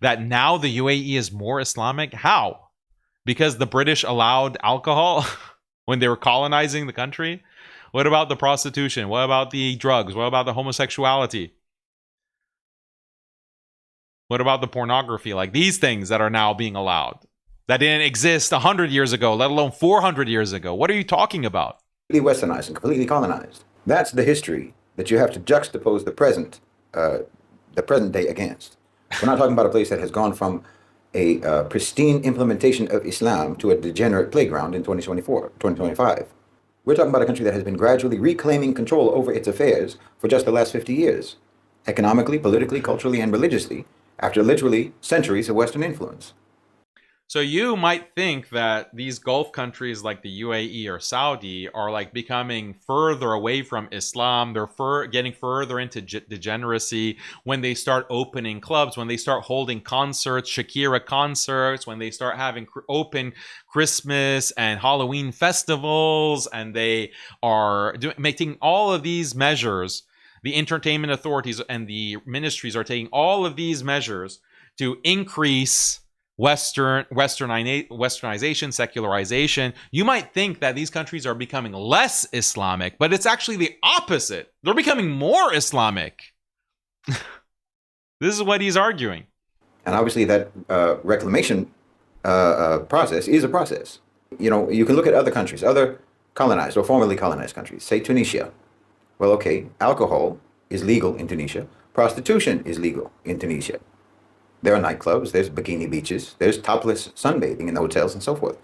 that now the UAE is more Islamic. How? Because the British allowed alcohol when they were colonizing the country? What about the prostitution? What about the drugs? What about the homosexuality? What about the pornography? Like these things that are now being allowed, that didn't exist 100 years ago, let alone 400 years ago. What are you talking about? Completely westernized and completely colonized. That's the history that you have to juxtapose the present day against. We're not talking about a place that has gone from a pristine implementation of Islam to a degenerate playground in 2025. We're talking about a country that has been gradually reclaiming control over its affairs for just the last 50 years, economically, politically, culturally, and religiously, after literally centuries of Western influence. So you might think that these Gulf countries like the UAE or Saudi are like becoming further away from Islam. They're getting further into degeneracy when they start opening clubs, when they start holding concerts, Shakira concerts, when they start having open Christmas and Halloween festivals, and they are making all of these measures. The entertainment authorities and the ministries are taking all of these measures to increase westernization, secularization, you might think that these countries are becoming less Islamic, but it's actually the opposite. They're becoming more Islamic. This is what he's arguing. And obviously that reclamation process is a process. You know, you can look at other countries, other colonized or formerly colonized countries, say Tunisia. Well, okay, alcohol is legal in Tunisia. Prostitution is legal in Tunisia. There are nightclubs, there's bikini beaches, there's topless sunbathing in the hotels and so forth.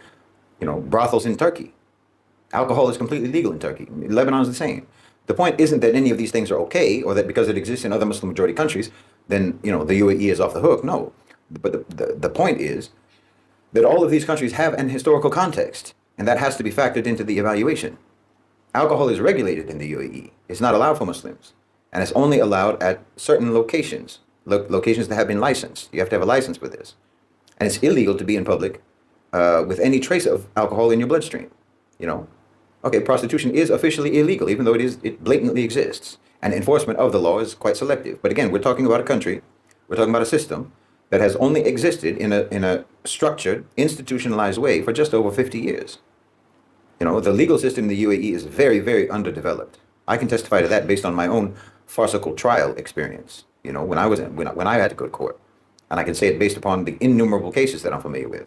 You know, brothels in Turkey. Alcohol is completely legal in Turkey. Lebanon is the same. The point isn't that any of these things are okay, or that because it exists in other Muslim majority countries, then, you know, the UAE is off the hook. No. But the point is that all of these countries have an historical context, and that has to be factored into the evaluation. Alcohol is regulated in the UAE. It's not allowed for Muslims, and it's only allowed at certain locations. Locations that have been licensed. You have to have a license for this. And it's illegal to be in public with any trace of alcohol in your bloodstream. You know, okay, prostitution is officially illegal, even though it blatantly exists. And enforcement of the law is quite selective. But again, we're talking about a country, we're talking about a system that has only existed in a structured, institutionalized way for just over 50 years. You know, the legal system in the UAE is very, very underdeveloped. I can testify to that based on my own farcical trial experience. You know, when I had to go to court, and I can say it based upon the innumerable cases that I'm familiar with.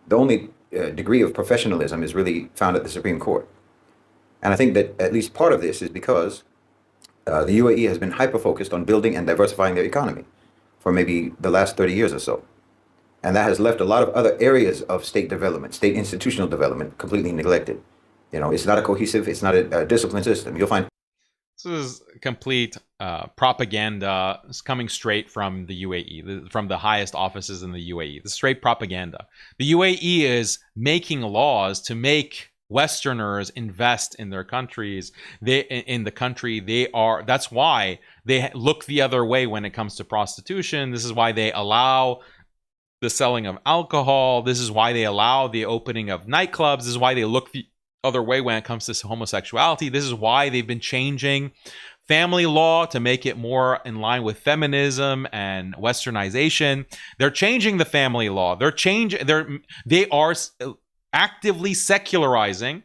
The only degree of professionalism is really found at the Supreme Court. And I think that at least part of this is because the UAE has been hyper-focused on building and diversifying their economy for maybe the last 30 years or so. And that has left a lot of other areas of state development, state institutional development, completely neglected. You know, it's not a cohesive, it's not a disciplined system. You'll find this is complete propaganda. It's coming straight from the UAE, from the highest offices in the UAE. The straight propaganda. The UAE is making laws to make Westerners invest in their countries. That's why they look the other way when it comes to prostitution. This is why they allow the selling of alcohol. This is why they allow the opening of nightclubs. This is why they look the other way when it comes to homosexuality. This is why they've been changing family law to make it more in line with feminism and westernization. They're changing the family law. They are actively secularizing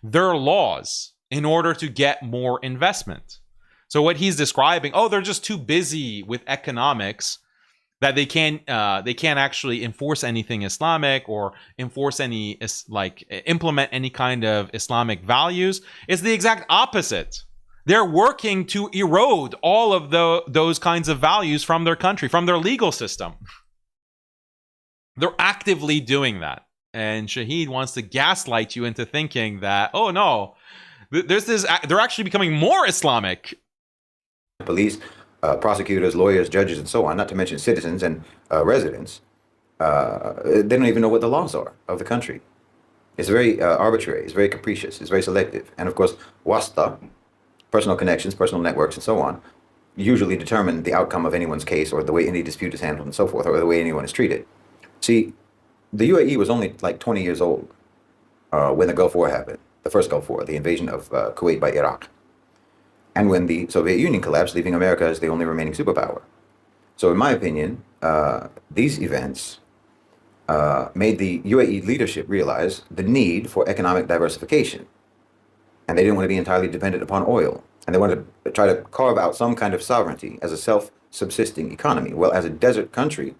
their laws in order to get more investment. So what he's describing, they're just too busy with economics that they can't actually enforce anything Islamic or enforce implement any kind of Islamic values. It's the exact opposite. They're working to erode all of those kinds of values from their country, from their legal system. They're actively doing that. And Shaheed wants to gaslight you into thinking that, oh no, they're actually becoming more Islamic. Police, prosecutors, lawyers, judges, and so on, not to mention citizens and residents, they don't even know what the laws are of the country. It's very arbitrary, it's very capricious, it's very selective. And of course, wasta, personal connections, personal networks, and so on, usually determine the outcome of anyone's case or the way any dispute is handled and so forth, or the way anyone is treated. See, the UAE was only like 20 years old when the Gulf War happened, the first Gulf War, the invasion of Kuwait by Iraq. And when the Soviet Union collapsed, leaving America as the only remaining superpower. So in my opinion, these events made the UAE leadership realize the need for economic diversification. And they didn't want to be entirely dependent upon oil. And they wanted to try to carve out some kind of sovereignty as a self-subsisting economy. Well, as a desert country,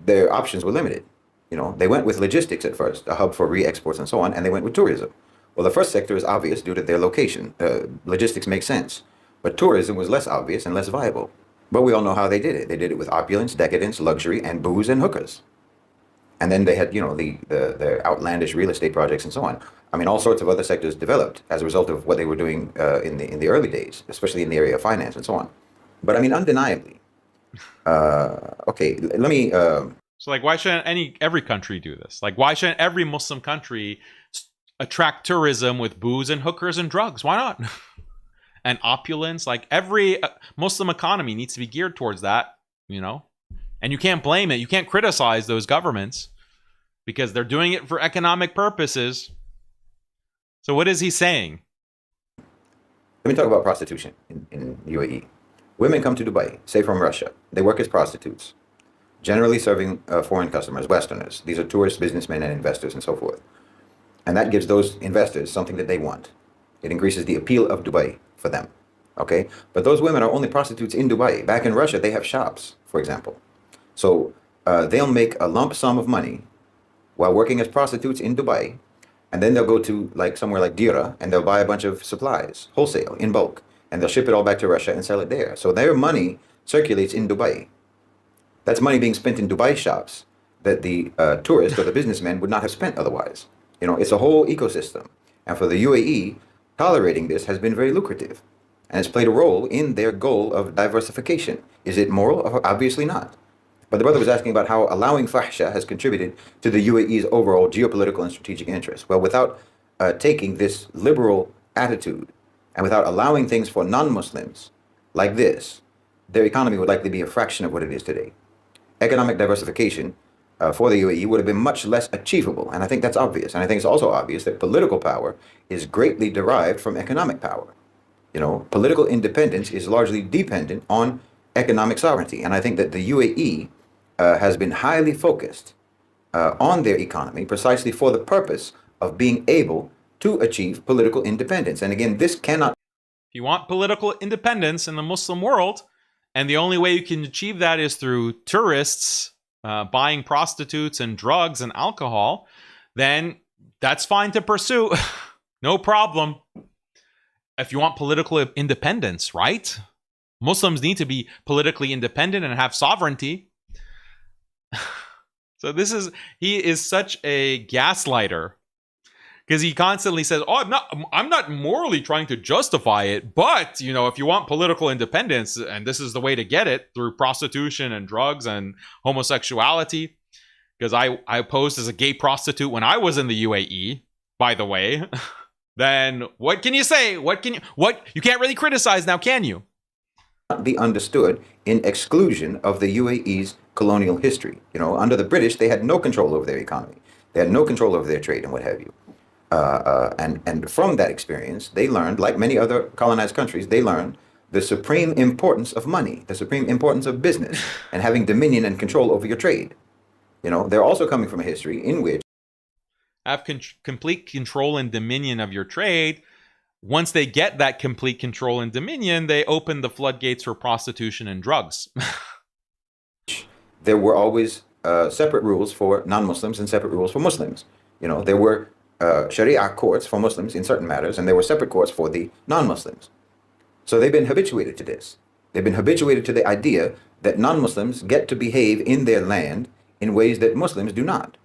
their options were limited. You know, they went with logistics at first, a hub for re-exports and so on, and they went with tourism. Well, the first sector is obvious due to their location. Logistics makes sense. But tourism was less obvious and less viable. But we all know how they did it. They did it with opulence, decadence, luxury, and booze and hookers. And then they had, you know, the outlandish real estate projects and so on. I mean, all sorts of other sectors developed as a result of what they were doing in the early days, especially in the area of finance and so on. But I mean, undeniably, okay, let me... So like, why shouldn't every country do this? Like, why shouldn't every Muslim country attract tourism with booze and hookers and drugs? Why not? And opulence, like every Muslim economy needs to be geared towards that, you know? And you can't blame it. You can't criticize those governments because they're doing it for economic purposes. So what is he saying? Let me talk about prostitution in UAE. Women come to Dubai, say from Russia. They work as prostitutes. generally serving foreign customers, Westerners. These are tourists, businessmen, and investors, and so forth. And that gives those investors something that they want. It increases the appeal of Dubai for them. Okay? But those women are only prostitutes in Dubai. Back in Russia, they have shops, for example. So they'll make a lump sum of money while working as prostitutes in Dubai. And then they'll go to like somewhere like Dira and they'll buy a bunch of supplies, wholesale, in bulk. And they'll ship it all back to Russia and sell it there. So their money circulates in Dubai. That's money being spent in Dubai shops that the tourist or the businessman would not have spent otherwise. You know, it's a whole ecosystem. And for the UAE, tolerating this has been very lucrative. And it's played a role in their goal of diversification. Is it moral? Obviously not. But the brother was asking about how allowing fahsha has contributed to the UAE's overall geopolitical and strategic interests. Well, without taking this liberal attitude and without allowing things for non-Muslims like this, their economy would likely be a fraction of what it is today. Economic diversification for the UAE would have been much less achievable. And I think that's obvious. And I think it's also obvious that political power is greatly derived from economic power. You know, political independence is largely dependent on economic sovereignty. And I think that the UAE has been highly focused on their economy precisely for the purpose of being able to achieve political independence. And again, this cannot... If you want political independence in the Muslim world, and the only way you can achieve that is through tourists buying prostitutes and drugs and alcohol, then that's fine to pursue. No problem. If you want political independence, right? Muslims need to be politically independent and have sovereignty. So he is such a gaslighter because he constantly says, "Oh, I'm not morally trying to justify it, but you know, if you want political independence, and this is the way to get it through prostitution and drugs and homosexuality." Because I posed as a gay prostitute when I was in the UAE, by the way. Then what can you say? What you can't really criticize now, can you? Be understood in exclusion of the UAE's colonial history. You know, under the British, they had no control over their economy. They had no control over their trade and what have you. And from that experience, they learned, like many other colonized countries, they learned the supreme importance of money, the supreme importance of business, and having dominion and control over your trade. You know, they're also coming from a history in which have complete control and dominion of your trade. Once they get that complete control and dominion, they open the floodgates for prostitution and drugs. There were always separate rules for non-Muslims and separate rules for Muslims. You know, there were Sharia courts for Muslims in certain matters, and there were separate courts for the non-Muslims. So they've been habituated to this. They've been habituated to the idea that non-Muslims get to behave in their land in ways that Muslims do not.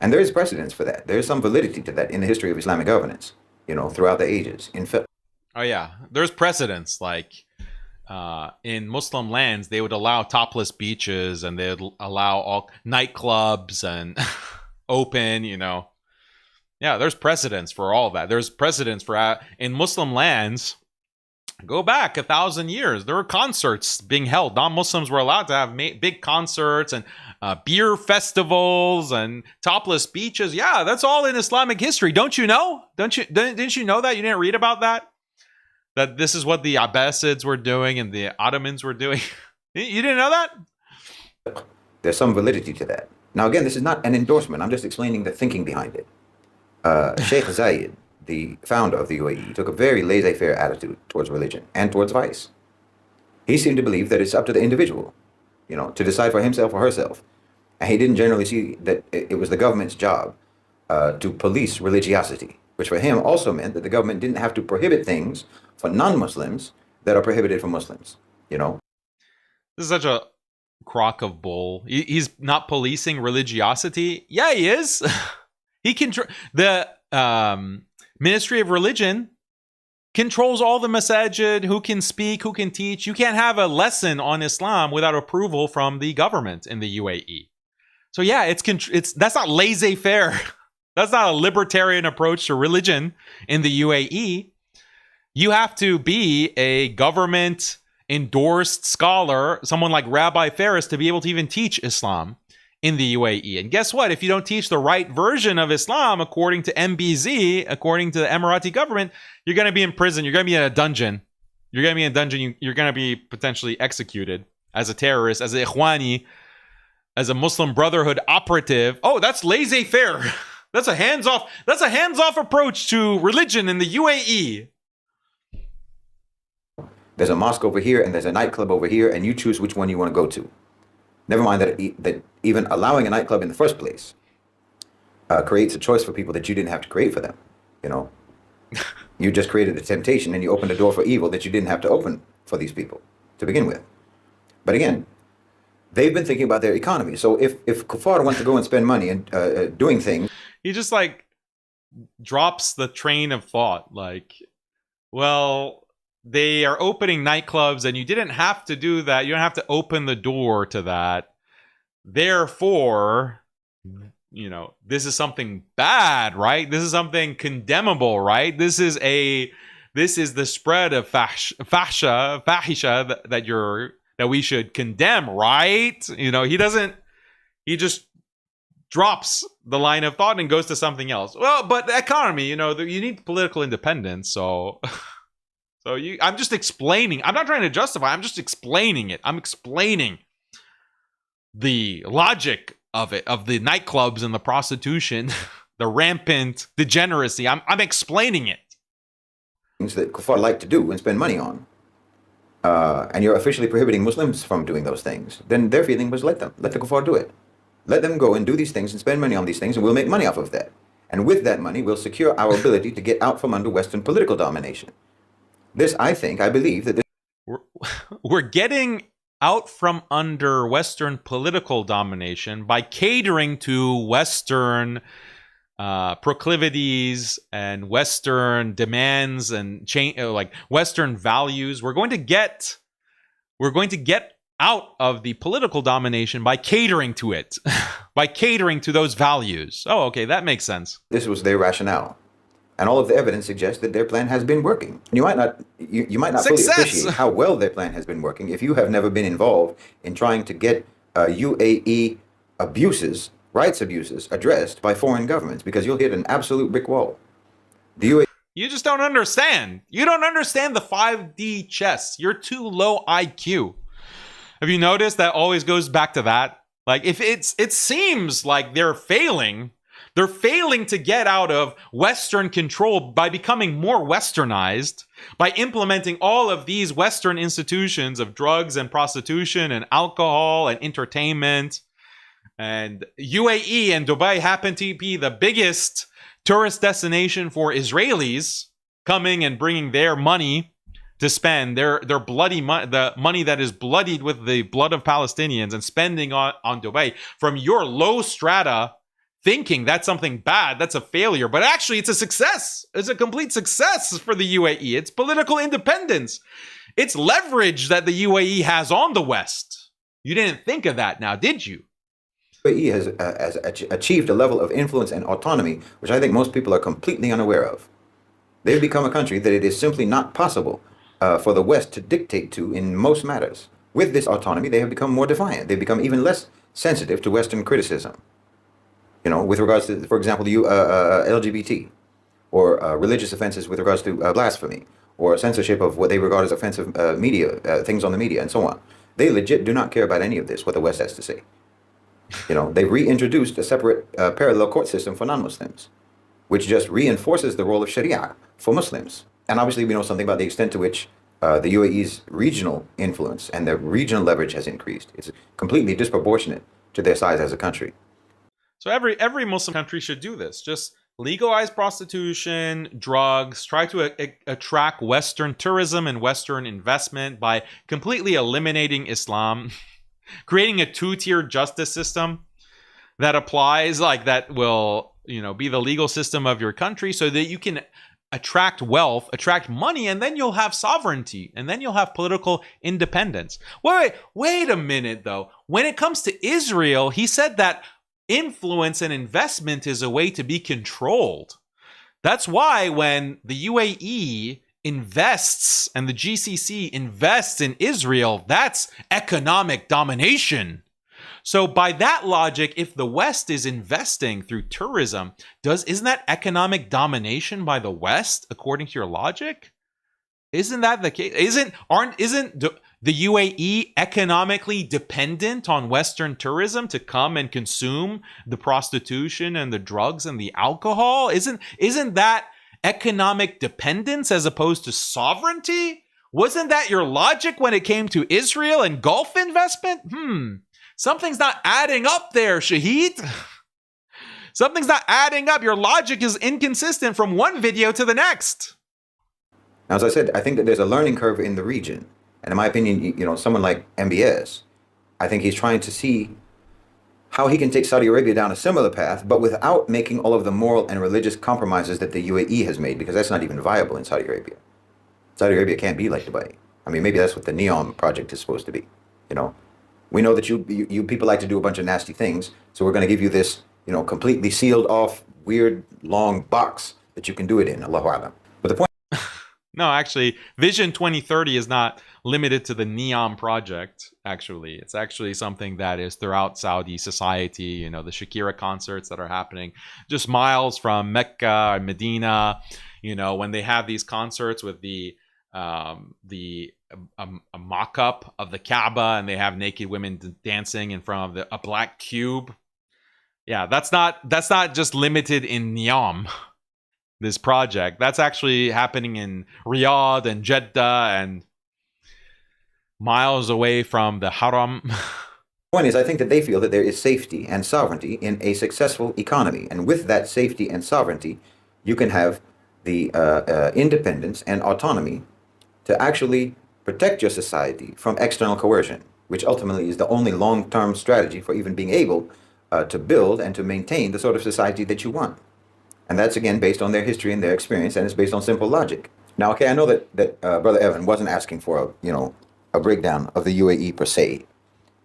And there is precedence for that. There is some validity to that in the history of Islamic governance, you know, throughout the ages. In fiqh. Oh, yeah. There's precedence. Like in Muslim lands, they would allow topless beaches and they would allow all nightclubs and open, you know. Yeah, there's precedence for all that. There's precedence for in Muslim lands. Go back 1,000 years. There were concerts being held. Non-Muslims were allowed to have big concerts and beer festivals and topless beaches. Yeah, that's all in Islamic history. Don't you know? Didn't you know that? You didn't read about that? That this is what the Abbasids were doing and the Ottomans were doing? You didn't know that? There's some validity to that. Now, again, this is not an endorsement. I'm just explaining the thinking behind it. Sheikh Zayed, the founder of the UAE, took a very laissez-faire attitude towards religion and towards vice. He seemed to believe that it's up to the individual, you know, to decide for himself or herself. And he didn't generally see that it was the government's job to police religiosity, which for him also meant that the government didn't have to prohibit things for non-Muslims that are prohibited for Muslims, you know. This is such a crock of bull. He's not policing religiosity. Yeah, he is. He the Ministry of Religion controls all the masajid, who can speak, who can teach. You can't have a lesson on Islam without approval from the government in the UAE. So yeah, it's that's not laissez-faire. That's not a libertarian approach to religion in the UAE. You have to be a government endorsed scholar, someone like Rabbi Faris, to be able to even teach Islam in the UAE. And guess what? If you don't teach the right version of Islam according to MBZ, according to the Emirati government, you're going to be in prison. You're going to be in a dungeon. You're going to be in a dungeon. You're going to be potentially executed as a terrorist, as an Ikhwani. as a Muslim Brotherhood operative. Oh, that's laissez-faire. That's a hands-off approach to religion in the UAE. There's a mosque over here and there's a nightclub over here, and you choose which one you want to go to. Never mind that even allowing a nightclub in the first place creates a choice for people that you didn't have to create for them. You know, you just created a temptation and you opened a door for evil that you didn't have to open for these people to begin with. But again, they've been thinking about their economy. So if kuffar want to go and spend money and doing things, he just like drops the train of thought. Like, well, they are opening nightclubs and you didn't have to do that. You don't have to open the door to that. Therefore, you know, this is something bad, right? This is something condemnable, right? This is the spread of fahisha that we should condemn, right? You know, he just drops the line of thought and goes to something else. Well, but the economy, you know, you need political independence. So I'm just explaining. I'm not trying to justify. I'm just explaining it. I'm explaining the logic of it, of the nightclubs and the prostitution, the rampant degeneracy. I'm explaining it. Things that kuffar like to do and spend money on. And you're officially prohibiting Muslims from doing those things. Then their feeling was let the kuffar do it. Let them go and do these things and spend money on these things, and we'll make money off of that. And with that money, we'll secure our ability to get out from under Western political domination. I believe that we're getting out from under Western political domination by catering to Western proclivities and Western demands and like Western values. We're going to get out of the political domination by catering to it, by catering to those values. Oh, okay, that makes sense. This was their rationale. And all of the evidence suggests that their plan has been working. You might not fully appreciate how well their plan has been working if you have never been involved in trying to get UAE rights abuses addressed by foreign governments, because you'll hit an absolute brick wall. You just don't understand. You don't understand the 5D chess. You're too low IQ. Have you noticed that always goes back to that? Like, if it seems like they're failing to get out of Western control by becoming more Westernized, by implementing all of these Western institutions of drugs and prostitution and alcohol and entertainment. And UAE and Dubai happen to be the biggest tourist destination for Israelis coming and bringing their money to spend, their bloody money, the money that is bloodied with the blood of Palestinians, and spending on Dubai from your low strata, thinking that's something bad, that's a failure. But actually, it's a success. It's a complete success for the UAE. It's political independence. It's leverage that the UAE has on the West. You didn't think of that now, did you? UAE has achieved a level of influence and autonomy, which I think most people are completely unaware of. They've become a country that it is simply not possible for the West to dictate to in most matters. With this autonomy, they have become more defiant. They've become even less sensitive to Western criticism. You know, with regards to, for example, LGBT, or religious offenses with regards to blasphemy, or censorship of what they regard as offensive media, things on the media, and so on. They legit do not care about any of this, what the West has to say. You know, they've reintroduced a separate parallel court system for non-Muslims, which just reinforces the role of Sharia for Muslims. And obviously, we know something about the extent to which the UAE's regional influence and their regional leverage has increased. It's completely disproportionate to their size as a country. So every Muslim country should do this. Just legalize prostitution, drugs, try to attract Western tourism and Western investment by completely eliminating Islam, creating a two-tier justice system that applies, like that will, you know, be the legal system of your country, so that you can attract wealth, attract money, and then you'll have sovereignty, and then you'll have political independence. Wait a minute, though. When it comes to Israel, he said that influence and investment is a way to be controlled. That's why when the UAE invests and the GCC invests in Israel, that's economic domination. So by that logic, if the West is investing through tourism, isn't that economic domination by the West, according to your logic? Isn't that the case? the UAE economically dependent on Western tourism to come and consume the prostitution and the drugs and the alcohol? Isn't that economic dependence as opposed to sovereignty? Wasn't that your logic when it came to Israel and Gulf investment? Something's not adding up there, Shahid. Something's not adding up. Your logic is inconsistent from one video to the next. Now, as I said, I think that there's a learning curve in the region. And in my opinion, you know, someone like MBS, I think he's trying to see how he can take Saudi Arabia down a similar path, but without making all of the moral and religious compromises that the UAE has made, because that's not even viable in Saudi Arabia. Saudi Arabia can't be like Dubai. I mean, maybe that's what the NEOM project is supposed to be. You know, we know that you people like to do a bunch of nasty things, so we're going to give you this, you know, completely sealed off, weird, long box that you can do it in. Allahu A'lam. But the point. No, actually, Vision 2030 is not limited to the NEOM project, actually. It's actually something that is throughout Saudi society, you know, the Shakira concerts that are happening just miles from Mecca and Medina, you know, when they have these concerts with a mock-up of the Kaaba and they have naked women dancing in front of a black cube. Yeah, that's not just limited in NEOM. This project that's actually happening in Riyadh and Jeddah and miles away from the Haram. Point is, I think that they feel that there is safety and sovereignty in a successful economy, and with that safety and sovereignty, you can have the independence and autonomy to actually protect your society from external coercion, which ultimately is the only long-term strategy for even being able to build and to maintain the sort of society that you want. And that's, again, based on their history and their experience, and it's based on simple logic. Now, okay, I know that Brother Evan wasn't asking for a breakdown of the UAE per se,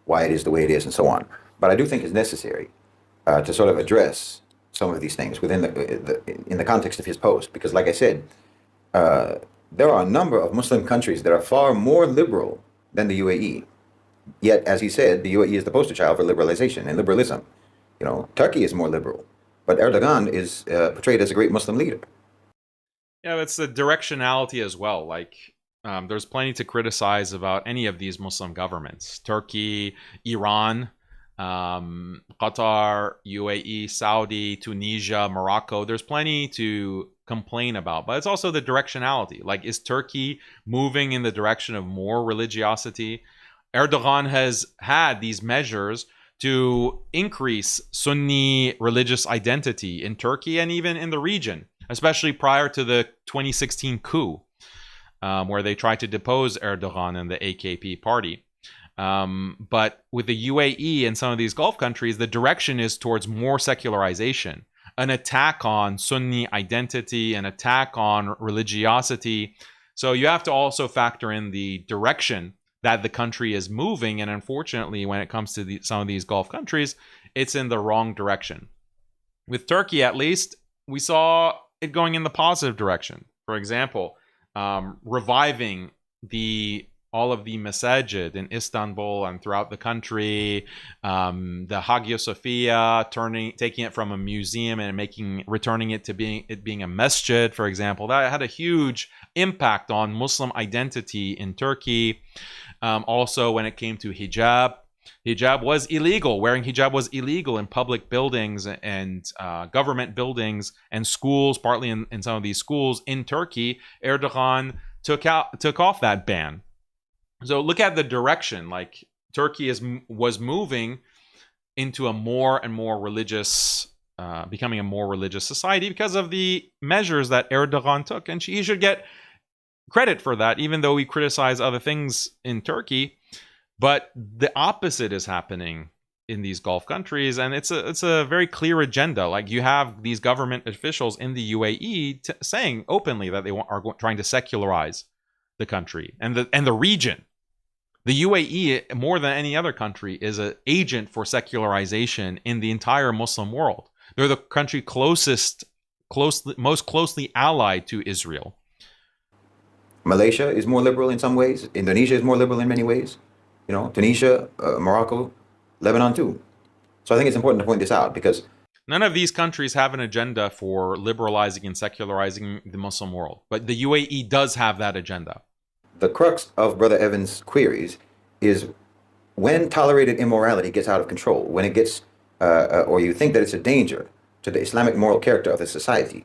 why it is the way it is, and so on. But I do think it's necessary to sort of address some of these things within in the context of his post, because, like I said, there are a number of Muslim countries that are far more liberal than the UAE. Yet, as he said, the UAE is the poster child for liberalization and liberalism. You know, Turkey is more liberal. But Erdogan is portrayed as a great Muslim leader. Yeah, it's the directionality as well. Like, there's plenty to criticize about any of these Muslim governments. Turkey, Iran, Qatar, UAE, Saudi, Tunisia, Morocco. There's plenty to complain about. But it's also the directionality. Like, is Turkey moving in the direction of more religiosity? Erdogan has had these measures to increase Sunni religious identity in Turkey and even in the region, especially prior to the 2016 coup, where they tried to depose Erdogan and the AKP party. But with the UAE and some of these Gulf countries, the direction is towards more secularization, an attack on Sunni identity, an attack on religiosity. So you have to also factor in the direction that the country is moving, and unfortunately, when it comes to some of these Gulf countries, it's in the wrong direction. With Turkey, at least, we saw it going in the positive direction. For example, reviving all of the masajid in Istanbul and throughout the country, the Hagia Sophia, taking it from a museum and returning it to being a masjid, for example. That had a huge impact on Muslim identity in Turkey. Also, when it came to hijab was illegal. Wearing hijab was illegal in public buildings and government buildings and schools, partly in some of these schools in Turkey. Erdogan took off that ban. So look at the direction. Like, Turkey was moving into a more and more religious, becoming a more religious society because of the measures that Erdogan took, and he should get credit for that, even though we criticize other things in Turkey. But the opposite is happening in these Gulf countries, and it's a very clear agenda. Like, you have these government officials in the UAE saying openly that they are trying to secularize the country and the region. The UAE, more than any other country, is an agent for secularization in the entire Muslim world. They're the country most closely allied to Israel. Malaysia is more liberal in some ways. Indonesia is more liberal in many ways. You know, Tunisia, Morocco, Lebanon too. So I think it's important to point this out, because none of these countries have an agenda for liberalizing and secularizing the Muslim world. But the UAE does have that agenda. the crux of Brother Evans' queries is when tolerated immorality gets out of control, when it gets, or you think that it's a danger to the Islamic moral character of the society.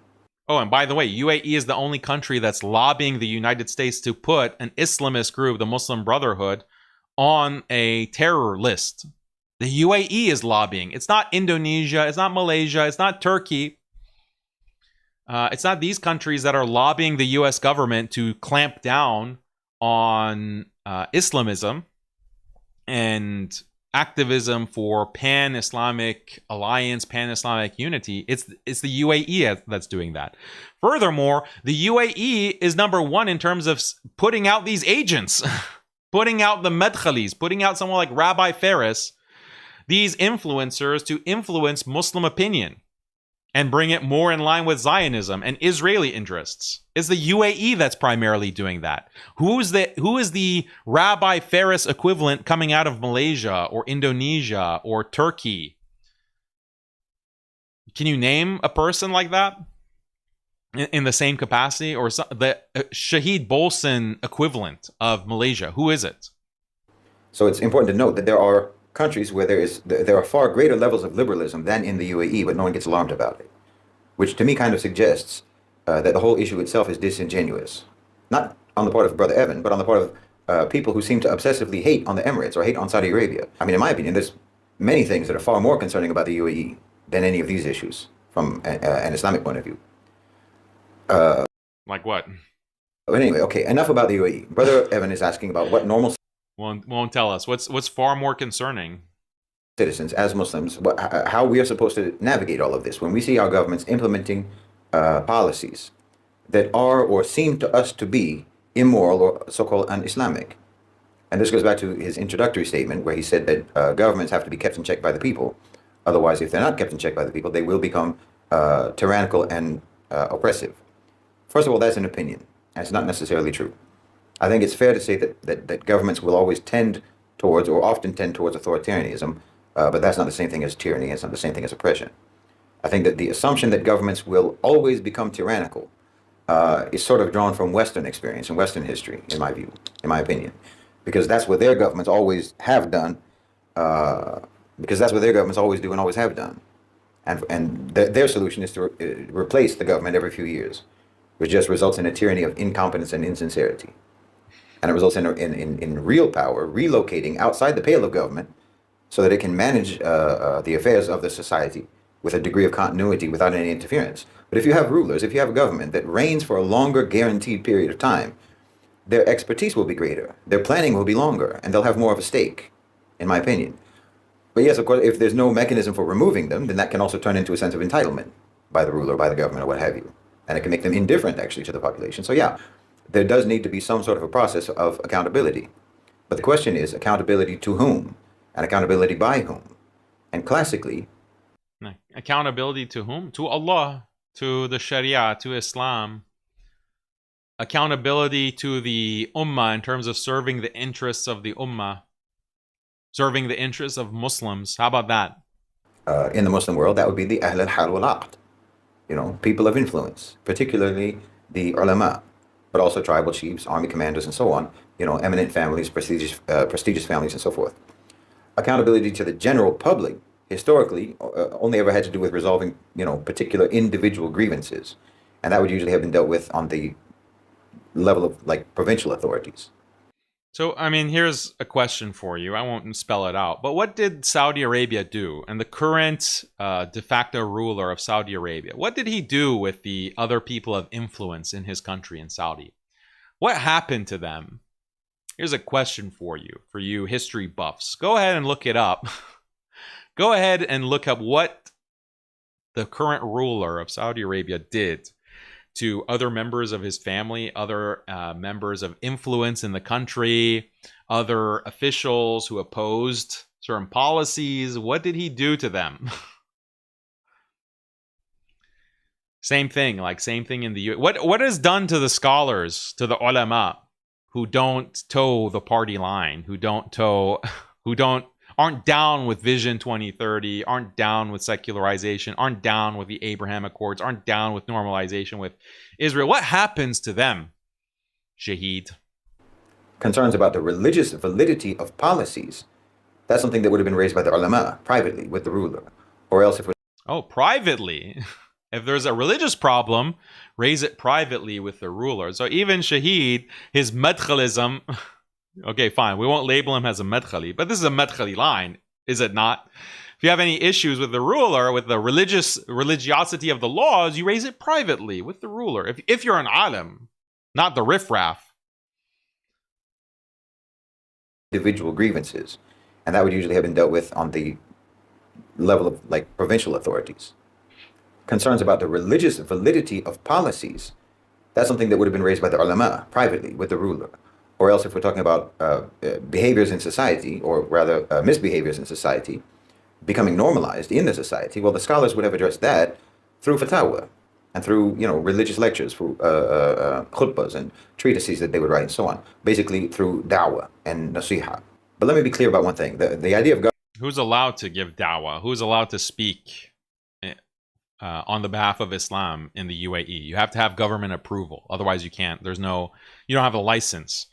Oh, and by the way, UAE is the only country that's lobbying the United States to put an Islamist group, the Muslim Brotherhood, on a terror list. The UAE is lobbying. It's not Indonesia. It's not Malaysia. It's not Turkey. It's not these countries that are lobbying the U.S. government to clamp down on Islamism and activism for pan-Islamic alliance, pan-Islamic unity. It's the UAE that's doing that. Furthermore, the UAE is number one in terms of putting out these agents, putting out the Medkhalis, putting out someone like Rabbi Faris, these influencers to influence Muslim opinion and bring it more in line with Zionism and Israeli interests. It's the UAE that's primarily doing that. Who is the Rabbi Faris equivalent coming out of Malaysia or Indonesia or Turkey? Can you name a person like that in the same capacity? Or the Shahed Bolson equivalent of Malaysia? Who is it? So it's important to note that there are countries where there are far greater levels of liberalism than in the UAE, but no one gets alarmed about it, which to me kind of suggests that the whole issue itself is disingenuous, not on the part of Brother Evan, but on the part of people who seem to obsessively hate on the Emirates or hate on Saudi Arabia. I mean, in my opinion, there's many things that are far more concerning about the UAE than any of these issues from an Islamic point of view. Like what? But anyway, okay, enough about the UAE. Brother Evan is asking about what normal Won't tell us. What's far more concerning? Citizens, as Muslims, how we are supposed to navigate all of this when we see our governments implementing policies that are or seem to us to be immoral or so-called un-Islamic. And this goes back to his introductory statement where he said that governments have to be kept in check by the people. Otherwise, if they're not kept in check by the people, they will become tyrannical and oppressive. First of all, that's an opinion, and it's not necessarily true. I think it's fair to say that governments will always tend towards, or often tend towards, authoritarianism, but that's not the same thing as tyranny. It's not the same thing as oppression. I think that the assumption that governments will always become tyrannical is sort of drawn from Western experience and Western history, in my view, in my opinion, because that's what their governments always have done, because that's what their governments always do and always have done. And their solution is to replace the government every few years, which just results in a tyranny of incompetence and insincerity. And it results in real power relocating outside the pale of government so that it can manage the affairs of the society with a degree of continuity without any interference. But if you have rulers, if you have a government that reigns for a longer guaranteed period of time, their expertise will be greater, their planning will be longer, and they'll have more of a stake, in my opinion. But yes, of course, if there's no mechanism for removing them, then that can also turn into a sense of entitlement by the ruler, by the government, or what have you. And it can make them indifferent, actually, to the population. So yeah, there does need to be some sort of a process of accountability. But the question is, accountability to whom? And accountability by whom? And classically... Accountability to whom? To Allah, to the Sharia, to Islam. Accountability to the Ummah in terms of serving the interests of the Ummah. Serving the interests of Muslims. How about that? In the Muslim world, that would be the Ahl al-Hal wal-Aqd. You know, people of influence, particularly the ulama, but also tribal chiefs, army commanders, and so on. You know, eminent families, prestigious families, and so forth. Accountability to the general public, historically, only ever had to do with resolving, you know, particular individual grievances. And that would usually have been dealt with on the level of, like, provincial authorities. So, I mean, here's a question for you. I won't spell it out. But what did Saudi Arabia do? And the current de facto ruler of Saudi Arabia, what did he do with the other people of influence in his country in Saudi? What happened to them? Here's a question for you history buffs. Go ahead and look it up. Go ahead and look up what the current ruler of Saudi Arabia did to other members of his family, other members of influence in the country, other officials who opposed certain policies. What did he do to them? Same thing in the U.S. What is done to the scholars, to the ulama, who don't toe the party line, aren't down with Vision 2030, aren't down with secularization, aren't down with the Abraham Accords, aren't down with normalization with Israel? What happens to them, Shaheed? Concerns about the religious validity of policies, that's something that would have been raised by the ulama privately with the ruler. Or else if we're Oh, privately. If there's a religious problem, raise it privately with the ruler. So even Shaheed, his madkhalism, okay, fine, we won't label him as a madkhali, but this is a madkhali line, is it not? If you have any issues with the ruler, with the religiosity of the laws, you raise it privately with the ruler. If you're an alim, not the riffraff. individual grievances, and that would usually have been dealt with on the level of like provincial authorities. Concerns about the religious validity of policies, that's something that would have been raised by the ulama privately with the ruler. Or else if we're talking about behaviors in society, or rather misbehaviors in society, becoming normalized in the society, well, the scholars would have addressed that through fatwa and through, religious lectures, through khutbahs and treatises that they would write and so on, basically through da'wah and nasiha. But let me be clear about one thing. The idea of who's allowed to give da'wah? Who's allowed to speak on the behalf of Islam in the UAE? You have to have government approval. Otherwise, you can't. You don't have a license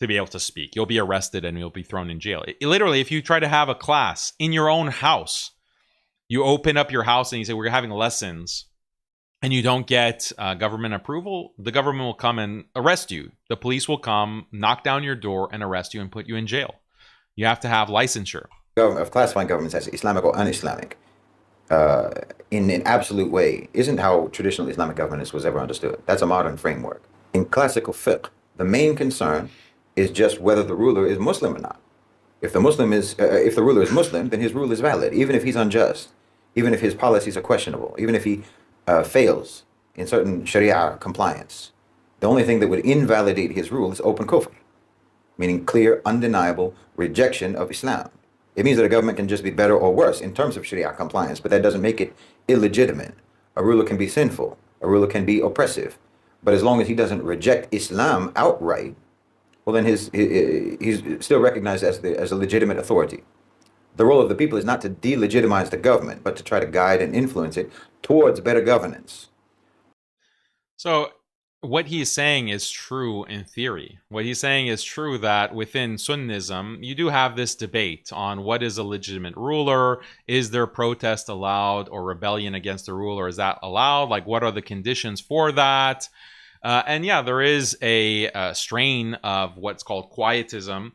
to be able to speak. You'll be arrested and you'll be thrown in jail. Literally, if you try to have a class in your own house, you open up your house and you say, we're having lessons, and you don't get government approval, the government will come and arrest you. The police will come, knock down your door, and arrest you and put you in jail. You have to have licensure. Of classifying governments as Islamic or un-Islamic in an absolute way isn't how traditional Islamic governance was ever understood. That's a modern framework. In classical fiqh, the main concern is just whether the ruler is Muslim or not. If the ruler is Muslim, then his rule is valid, even if he's unjust, even if his policies are questionable, even if he fails in certain Sharia compliance. The only thing that would invalidate his rule is open kufr, meaning clear, undeniable rejection of Islam. It means that a government can just be better or worse in terms of Sharia compliance, but that doesn't make it illegitimate. A ruler can be sinful, a ruler can be oppressive, but as long as he doesn't reject Islam outright, well, then he's still recognized as a legitimate authority. The role of the people is not to delegitimize the government, but to try to guide and influence it towards better governance. So what he's saying is true in theory. What he's saying is true that within Sunnism, you do have this debate on what is a legitimate ruler. Is there protest allowed or rebellion against the ruler? Is that allowed? Like, what are the conditions for that? And yeah, there is a strain of what's called quietism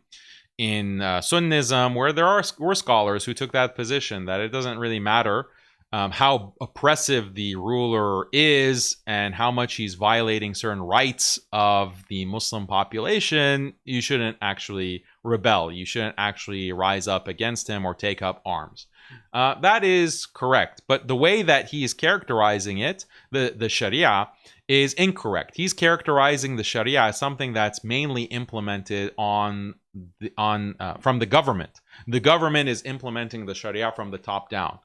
in Sunnism, where were scholars who took that position that it doesn't really matter how oppressive the ruler is and how much he's violating certain rights of the Muslim population. You shouldn't actually rebel. You shouldn't actually rise up against him or take up arms. That is correct. But the way that he is characterizing it, the Sharia, is incorrect. He's characterizing the Sharia as something that's mainly implemented from the government. The government is implementing the Sharia from the top down.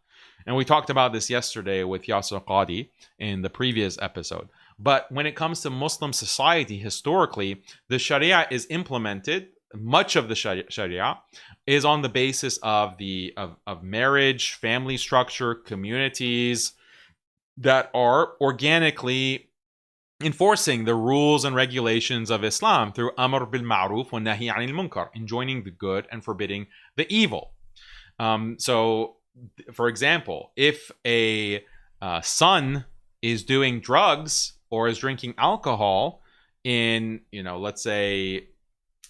And we talked about this yesterday with Yasser Qadi in the previous episode. But when it comes to Muslim society, historically, the Sharia is implemented. Much of the Sharia is on the basis of marriage, family structure, communities that are organically enforcing the rules and regulations of Islam through Amr bil Ma'ruf wa Nahi anil Munkar, enjoining the good and forbidding the evil. So, for example, if a son is doing drugs or is drinking alcohol in, let's say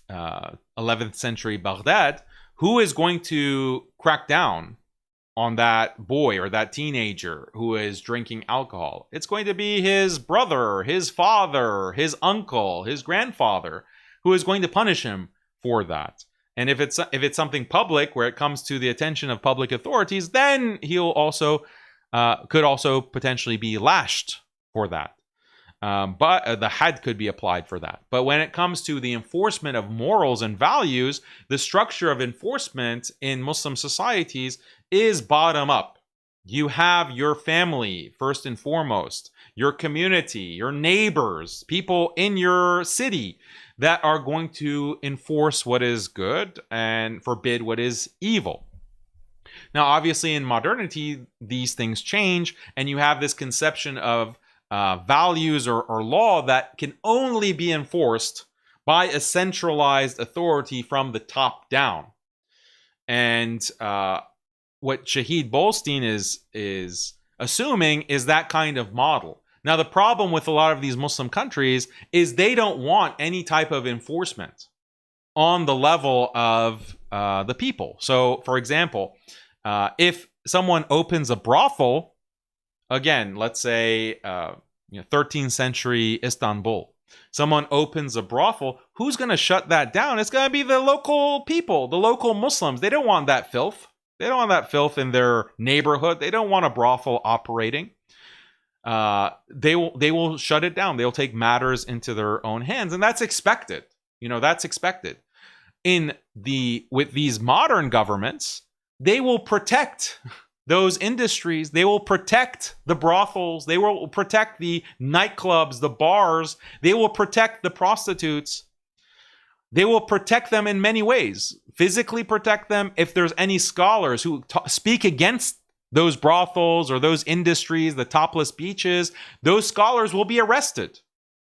11th century Baghdad, who is going to crack down on that boy or that teenager who is drinking alcohol? It's going to be his brother, his father, his uncle, his grandfather, who is going to punish him for that. And if it's something public where it comes to the attention of public authorities, then he'll also could also potentially be lashed for that. But the had could be applied for that. But when it comes to the enforcement of morals and values, the structure of enforcement in Muslim societies is bottom up. You have your family first and foremost, your community, your neighbors, people in your city that are going to enforce what is good and forbid what is evil. Now, obviously, in modernity, these things change, and you have this conception of values or law that can only be enforced by a centralized authority from the top down. And what Shaheed Bolstein is assuming is that kind of model. Now, the problem with a lot of these Muslim countries is they don't want any type of enforcement on the level of the people. So, for example, if someone opens a brothel, again, let's say 13th century Istanbul, someone opens a brothel, who's going to shut that down? It's going to be the local people, the local Muslims. They don't want that filth. They don't want that filth in their neighborhood. They don't want a brothel operating. They will shut it down. They'll take matters into their own hands, and that's expected. That's expected. With these modern governments, they will protect those industries. They will protect the brothels. They will protect the nightclubs, the bars. They will protect the prostitutes. They will protect them in many ways. Physically protect them. If there's any scholars who speak against those brothels or those industries, the topless beaches, those scholars will be arrested.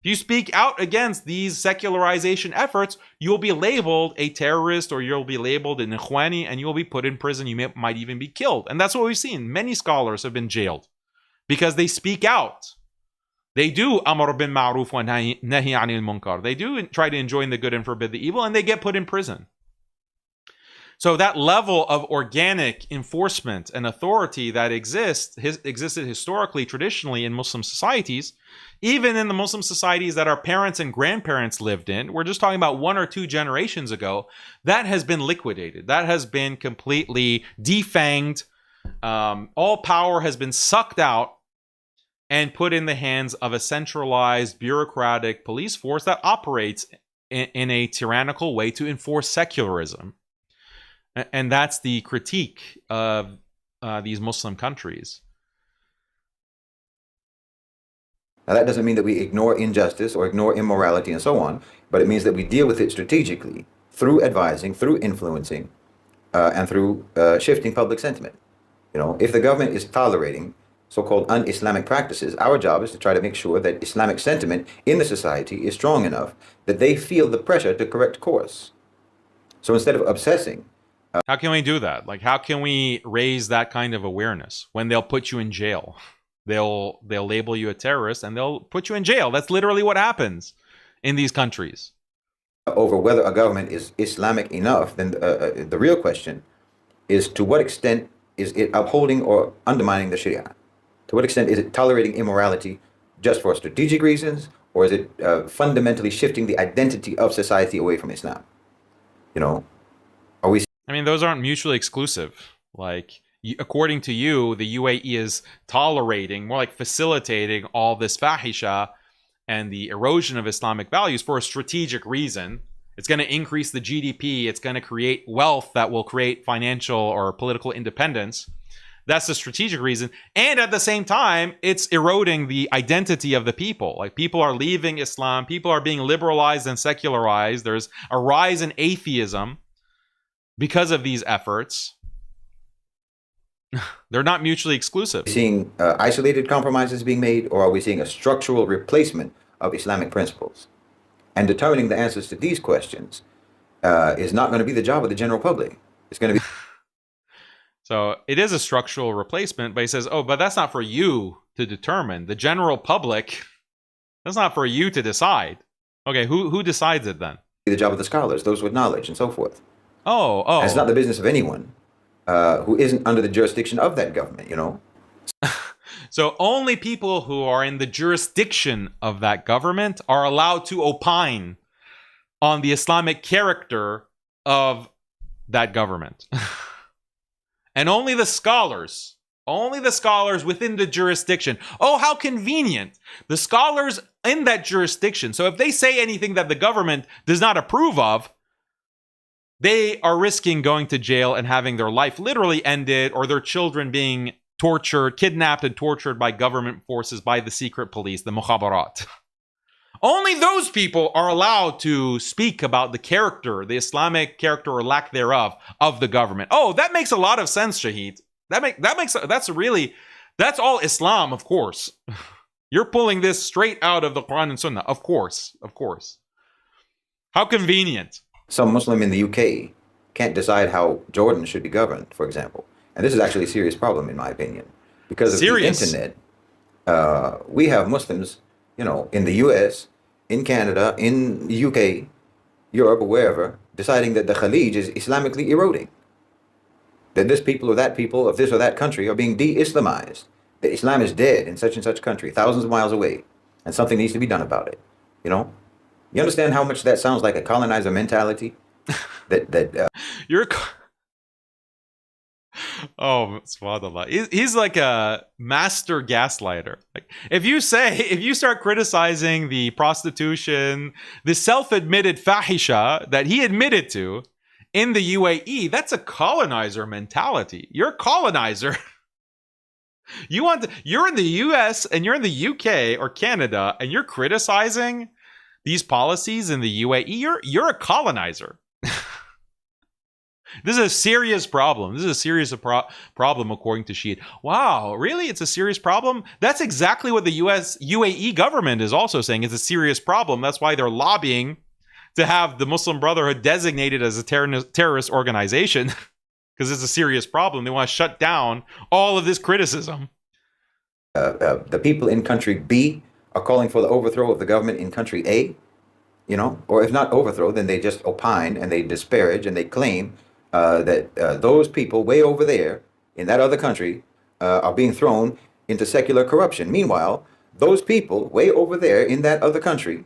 If you speak out against these secularization efforts, you'll be labeled a terrorist, or you'll be labeled an Ikhwani, and you'll be put in prison. You might even be killed. And that's what we've seen. Many scholars have been jailed because they speak out. They do amr bin ma'ruf wa nahi anil munkar. They do try to enjoin the good and forbid the evil, and they get put in prison. So that level of organic enforcement and authority that existed historically, traditionally in Muslim societies, even in the Muslim societies that our parents and grandparents lived in, we're just talking about 1 or 2 generations ago, that has been liquidated. That has been completely defanged. All power has been sucked out and put in the hands of a centralized bureaucratic police force that operates in a tyrannical way to enforce secularism. And that's the critique of these Muslim countries. Now, that doesn't mean that we ignore injustice or ignore immorality and so on, but it means that we deal with it strategically through advising, through influencing, and through shifting public sentiment. If the government is tolerating so-called un-Islamic practices, our job is to try to make sure that Islamic sentiment in the society is strong enough that they feel the pressure to correct course. So instead of obsessing, how can we do that? Like, how can we raise that kind of awareness when they'll put you in jail? They'll label you a terrorist and they'll put you in jail. That's literally what happens in these countries. Over whether a government is Islamic enough, then the real question is, to what extent is it upholding or undermining the Sharia? To what extent is it tolerating immorality just for strategic reasons, or is it fundamentally shifting the identity of society away from Islam? Are we? I mean, those aren't mutually exclusive. Like, according to you, the UAE is tolerating, more like facilitating all this fahisha and the erosion of Islamic values for a strategic reason. It's going to increase the GDP. It's going to create wealth that will create financial or political independence. That's the strategic reason. And at the same time, it's eroding the identity of the people. Like, people are leaving Islam. People are being liberalized and secularized. There's a rise in atheism because of these efforts. They're not mutually exclusive. Seeing isolated compromises being made, or are we seeing a structural replacement of Islamic principles? And determining the answers to these questions is not going to be the job of the general public. It's going to be... So it is a structural replacement, but he says, oh, but that's not for you to determine. The general public, that's not for you to decide. Okay, who decides it then? The job of the scholars, those with knowledge and so forth. Oh. And it's not the business of anyone who isn't under the jurisdiction of that government, So only people who are in the jurisdiction of that government are allowed to opine on the Islamic character of that government. And only the scholars within the jurisdiction. Oh, how convenient. The scholars in that jurisdiction. So if they say anything that the government does not approve of, they are risking going to jail and having their life literally ended, or their children being tortured, kidnapped and tortured by government forces, by the secret police, the mukhabarat. Only those people are allowed to speak about the character, the Islamic character or lack thereof, of the government. Oh, that makes a lot of sense, Shaheed. That's all Islam, of course. You're pulling this straight out of the Quran and Sunnah, of course. How convenient. Some Muslim in the UK can't decide how Jordan should be governed, for example. And this is actually a serious problem, in my opinion. Because of the internet, we have Muslims, you know, in the US, in Canada, in the UK, Europe, or wherever, deciding that the Khalij is Islamically eroding. That this people or that people of this or that country are being de-Islamized. That Islam is dead in such and such country, thousands of miles away, and something needs to be done about it. You know? You understand how much that sounds like a colonizer mentality? You're... Oh, subhanallah. He's like a master gaslighter. Like, if you start criticizing the prostitution, the self-admitted fahisha that he admitted to in the UAE, that's a colonizer mentality. You're a colonizer. You're in the US and you're in the UK or Canada and you're criticizing these policies in the UAE. You're a colonizer. This is a serious problem. This is a serious problem according to Shahed. Wow, really? It's a serious problem? That's exactly what the UAE government is also saying. It's a serious problem. That's why they're lobbying to have the Muslim Brotherhood designated as a terrorist organization, because it's a serious problem. They want to shut down all of this criticism. The people in country B are calling for the overthrow of the government in country A, you know, or if not overthrow, then they just opine and they disparage and they claim that those people way over there in that other country are being thrown into secular corruption. Meanwhile, those people way over there in that other country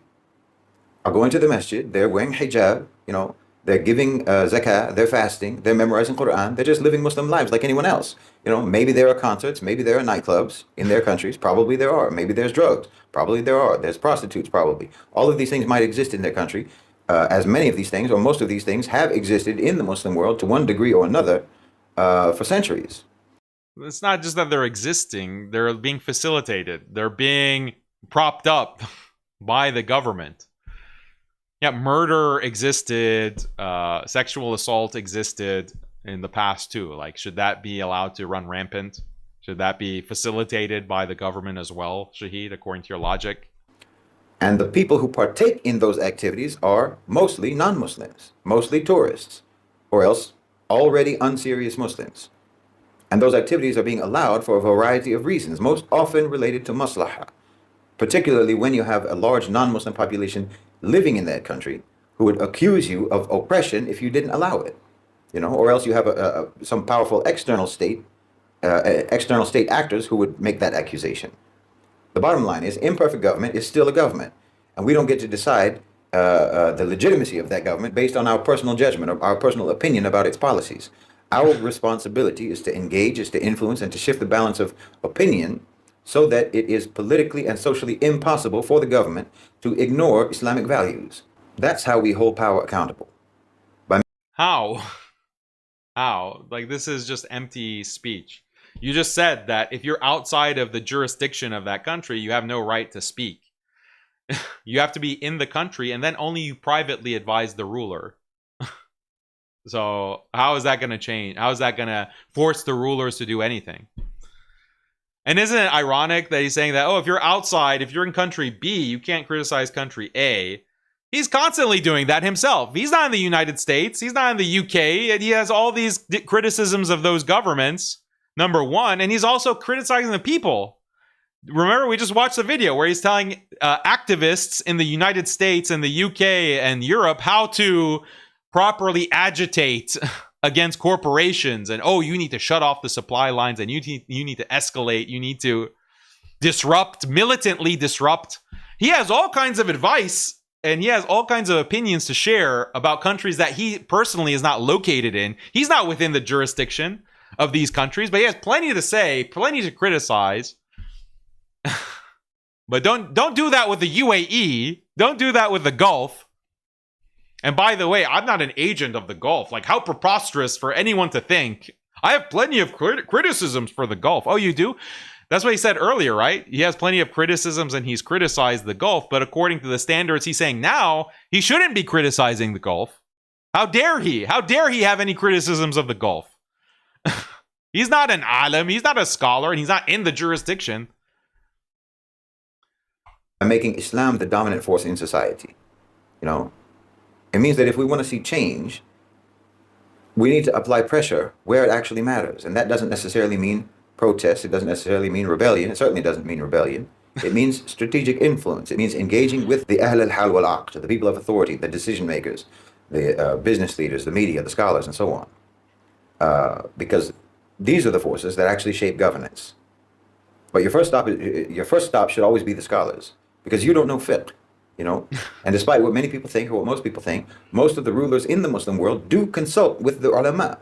are going to the masjid, they're wearing hijab, you know, they're giving zakah, they're fasting, they're memorizing Quran, they're just living Muslim lives like anyone else. You know, maybe there are concerts, maybe there are nightclubs in their countries, probably there are. Maybe there's drugs, probably there are. There's prostitutes, probably. All of these things might exist in their country, as many of these things, or most of these things, have existed in the Muslim world to one degree or another for centuries. It's not just that they're existing, they're being facilitated. They're being propped up by the government. Yeah, murder existed, sexual assault existed in the past too. Like, should that be allowed to run rampant? Should that be facilitated by the government as well, Shahed, according to your logic? And the people who partake in those activities are mostly non-Muslims, mostly tourists, or else already unserious Muslims. And those activities are being allowed for a variety of reasons, most often related to maslahah, particularly when you have a large non-Muslim population living in that country who would accuse you of oppression if you didn't allow it, you know, or else you have some powerful external state actors who would make that accusation. The bottom line is imperfect government is still a government, and we don't get to decide the legitimacy of that government based on our personal judgment or our personal opinion about its policies. Our responsibility is to engage, is to influence, and to shift the balance of opinion so that it is politically and socially impossible for the government to ignore Islamic values. That's how we hold power accountable. How? Like, this is just empty speech. You just said that if you're outside of the jurisdiction of that country, you have no right to speak. You have to be in the country, and then only you privately advise the ruler. So how is that going to change? How is that going to force the rulers to do anything? And isn't it ironic that he's saying that, oh, if you're outside, if you're in country B, you can't criticize country A. He's constantly doing that himself. He's not in the United States. He's not in the UK. And he has all these criticisms of those governments, number one. And he's also criticizing the people. Remember, we just watched the video where he's telling activists in the United States and the UK and Europe how to properly agitate against corporations, and oh, you need to shut off the supply lines, and you need to escalate, you need to disrupt, militantly disrupt. He has all kinds of advice, and he has all kinds of opinions to share about countries that he personally is not located in. He's not within the jurisdiction of these countries, but he has plenty to say, plenty to criticize. But don't do that with the UAE. Don't do that with the Gulf. And by the way, I'm not an agent of the Gulf. Like, how preposterous for anyone to think. I have plenty of criticisms for the Gulf. Oh, you do? That's what he said earlier, right? He has plenty of criticisms and he's criticized the Gulf. But according to the standards he's saying now, he shouldn't be criticizing the Gulf. How dare he? How dare he have any criticisms of the Gulf? He's not an alim. He's not a scholar. And he's not in the jurisdiction. Making Islam the dominant force in society, you know? It means that if we want to see change, we need to apply pressure where it actually matters. And that doesn't necessarily mean protest. It doesn't necessarily mean rebellion. It certainly doesn't mean rebellion. It means strategic influence. It means engaging with the Ahl al-Hal wal-Aqd, the people of authority, the decision makers, the business leaders, the media, the scholars, and so on. Because these are the forces that actually shape governance. But your first stop should always be the scholars, because you don't know fiqh, you know. And despite what many people think, or what most people think, most of the rulers in the Muslim world do consult with the ulama.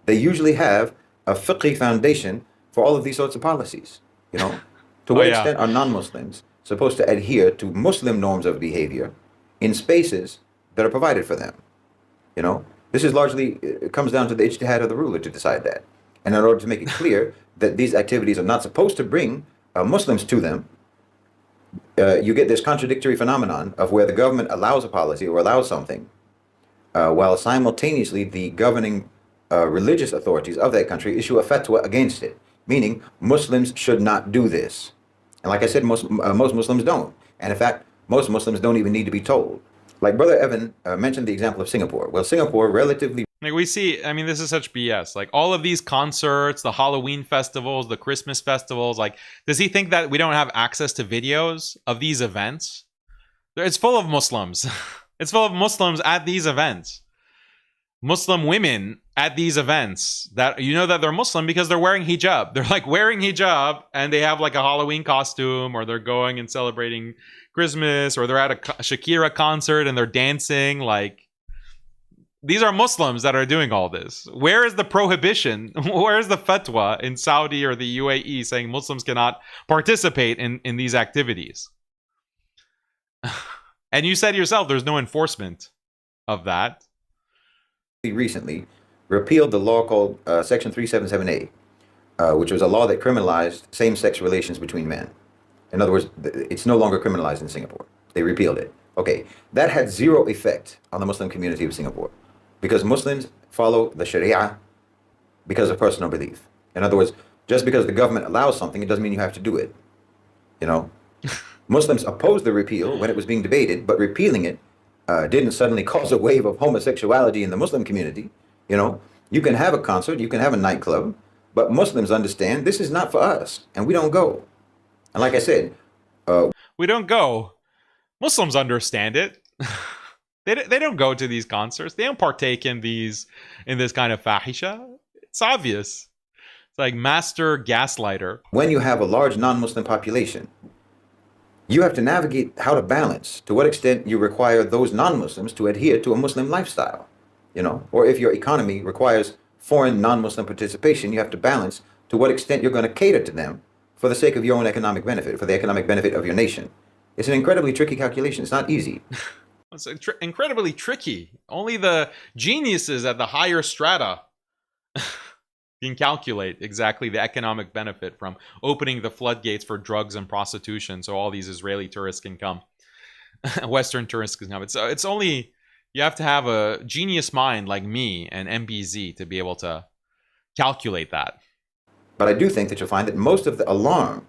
They usually have a fiqhi foundation for all of these sorts of policies, you know. To what extent are non-Muslims supposed to adhere to Muslim norms of behavior in spaces that are provided for them? You know, this is largely, it comes down to the ijtihad of the ruler to decide that. And in order to make it clear that these activities are not supposed to bring Muslims to them, you get this contradictory phenomenon of where the government allows a policy or allows something, while simultaneously the governing religious authorities of that country issue a fatwa against it, meaning Muslims should not do this. And like I said, most Muslims don't. And in fact, most Muslims don't even need to be told. Like Brother Evan mentioned the example of Singapore. Well, Singapore relatively... Like we see, I mean, this is such BS. Like all of these concerts, the Halloween festivals, the Christmas festivals, like, does he think that we don't have access to videos of these events? It's full of Muslims. It's full of Muslims at these events. Muslim women at these events that you know that they're Muslim because they're wearing hijab. They're like wearing hijab and they have like a Halloween costume, or they're going and celebrating Christmas, or they're at a Shakira concert and they're dancing. Like, these are Muslims that are doing all this. Where is the prohibition? Where is the fatwa in Saudi or the UAE saying Muslims cannot participate in these activities? And you said yourself, there's no enforcement of that. Recently repealed the law called Section 377A, which was a law that criminalized same-sex relations between men. In other words, it's no longer criminalized in Singapore. They repealed it. Okay, that had zero effect on the Muslim community of Singapore, because Muslims follow the Sharia because of personal belief. In other words, just because the government allows something, it doesn't mean you have to do it. You know, Muslims opposed the repeal when it was being debated, but repealing it didn't suddenly cause a wave of homosexuality in the Muslim community. You know, you can have a concert, you can have a nightclub, but Muslims understand this is not for us, and we don't go. And like I said, we don't go. Muslims understand it. They don't go to these concerts. They don't partake in this kind of fahisha. It's obvious. It's like master gaslighter. When you have a large non-Muslim population, you have to navigate how to balance to what extent you require those non-Muslims to adhere to a Muslim lifestyle, you know, or if your economy requires foreign non-Muslim participation, you have to balance to what extent you're going to cater to them for the sake of your own economic benefit, for the economic benefit of your nation. It's an incredibly tricky calculation. It's not easy. It's incredibly tricky. Only the geniuses at the higher strata can calculate exactly the economic benefit from opening the floodgates for drugs and prostitution, so all these Israeli tourists can come, Western tourists can come. It's only, you have to have a genius mind like me and MBZ to be able to calculate that. But I do think that you'll find that most of the alarm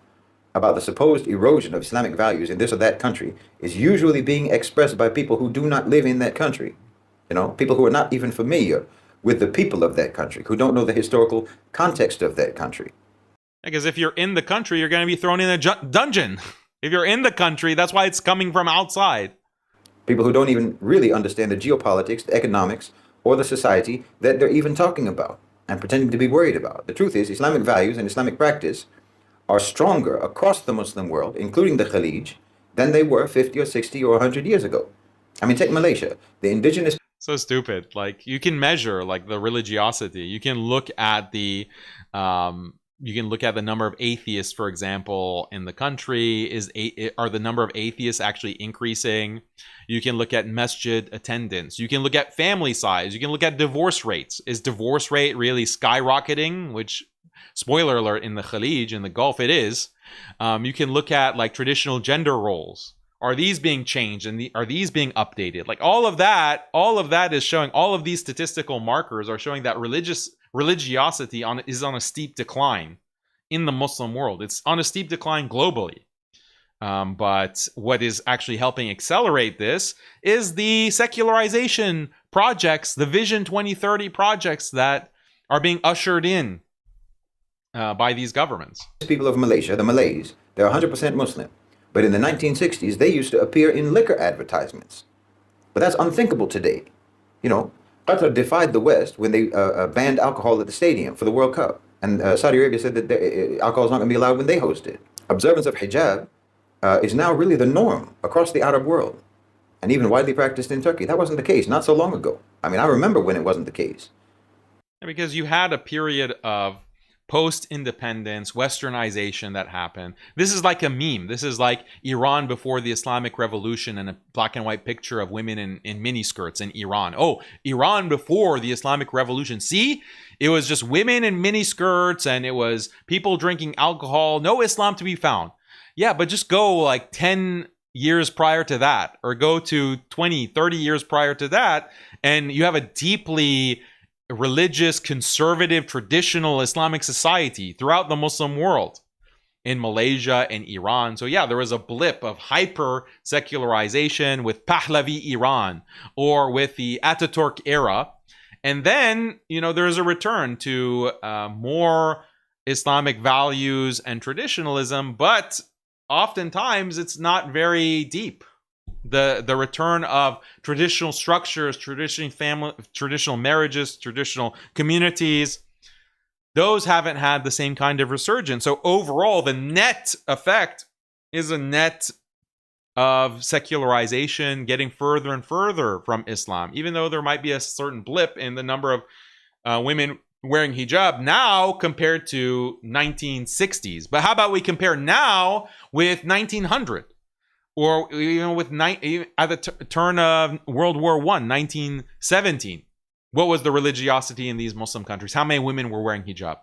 about the supposed erosion of Islamic values in this or that country is usually being expressed by people who do not live in that country. You know, people who are not even familiar with the people of that country, who don't know the historical context of that country. Because if you're in the country, you're going to be thrown in a dungeon. If you're in the country, that's why it's coming from outside. People who don't even really understand the geopolitics, the economics, or the society that they're even talking about and pretending to be worried about. The truth is, Islamic values and Islamic practice are stronger across the Muslim world, including the Khalij, than they were 50 or 60 or 100 years ago. I mean, take Malaysia. The indigenous... So stupid. Like, you can measure like the religiosity. You can look at the number of atheists, for example, in the country. Are the number of atheists actually increasing? You can look at masjid attendance. You can look at family size. You can look at divorce rates. Is divorce rate really skyrocketing? Which, spoiler alert, in the Khalij, in the Gulf, it is. You can look at like traditional gender roles. Are these being changed, and are these being updated? Like all of that is showing, all of these statistical markers are showing that religiosity is on a steep decline in the Muslim world. It's on a steep decline globally. But what is actually helping accelerate this is the secularization projects, the Vision 2030 projects that are being ushered in by these governments. People of Malaysia, the Malays, they're 100% Muslim. But in the 1960s, they used to appear in liquor advertisements. But that's unthinkable today. You know, Qatar defied the West when they banned alcohol at the stadium for the World Cup. And Saudi Arabia said that alcohol is not going to be allowed when they host it. Observance of hijab is now really the norm across the Arab world, and even widely practiced in Turkey. That wasn't the case not so long ago. I mean, I remember when it wasn't the case. Because you had a period of post-independence westernization that happened. This is like a meme. This is like Iran before the Islamic Revolution and a black and white picture of women in miniskirts in Iran. Oh, Iran before the Islamic Revolution. See, it was just women in miniskirts and it was people drinking alcohol. No Islam to be found. Yeah, but just go like 10 years prior to that, or go to 20, 30 years prior to that, and you have a deeply religious, conservative, traditional Islamic society throughout the Muslim world, in Malaysia and Iran. So yeah, there was a blip of hyper secularization with Pahlavi Iran or with the Ataturk era. And then, you know, there's a return to more Islamic values and traditionalism, but oftentimes it's not very deep. The return of traditional structures, traditional marriages, traditional communities, those haven't had the same kind of resurgence. So overall, the net effect is a net of secularization, getting further and further from Islam, even though there might be a certain blip in the number of women wearing hijab now compared to 1960s. But how about we compare now with 1900? Or, you know, with at the turn of World War I, 1917, what was the religiosity in these Muslim countries? How many women were wearing hijab?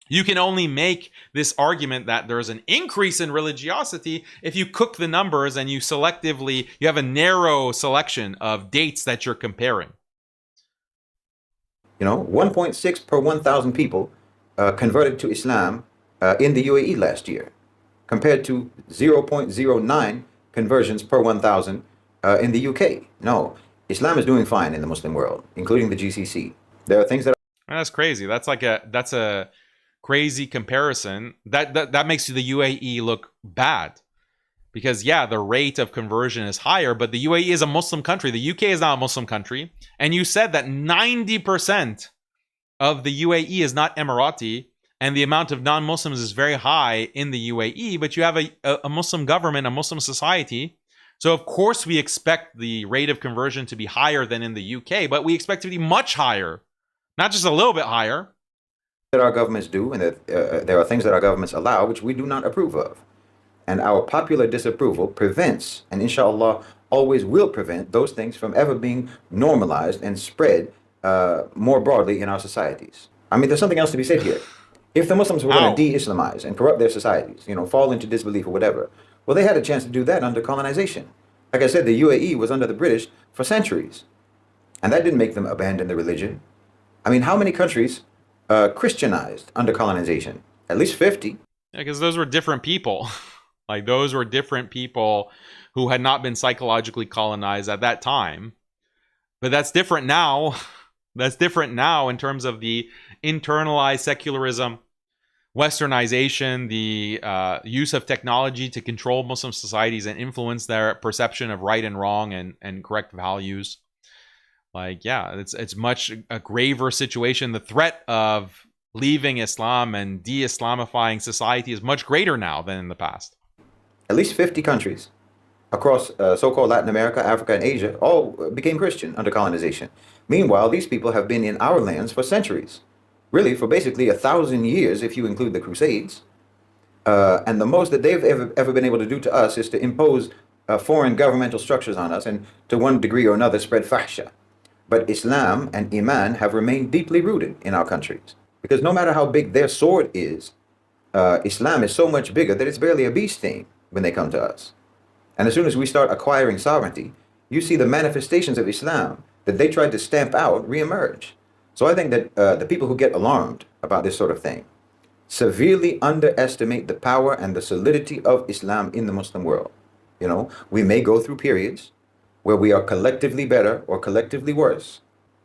You can only make this argument that there's an increase in religiosity if you cook the numbers and you have a narrow selection of dates that you're comparing. You know, 1.6 per 1,000 people converted to Islam in the UAE last year, compared to 0.09 conversions per 1,000 in the UK. No, Islam is doing fine in the Muslim world, including the GCC. There are things that that's crazy. That's a crazy comparison. That makes the UAE look bad, because yeah, the rate of conversion is higher, but the UAE is a Muslim country. The UK is not a Muslim country, and you said that 90% of the UAE is not Emirati. And the amount of non-Muslims is very high in the UAE, but you have a Muslim government, a Muslim society. So of course we expect the rate of conversion to be higher than in the UK, but we expect it to be much higher, not just a little bit higher. That our governments do, and that there are things that our governments allow which we do not approve of. And our popular disapproval prevents, and inshallah always will prevent, those things from ever being normalized and spread more broadly in our societies. I mean, there's something else to be said here. If the Muslims were going to de-Islamize and corrupt their societies, you know, fall into disbelief or whatever, well, they had a chance to do that under colonization. Like I said, the UAE was under the British for centuries, and that didn't make them abandon the religion. I mean, how many countries Christianized under colonization? At least 50. Yeah, because those were different people. Like, those were different people who had not been psychologically colonized at that time. But that's different now. That's different now in terms of the internalized secularism, westernization, the use of technology to control Muslim societies and influence their perception of right and wrong and correct values. Like, yeah, it's much a graver situation. The threat of leaving Islam and de-Islamifying society is much greater now than in the past. At least 50 countries across so-called Latin America, Africa, and Asia all became Christian under colonization. Meanwhile, these people have been in our lands for centuries. Really, for basically 1,000 years, if you include the Crusades. And the most that they've ever been able to do to us is to impose foreign governmental structures on us and, to one degree or another, spread fahsha. But Islam and Iman have remained deeply rooted in our countries. Because no matter how big their sword is, Islam is so much bigger that it's barely a bee sting when they come to us. And as soon as we start acquiring sovereignty, you see the manifestations of Islam that they tried to stamp out reemerge. So I think that the people who get alarmed about this sort of thing severely underestimate the power and the solidity of Islam in the Muslim world. You know, we may go through periods where we are collectively better or collectively worse.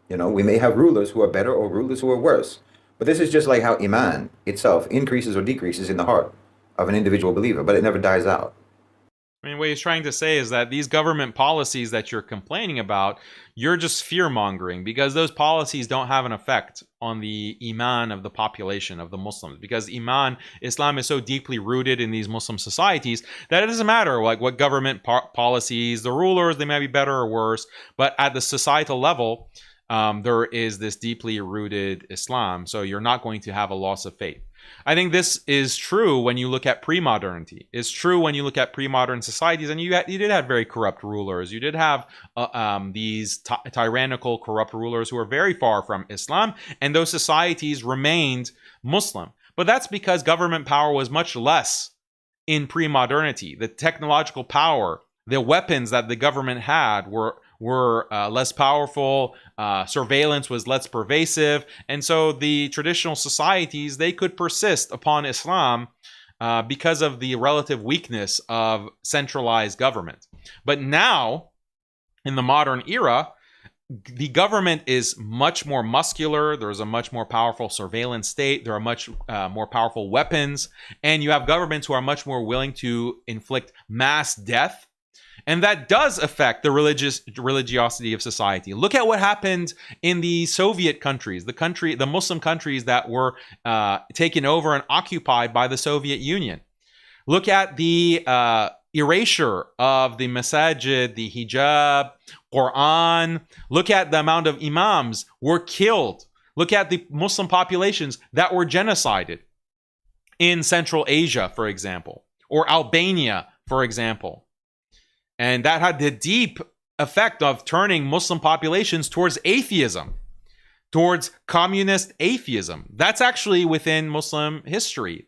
You know, we may have rulers who are better or rulers who are worse. But this is just like how Iman itself increases or decreases in the heart of an individual believer, but it never dies out. I mean, what he's trying to say is that these government policies that you're complaining about, you're just fear-mongering, because those policies don't have an effect on the iman of the population, of the Muslims. Because Islam is so deeply rooted in these Muslim societies that it doesn't matter like what government policies, the rulers, they may be better or worse, but at the societal level, there is this deeply rooted Islam. So you're not going to have a loss of faith. I think this is true when you look at pre-modernity. It's true when you look at pre-modern societies, and you did have very corrupt rulers. You did have these tyrannical, corrupt rulers who were very far from Islam, and those societies remained Muslim. But that's because government power was much less in pre-modernity. The technological power, the weapons that the government had were less powerful, surveillance was less pervasive, and so the traditional societies, they could persist upon Islam because of the relative weakness of centralized government. But now, in the modern era, the government is much more muscular, there's a much more powerful surveillance state, there are much more powerful weapons, and you have governments who are much more willing to inflict mass death. And that does affect the religiosity of society. Look at what happened in the Soviet countries, the Muslim countries that were taken over and occupied by the Soviet Union. Look at the erasure of the masajid, the hijab, Quran. Look at the amount of imams were killed. Look at the Muslim populations that were genocided in Central Asia, for example, or Albania, for example. And that had the deep effect of turning Muslim populations towards atheism, towards communist atheism. That's actually within Muslim history.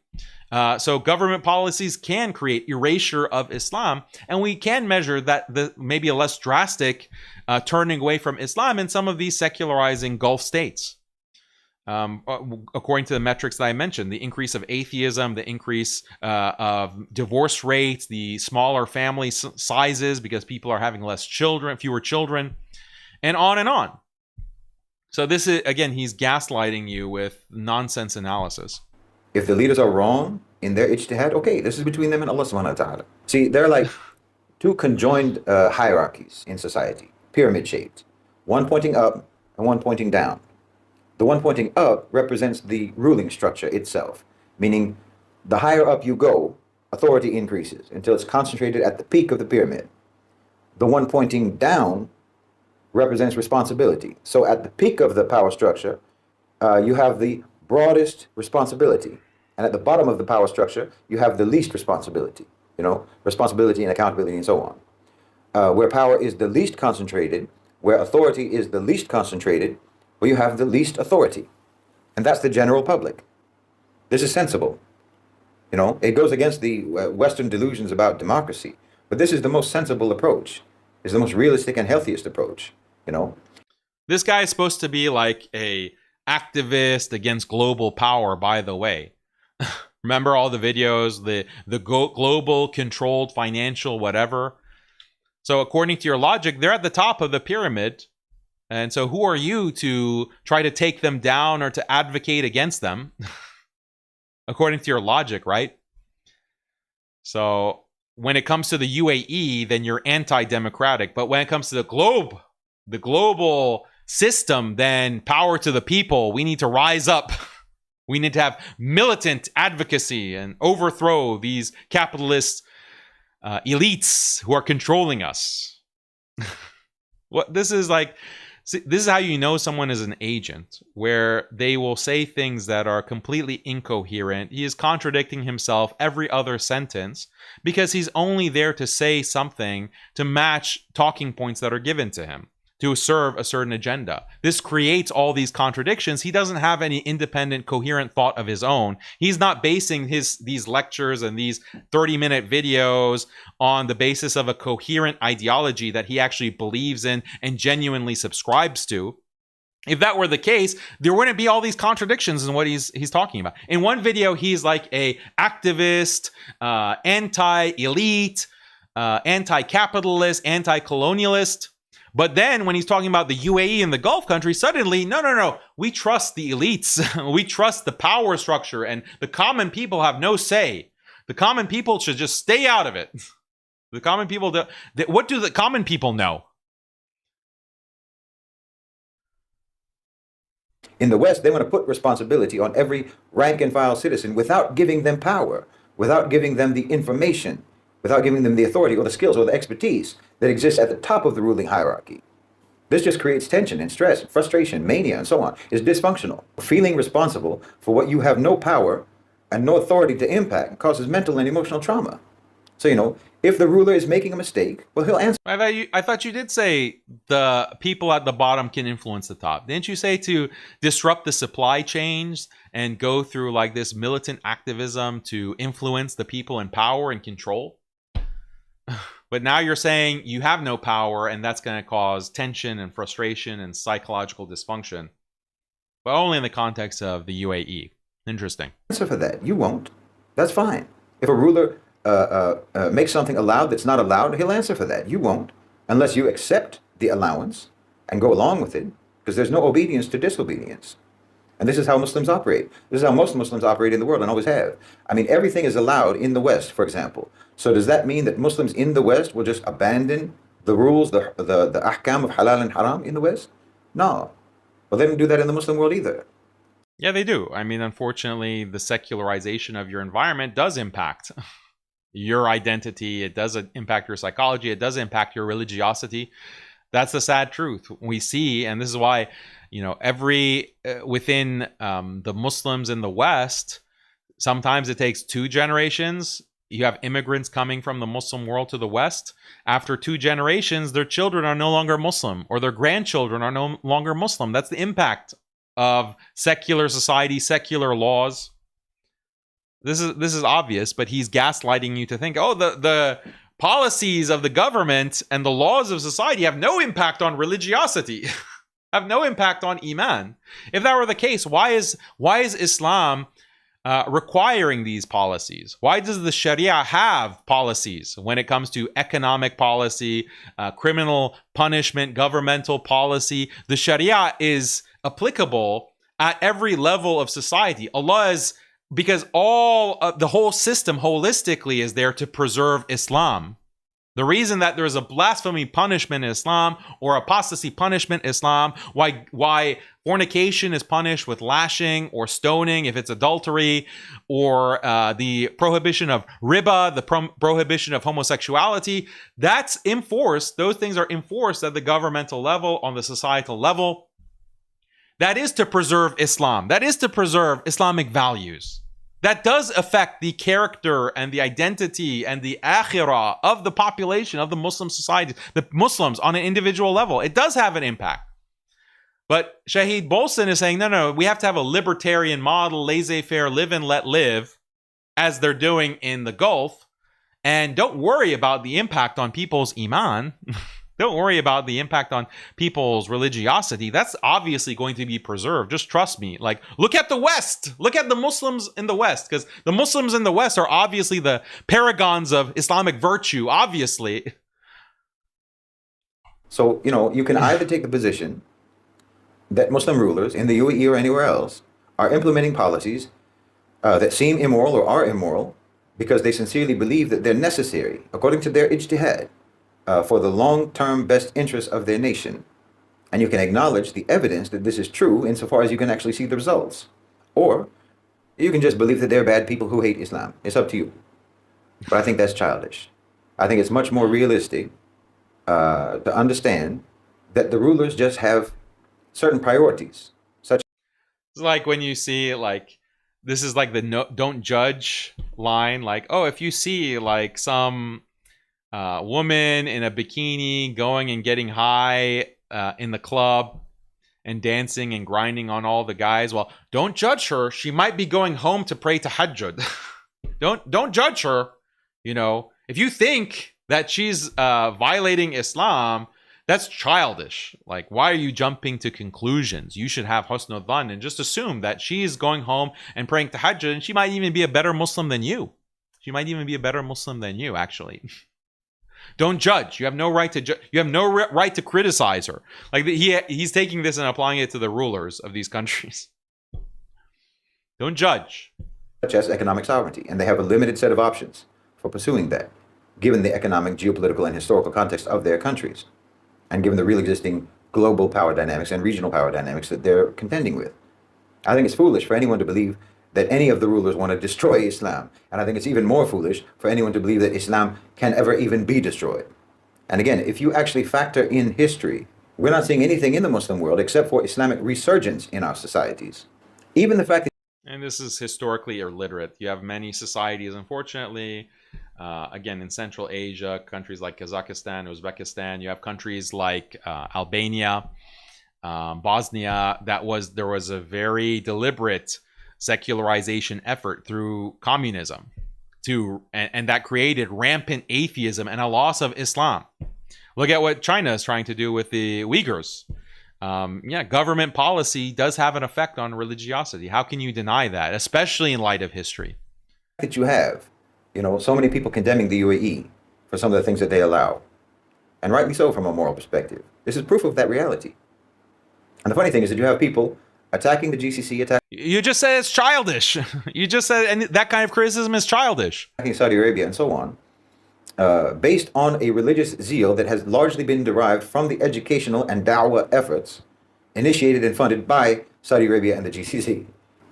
So government policies can create erasure of Islam, and we can measure that maybe a less drastic turning away from Islam in some of these secularizing Gulf states. According to the metrics that I mentioned, the increase of atheism, the increase of divorce rates, the smaller family sizes because people are having fewer children, and on and on. So this is, again, he's gaslighting you with nonsense analysis. If the leaders are wrong in their ijtihad, okay, this is between them and Allah subhanahu wa ta'ala. See, they're like two conjoined hierarchies in society, pyramid shaped, one pointing up and one pointing down. The one pointing up represents the ruling structure itself, meaning the higher up you go, authority increases until it's concentrated at the peak of the pyramid. The one pointing down represents responsibility. So at the peak of the power structure, you have the broadest responsibility. And at the bottom of the power structure, you have the least responsibility, responsibility and accountability and so on. Where power is the least concentrated, where authority is the least concentrated, where you have the least authority. And that's the general public. This is sensible. It goes against the Western delusions about democracy, but this is the most sensible approach. It's the most realistic and healthiest approach, This guy is supposed to be like a activist against global power, by the way. Remember all the videos, the global controlled financial whatever. So according to your logic, they're at the top of the pyramid. And so who are you to try to take them down or to advocate against them? According to your logic, right? So when it comes to the UAE, then you're anti-democratic. But when it comes to the global system, then power to the people. We need to rise up. We need to have militant advocacy and overthrow these capitalist elites who are controlling us. What this is like... See, this is how you know someone is an agent, where they will say things that are completely incoherent. He is contradicting himself every other sentence because he's only there to say something to match talking points that are given to him, to serve a certain agenda. This creates all these contradictions. He doesn't have any independent, coherent thought of his own. He's not basing these lectures and these 30-minute videos on the basis of a coherent ideology that he actually believes in and genuinely subscribes to. If that were the case, there wouldn't be all these contradictions in what he's talking about. In one video, he's like a activist, anti-elite, anti-capitalist, anti-colonialist. But then when he's talking about the UAE and the Gulf countries, suddenly, no, we trust the elites. We trust the power structure, and the common people have no say. The common people should just stay out of it. The common people, what do the common people know? In the West, they want to put responsibility on every rank and file citizen without giving them power, without giving them the information, without giving them the authority or the skills or the expertise that exists at the top of the ruling hierarchy. This just creates tension and stress, frustration, mania, and so on. It's dysfunctional. Feeling responsible for what you have no power and no authority to impact causes mental and emotional trauma. So, if the ruler is making a mistake, well, he'll answer. I thought you did say the people at the bottom can influence the top. Didn't you say to disrupt the supply chains and go through like this militant activism to influence the people in power and control? But now you're saying you have no power, and that's going to cause tension and frustration and psychological dysfunction, but only in the context of the UAE. Interesting. Answer for that. You won't. That's fine. If a ruler makes something allowed that's not allowed, he'll answer for that. You won't, unless you accept the allowance and go along with it, because there's no obedience to disobedience. And this is how Muslims operate. This is how most Muslims operate in the world and always have. I mean, everything is allowed in the West, for example. So does that mean that Muslims in the West will just abandon the rules, the ahkam of halal and haram in the West? No. Well, they don't do that in the Muslim world either. Yeah, they do. I mean, unfortunately, the secularization of your environment does impact your identity. It does impact your psychology. It does impact your religiosity. That's the sad truth we see. And this is why, within the Muslims in the West, sometimes it takes 2 generations. You have immigrants coming from the Muslim world to the West. After 2 generations, their children are no longer Muslim, or their grandchildren are no longer Muslim. That's the impact of secular society, secular laws. This is obvious, but he's gaslighting you to think, oh, the policies of the government and the laws of society have no impact on religiosity, have no impact on iman. If that were the case, why is Islam requiring these policies? Why does the Sharia have policies when it comes to economic policy, criminal punishment, governmental policy? The Sharia is applicable at every level of society. Allah is, because the whole system holistically is there to preserve Islam. The reason that there is a blasphemy punishment in Islam or apostasy punishment in Islam, why fornication is punished with lashing or stoning if it's adultery, or the prohibition of riba, the prohibition of homosexuality, that's enforced. Those things are enforced at the governmental level, on the societal level. That is to preserve Islam. That is to preserve Islamic values. That does affect the character and the identity and the akhirah of the population, of the Muslim society, the Muslims on an individual level. It does have an impact. But Shaheed Bolson is saying, no, we have to have a libertarian model, laissez-faire, live and let live, as they're doing in the Gulf. And don't worry about the impact on people's iman. Don't worry about the impact on people's religiosity. That's obviously going to be preserved. Just trust me. Like, look at the West. Look at the Muslims in the West, because the Muslims in the West are obviously the paragons of Islamic virtue, obviously. So, you can either take the position that Muslim rulers in the UAE or anywhere else are implementing policies that seem immoral or are immoral because they sincerely believe that they're necessary, according to their ijtihad, for the long-term best interests of their nation. And you can acknowledge the evidence that this is true insofar as you can actually see the results. Or you can just believe that they're bad people who hate Islam. It's up to you. But I think that's childish. I think it's much more realistic to understand that the rulers just have certain priorities. It's like when you see, this is like the don't judge line. Like, oh, if you see some woman in a bikini going and getting high in the club and dancing and grinding on all the guys, well, don't judge her. She might be going home to pray tahajjud. don't judge her. If you think that she's violating Islam, That's childish. Like, why are you jumping to conclusions? You should have husnul dhan and just assume that she is going home and praying tahajjud, and she might even be a better Muslim than you. She might even be a better Muslim than you, actually. Don't judge. You have no right to you have no right to criticize her. Like, he's taking this and applying it to the rulers of these countries. Don't judge. Such as economic sovereignty, and they have a limited set of options for pursuing that, given the economic, geopolitical, and historical context of their countries, and given the real existing global power dynamics and regional power dynamics that they're contending with. I think it's foolish for anyone to believe that any of the rulers want to destroy Islam, and I think it's even more foolish for anyone to believe that Islam can ever even be destroyed. And again, if you actually factor in history, we're not seeing anything in the Muslim world except for Islamic resurgence in our societies. Even the fact that And this is historically illiterate. You have many societies, unfortunately, again, in Central Asia, countries like Kazakhstan, Uzbekistan. You have countries like Albania, Bosnia. There was a very deliberate secularization effort through communism, and that created rampant atheism and a loss of Islam. Look at what China is trying to do with the Uyghurs. Government policy does have an effect on religiosity. How can you deny that, especially in light of history? that you have, so many people condemning the UAE for some of the things that they allow, and rightly so from a moral perspective. This is proof of that reality. And the funny thing is that you have people attacking the GCC, You just said it's childish. You just said, and that kind of criticism is childish. attacking Saudi Arabia and so on, based on a religious zeal that has largely been derived from the educational and da'wah efforts initiated and funded by Saudi Arabia and the GCC.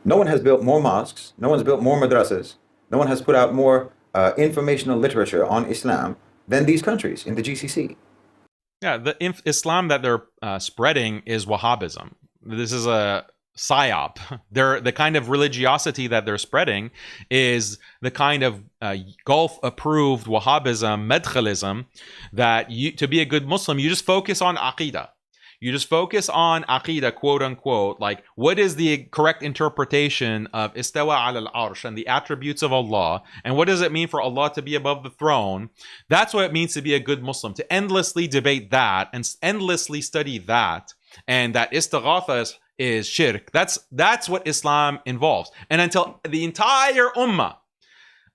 No one has built more mosques, no one's built more madrasas, no one has put out more informational literature on Islam than these countries in the GCC. Yeah, the Islam that they're spreading is Wahhabism. This is a psyop. The kind of religiosity that they're spreading is the kind of Gulf-approved Wahhabism, Madkhalism, that to be a good Muslim, you just focus on Aqidah. You just focus on Aqidah, quote unquote, like what is the correct interpretation of Istawa al arsh and the attributes of Allah, and what does it mean for Allah to be above the throne? That's what it means to be a good Muslim, to endlessly debate that and endlessly study that, and that istighatha is shirk. That's what Islam involves. And until the entire ummah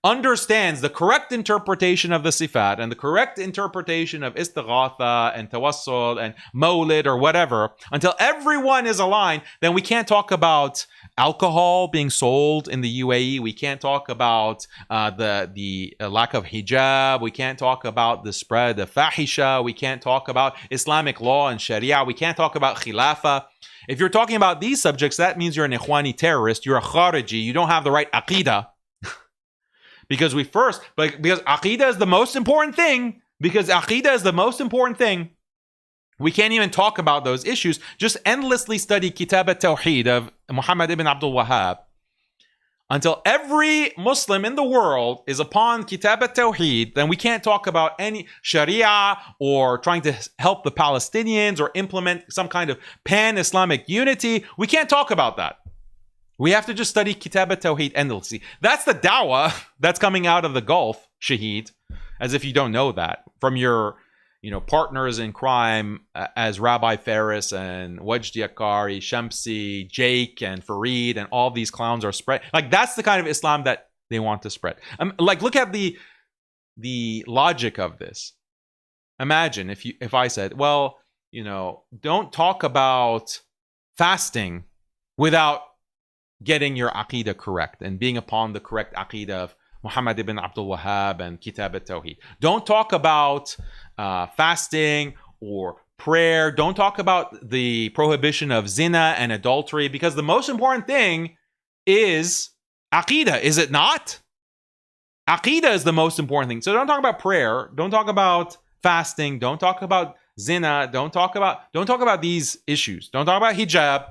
understands the correct interpretation of the sifat and the correct interpretation of istighatha and tawassul and mawlid or whatever, until everyone is aligned, then we can't talk about alcohol being sold in the UAE. We can't talk about the lack of hijab. We can't talk about the spread of fahisha. We can't talk about Islamic law and sharia. We can't talk about khilafah. If you're talking about these subjects, that means you're an Ikhwani terrorist. You're a Khariji. You don't have the right aqidah. Because because Aqidah is the most important thing. Because Aqidah is the most important thing. We can't even talk about those issues. Just endlessly study Kitab al-Tawheed of Muhammad ibn Abdul Wahhab until every Muslim in the world is upon Kitab al-Tawheed. Then we can't talk about any Sharia or trying to help the Palestinians or implement some kind of pan-Islamic unity. We can't talk about that. We have to just study Kitab al-Tawheed endlessly. That's the dawah that's coming out of the Gulf, Shaheed, as if you don't know that, from your partners in crime as Rabbi Faris and Wajdi Akari, Shamsi, Jake, and Fareed, and all these clowns are spread. Like, that's the kind of Islam that they want to spread. Look at the logic of this. Imagine if I said, well, don't talk about fasting without getting your aqidah correct and being upon the correct aqidah of Muhammad ibn Abdul Wahhab and Kitab al-Tawheed. Don't talk about fasting or prayer. Don't talk about the prohibition of zina and adultery, because the most important thing is aqidah, is it not? Aqidah is the most important thing. So don't talk about prayer. Don't talk about fasting. Don't talk about zina. Don't talk about these issues. Don't talk about hijab.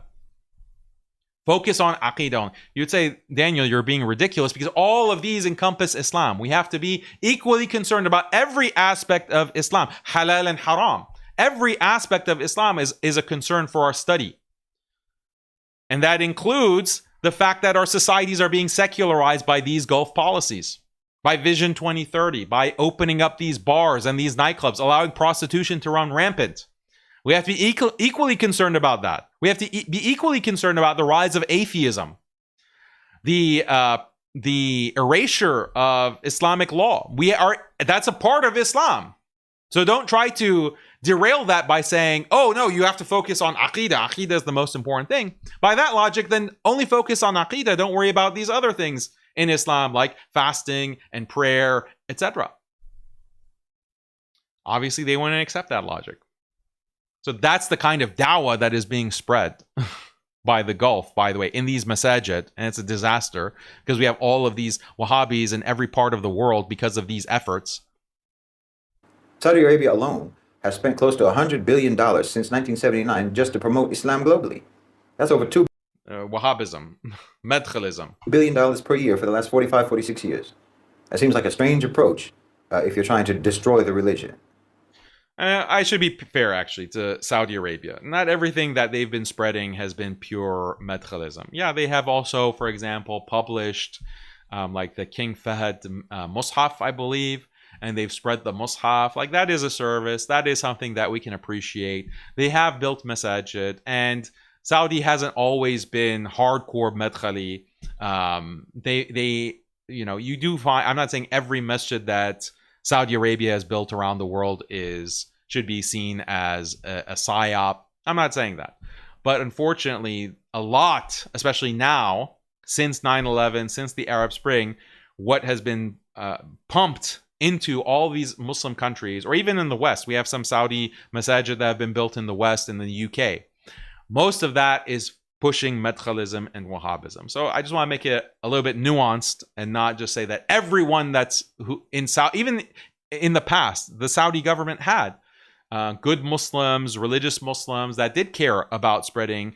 Focus on aqidah. You'd say, Daniel, you're being ridiculous because all of these encompass Islam. We have to be equally concerned about every aspect of Islam, halal and haram. Every aspect of Islam is a concern for our study. And that includes the fact that our societies are being secularized by these Gulf policies, by Vision 2030, by opening up these bars and these nightclubs, allowing prostitution to run rampant. We have to be equally concerned about that. We have to be equally concerned about the rise of atheism, the erasure of Islamic law. That's a part of Islam. So don't try to derail that by saying, oh, no, you have to focus on Aqidah. Aqidah is the most important thing. By that logic, then only focus on Aqidah. Don't worry about these other things in Islam, like fasting and prayer, etc. Obviously, they wouldn't accept that logic. So that's the kind of dawah that is being spread by the Gulf, by the way, in these masajid. And it's a disaster because we have all of these Wahhabis in every part of the world because of these efforts. Saudi Arabia alone has spent close to $100 billion since 1979 just to promote Islam globally. That's over $2 Wahhabism, Madkhalism. billion per year for the last 45, 46 years. That seems like a strange approach if you're trying to destroy the religion. I should be fair, actually, to Saudi Arabia. Not everything that they've been spreading has been pure Madkhalism. Yeah, they have also, for example, published like the King Fahd Mus'haf, I believe, and they've spread the Mus'haf. Like, that is a service. That is something that we can appreciate. They have built masajid, and Saudi hasn't always been hardcore Madkhali. You do find, I'm not saying every masjid that Saudi Arabia has built around the world should be seen as a psyop. I'm not saying that. But unfortunately, a lot, especially now, since 9/11, since the Arab Spring, what has been pumped into all these Muslim countries, or even in the West. We have some Saudi masajid that have been built in the West and the UK. Most of that is pushing Madkhalism and Wahhabism. So I just want to make it a little bit nuanced and not just say that everyone even in the past, the Saudi government had good Muslims, religious Muslims that did care about spreading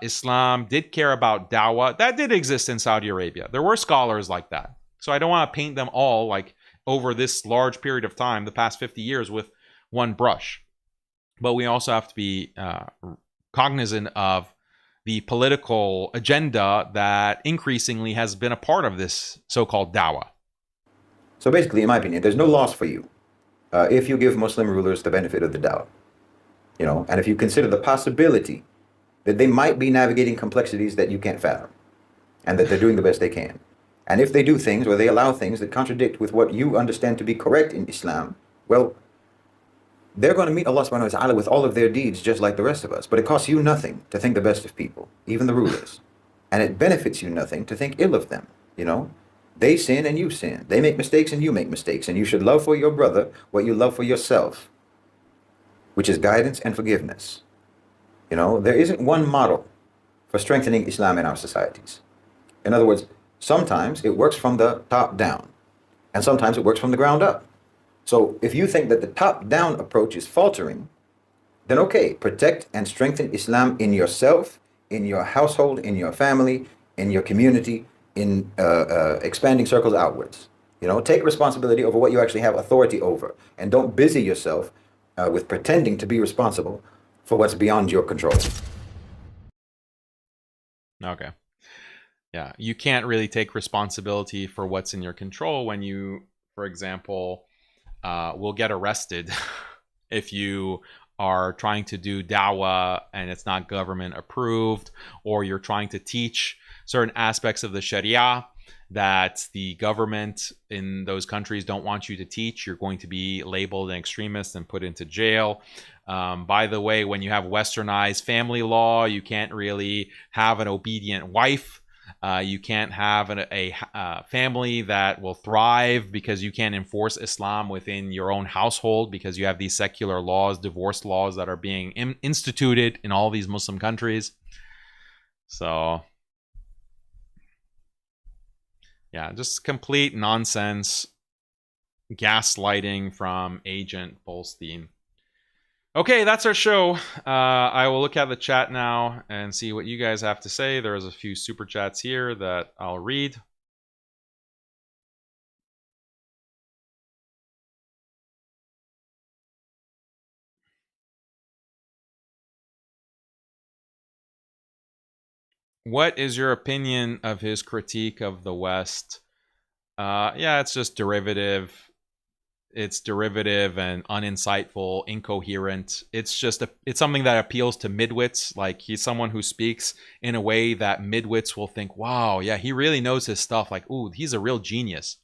Islam, did care about dawah. That did exist in Saudi Arabia. There were scholars like that. So I don't want to paint them all like over this large period of time, the past 50 years, with one brush. But we also have to be cognizant of the political agenda that increasingly has been a part of this so-called dawah. So basically, in my opinion, there's no loss for you if you give Muslim rulers the benefit of the doubt. And if you consider the possibility that they might be navigating complexities that you can't fathom, and that they're doing the best they can. And if they do things, or they allow things that contradict with what you understand to be correct in Islam, well, they're going to meet Allah subhanahu wa ta'ala with all of their deeds just like the rest of us. But it costs you nothing to think the best of people, even the rulers. And it benefits you nothing to think ill of them. They sin and you sin. They make mistakes and you make mistakes. And you should love for your brother what you love for yourself, which is guidance and forgiveness. There isn't one model for strengthening Islam in our societies. In other words, sometimes it works from the top down, and sometimes it works from the ground up. So if you think that the top-down approach is faltering, then okay, protect and strengthen Islam in yourself, in your household, in your family, in your community, in expanding circles outwards. Take responsibility over what you actually have authority over, and don't busy yourself with pretending to be responsible for what's beyond your control. Okay. Yeah, you can't really take responsibility for what's in your control when you, for example, will get arrested if you are trying to do dawah and it's not government approved, or you're trying to teach certain aspects of the Sharia that the government in those countries don't want you to teach. You're going to be labeled an extremist and put into jail. By the way, when you have westernized family law, you can't really have an obedient wife. You can't have a family that will thrive because you can't enforce Islam within your own household because you have these secular laws, divorce laws that are being instituted in all these Muslim countries. So, yeah, just complete nonsense, gaslighting from Agent Bolstein. Okay, that's our show. I will look at the chat now and see what you guys have to say. There's a few super chats here that I'll read. What is your opinion of his critique of the West? Yeah, it's just derivative. it's derivative and uninsightful, incoherent. It's just it's something that appeals to midwits. Like, he's someone who speaks in a way that midwits will think, wow, yeah, he really knows his stuff. Like, ooh, he's a real genius.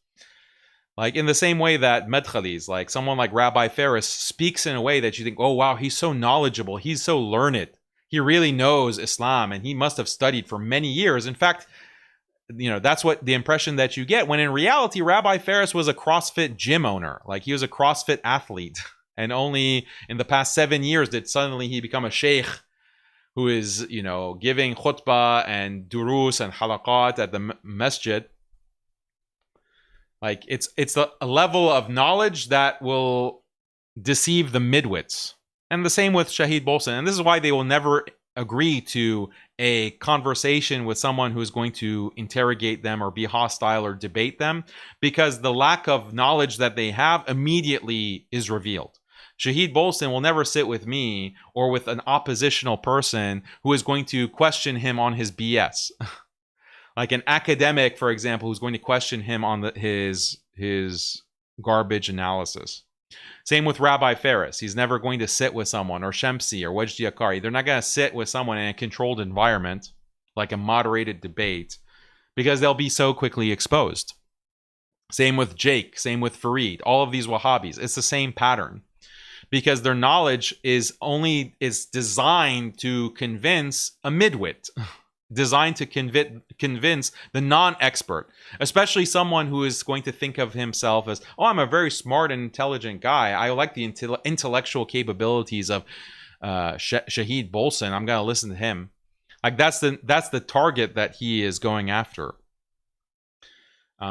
Like, in the same way that Medkhalis, like someone like Rabbi Ferris, speaks in a way that you think, oh, wow, he's so knowledgeable. He's so learned. He really knows Islam, and he must have studied for many years. In fact, you know, that's what the impression that you get, when in reality, Rabbi Ferris was a CrossFit gym owner. Like, he was a CrossFit athlete. And only in the past 7 years did suddenly he become a sheikh who is, you know, giving khutbah and durus and halaqat at the masjid. Like, it's a level of knowledge that will deceive the midwits. And the same with Shahid Bolson. And this is why they will never agree to a conversation with someone who is going to interrogate them or be hostile or debate them, because the lack of knowledge that they have immediately is revealed. Shahid Bolson will never sit with me or with an oppositional person who is going to question him on his BS. Like an academic, for example, who's going to question him on his garbage analysis. Same with Rabbi Ferris. He's never going to sit with someone, or Shemsi, or Wajdi Akari. They're not going to sit with someone in a controlled environment, like a moderated debate, because they'll be so quickly exposed. Same with Jake. Same with Fareed. All of these Wahhabis. It's the same pattern, because their knowledge is designed to convince a midwit. Designed to convince the non-expert, especially someone who is going to think of himself as, oh, I'm a very smart and intelligent guy. I like the intellectual capabilities of Shahid Bolson. I'm going to listen to him. Like, that's the target that he is going after.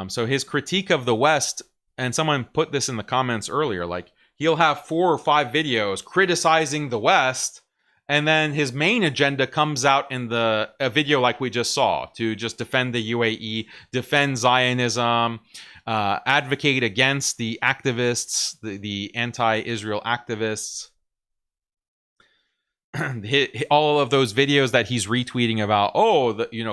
So his critique of the West, and someone put this in the comments earlier, like, he'll have 4 or 5 videos criticizing the West, and then his main agenda comes out in a video like we just saw, to just defend the UAE, defend Zionism, advocate against the activists, the anti-Israel activists. All of those videos that he's retweeting about,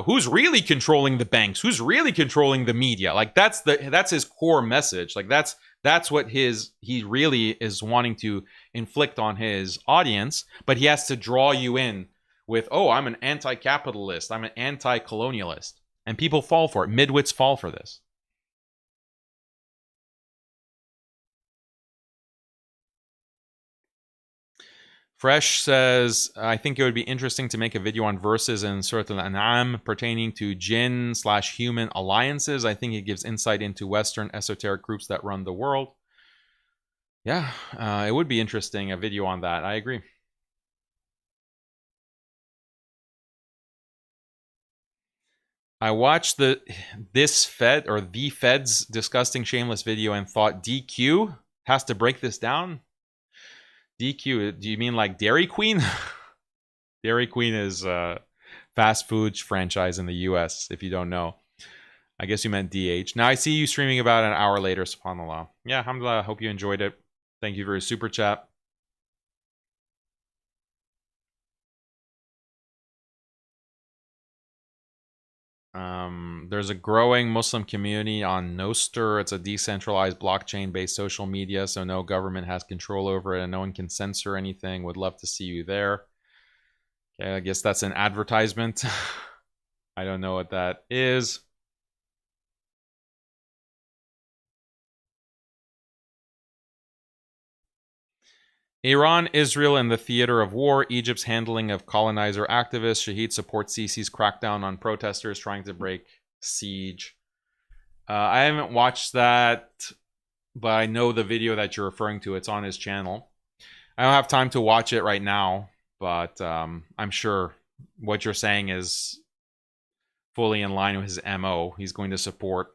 who's really controlling the banks, who's really controlling the media. Like, that's his core message. Like, that's what he really is wanting to inflict on his audience, but he has to draw you in with, oh, I'm an anti-capitalist, I'm an anti-colonialist. And people fall for it. Midwits fall for this. Fresh says, I think it would be interesting to make a video on verses in Surah Al-An'am pertaining to jinn/human alliances. I think it gives insight into Western esoteric groups that run the world. Yeah, it would be interesting, a video on that. I agree. I watched the Fed's disgusting shameless video and thought DQ has to break this down. DQ, do you mean like Dairy Queen? Dairy Queen is a fast food franchise in the US, if you don't know. I guess you meant DH. Now I see you streaming about an hour later, subhanAllah. Yeah, alhamdulillah, hope you enjoyed it. Thank you for your super chat. There's a growing Muslim community on Nostr. It's a decentralized blockchain-based social media, so no government has control over it and no one can censor anything. Would love to see you there. Okay, I guess that's an advertisement. I don't know what that is. Iran, Israel, and the theater of war. Egypt's handling of colonizer activists. Shaheed supports Sisi's crackdown on protesters trying to break siege. I haven't watched that, but I know the video that you're referring to. It's on his channel. I don't have time to watch it right now, but I'm sure what you're saying is fully in line with his MO. He's going to support...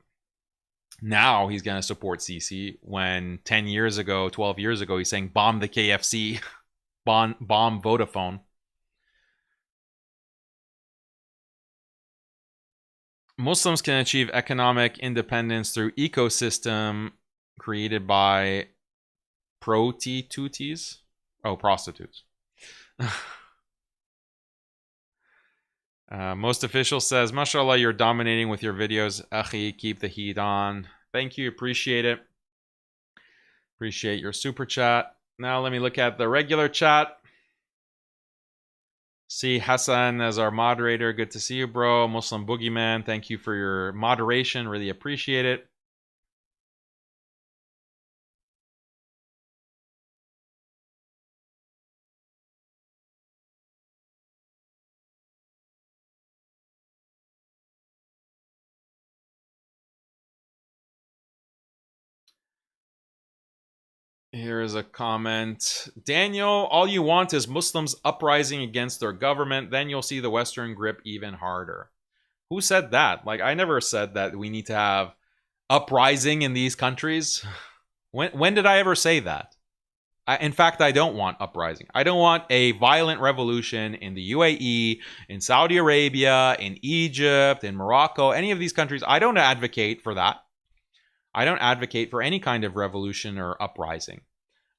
Now he's going to support Sisi, when 10 years ago, 12 years ago, he's saying bomb the KFC, bomb Vodafone. Muslims can achieve economic independence through ecosystem created by prostitutes. Oh, prostitutes. Most official says, mashallah, you're dominating with your videos. Akhi, keep the heat on. Thank you. Appreciate it. Appreciate your super chat. Now let me look at the regular chat. See Hassan as our moderator. Good to see you, bro. Muslim Boogeyman, thank you for your moderation. Really appreciate it. Here is a comment. Daniel, all you want is Muslims uprising against their government. Then you'll see the Western grip even harder. Who said that? Like, I never said that we need to have uprising in these countries. When did I ever say that? In fact, I don't want uprising. I don't want a violent revolution in the UAE, in Saudi Arabia, in Egypt, in Morocco, any of these countries. I don't advocate for that. I don't advocate for any kind of revolution or uprising.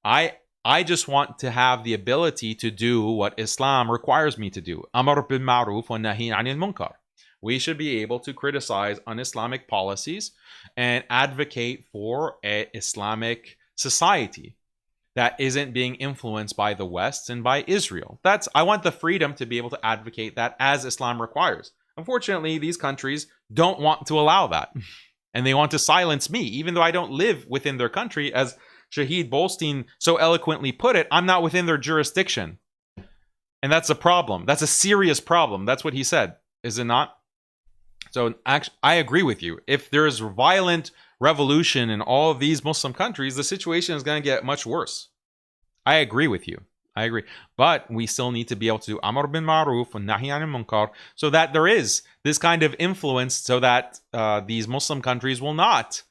I just want to have the ability to do what Islam requires me to do. Amar bil ma'ruf wa nahi anil munkar. We should be able to criticize un-Islamic policies and advocate for an Islamic society that isn't being influenced by the West and by Israel. I want the freedom to be able to advocate that as Islam requires. Unfortunately, these countries don't want to allow that. And they want to silence me, even though I don't live within their country. As Shahed Bolson so eloquently put it, I'm not within their jurisdiction. And that's a problem. That's a serious problem. That's what he said, is it not? So actually, I agree with you. If there's violent revolution in all of these Muslim countries, the situation is going to get much worse. I agree with you. I agree. But we still need to be able to do Amr bin Ma'ruf and Nahi anil Munkar so that there is this kind of influence so that these Muslim countries will not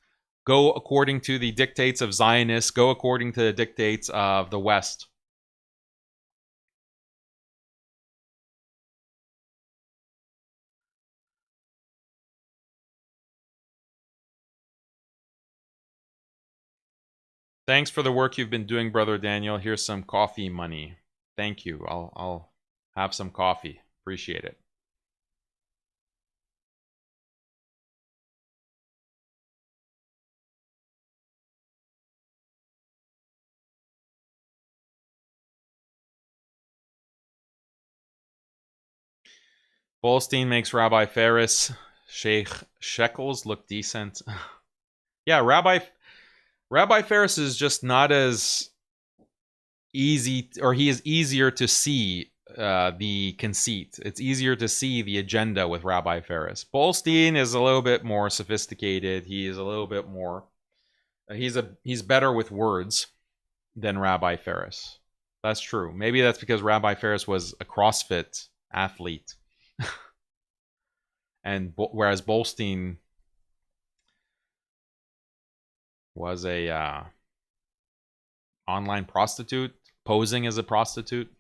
go according to the dictates of Zionists, go according to the dictates of the West. Thanks for the work you've been doing, Brother Daniel. Here's some coffee money. Thank you. I'll have some coffee. Appreciate it. Bolstein makes Rabbi Ferris Sheikh Shekels look decent. Yeah, Rabbi Ferris is just not as easy, or he is easier to see the conceit. It's easier to see the agenda with Rabbi Ferris. Bolstein is a little bit more sophisticated. He is a little bit more, he's better with words than Rabbi Ferris. That's true. Maybe that's because Rabbi Ferris was a CrossFit athlete. And whereas Bolstein was a online prostitute, posing as a prostitute.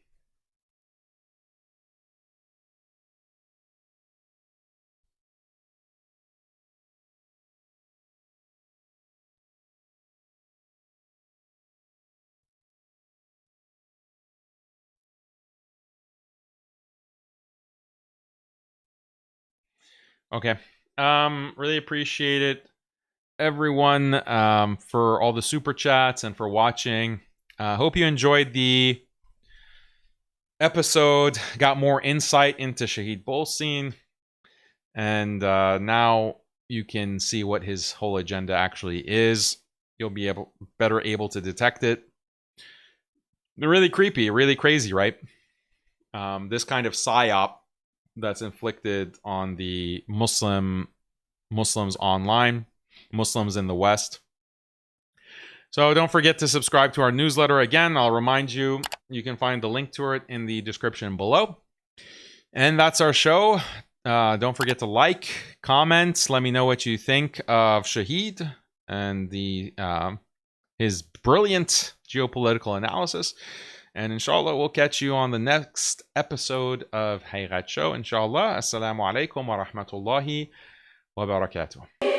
Okay. Really appreciate it, everyone, for all the super chats and for watching. Hope you enjoyed the episode, got more insight into Shahed Bolson, and now you can see what his whole agenda actually is. You'll be better able to detect it. They're really creepy, really crazy, right? This kind of psyop that's inflicted on the Muslims online, Muslims in the West. So don't forget to subscribe to our newsletter. Again, I'll remind you, you can find the link to it in the description below. And that's our show. Don't forget to like, comment, let me know what you think of Shahed and his brilliant geopolitical analysis. And inshallah, we'll catch you on the next episode of Haqiqatjou. Inshallah. Assalamu alaikum wa rahmatullahi wa barakatuh.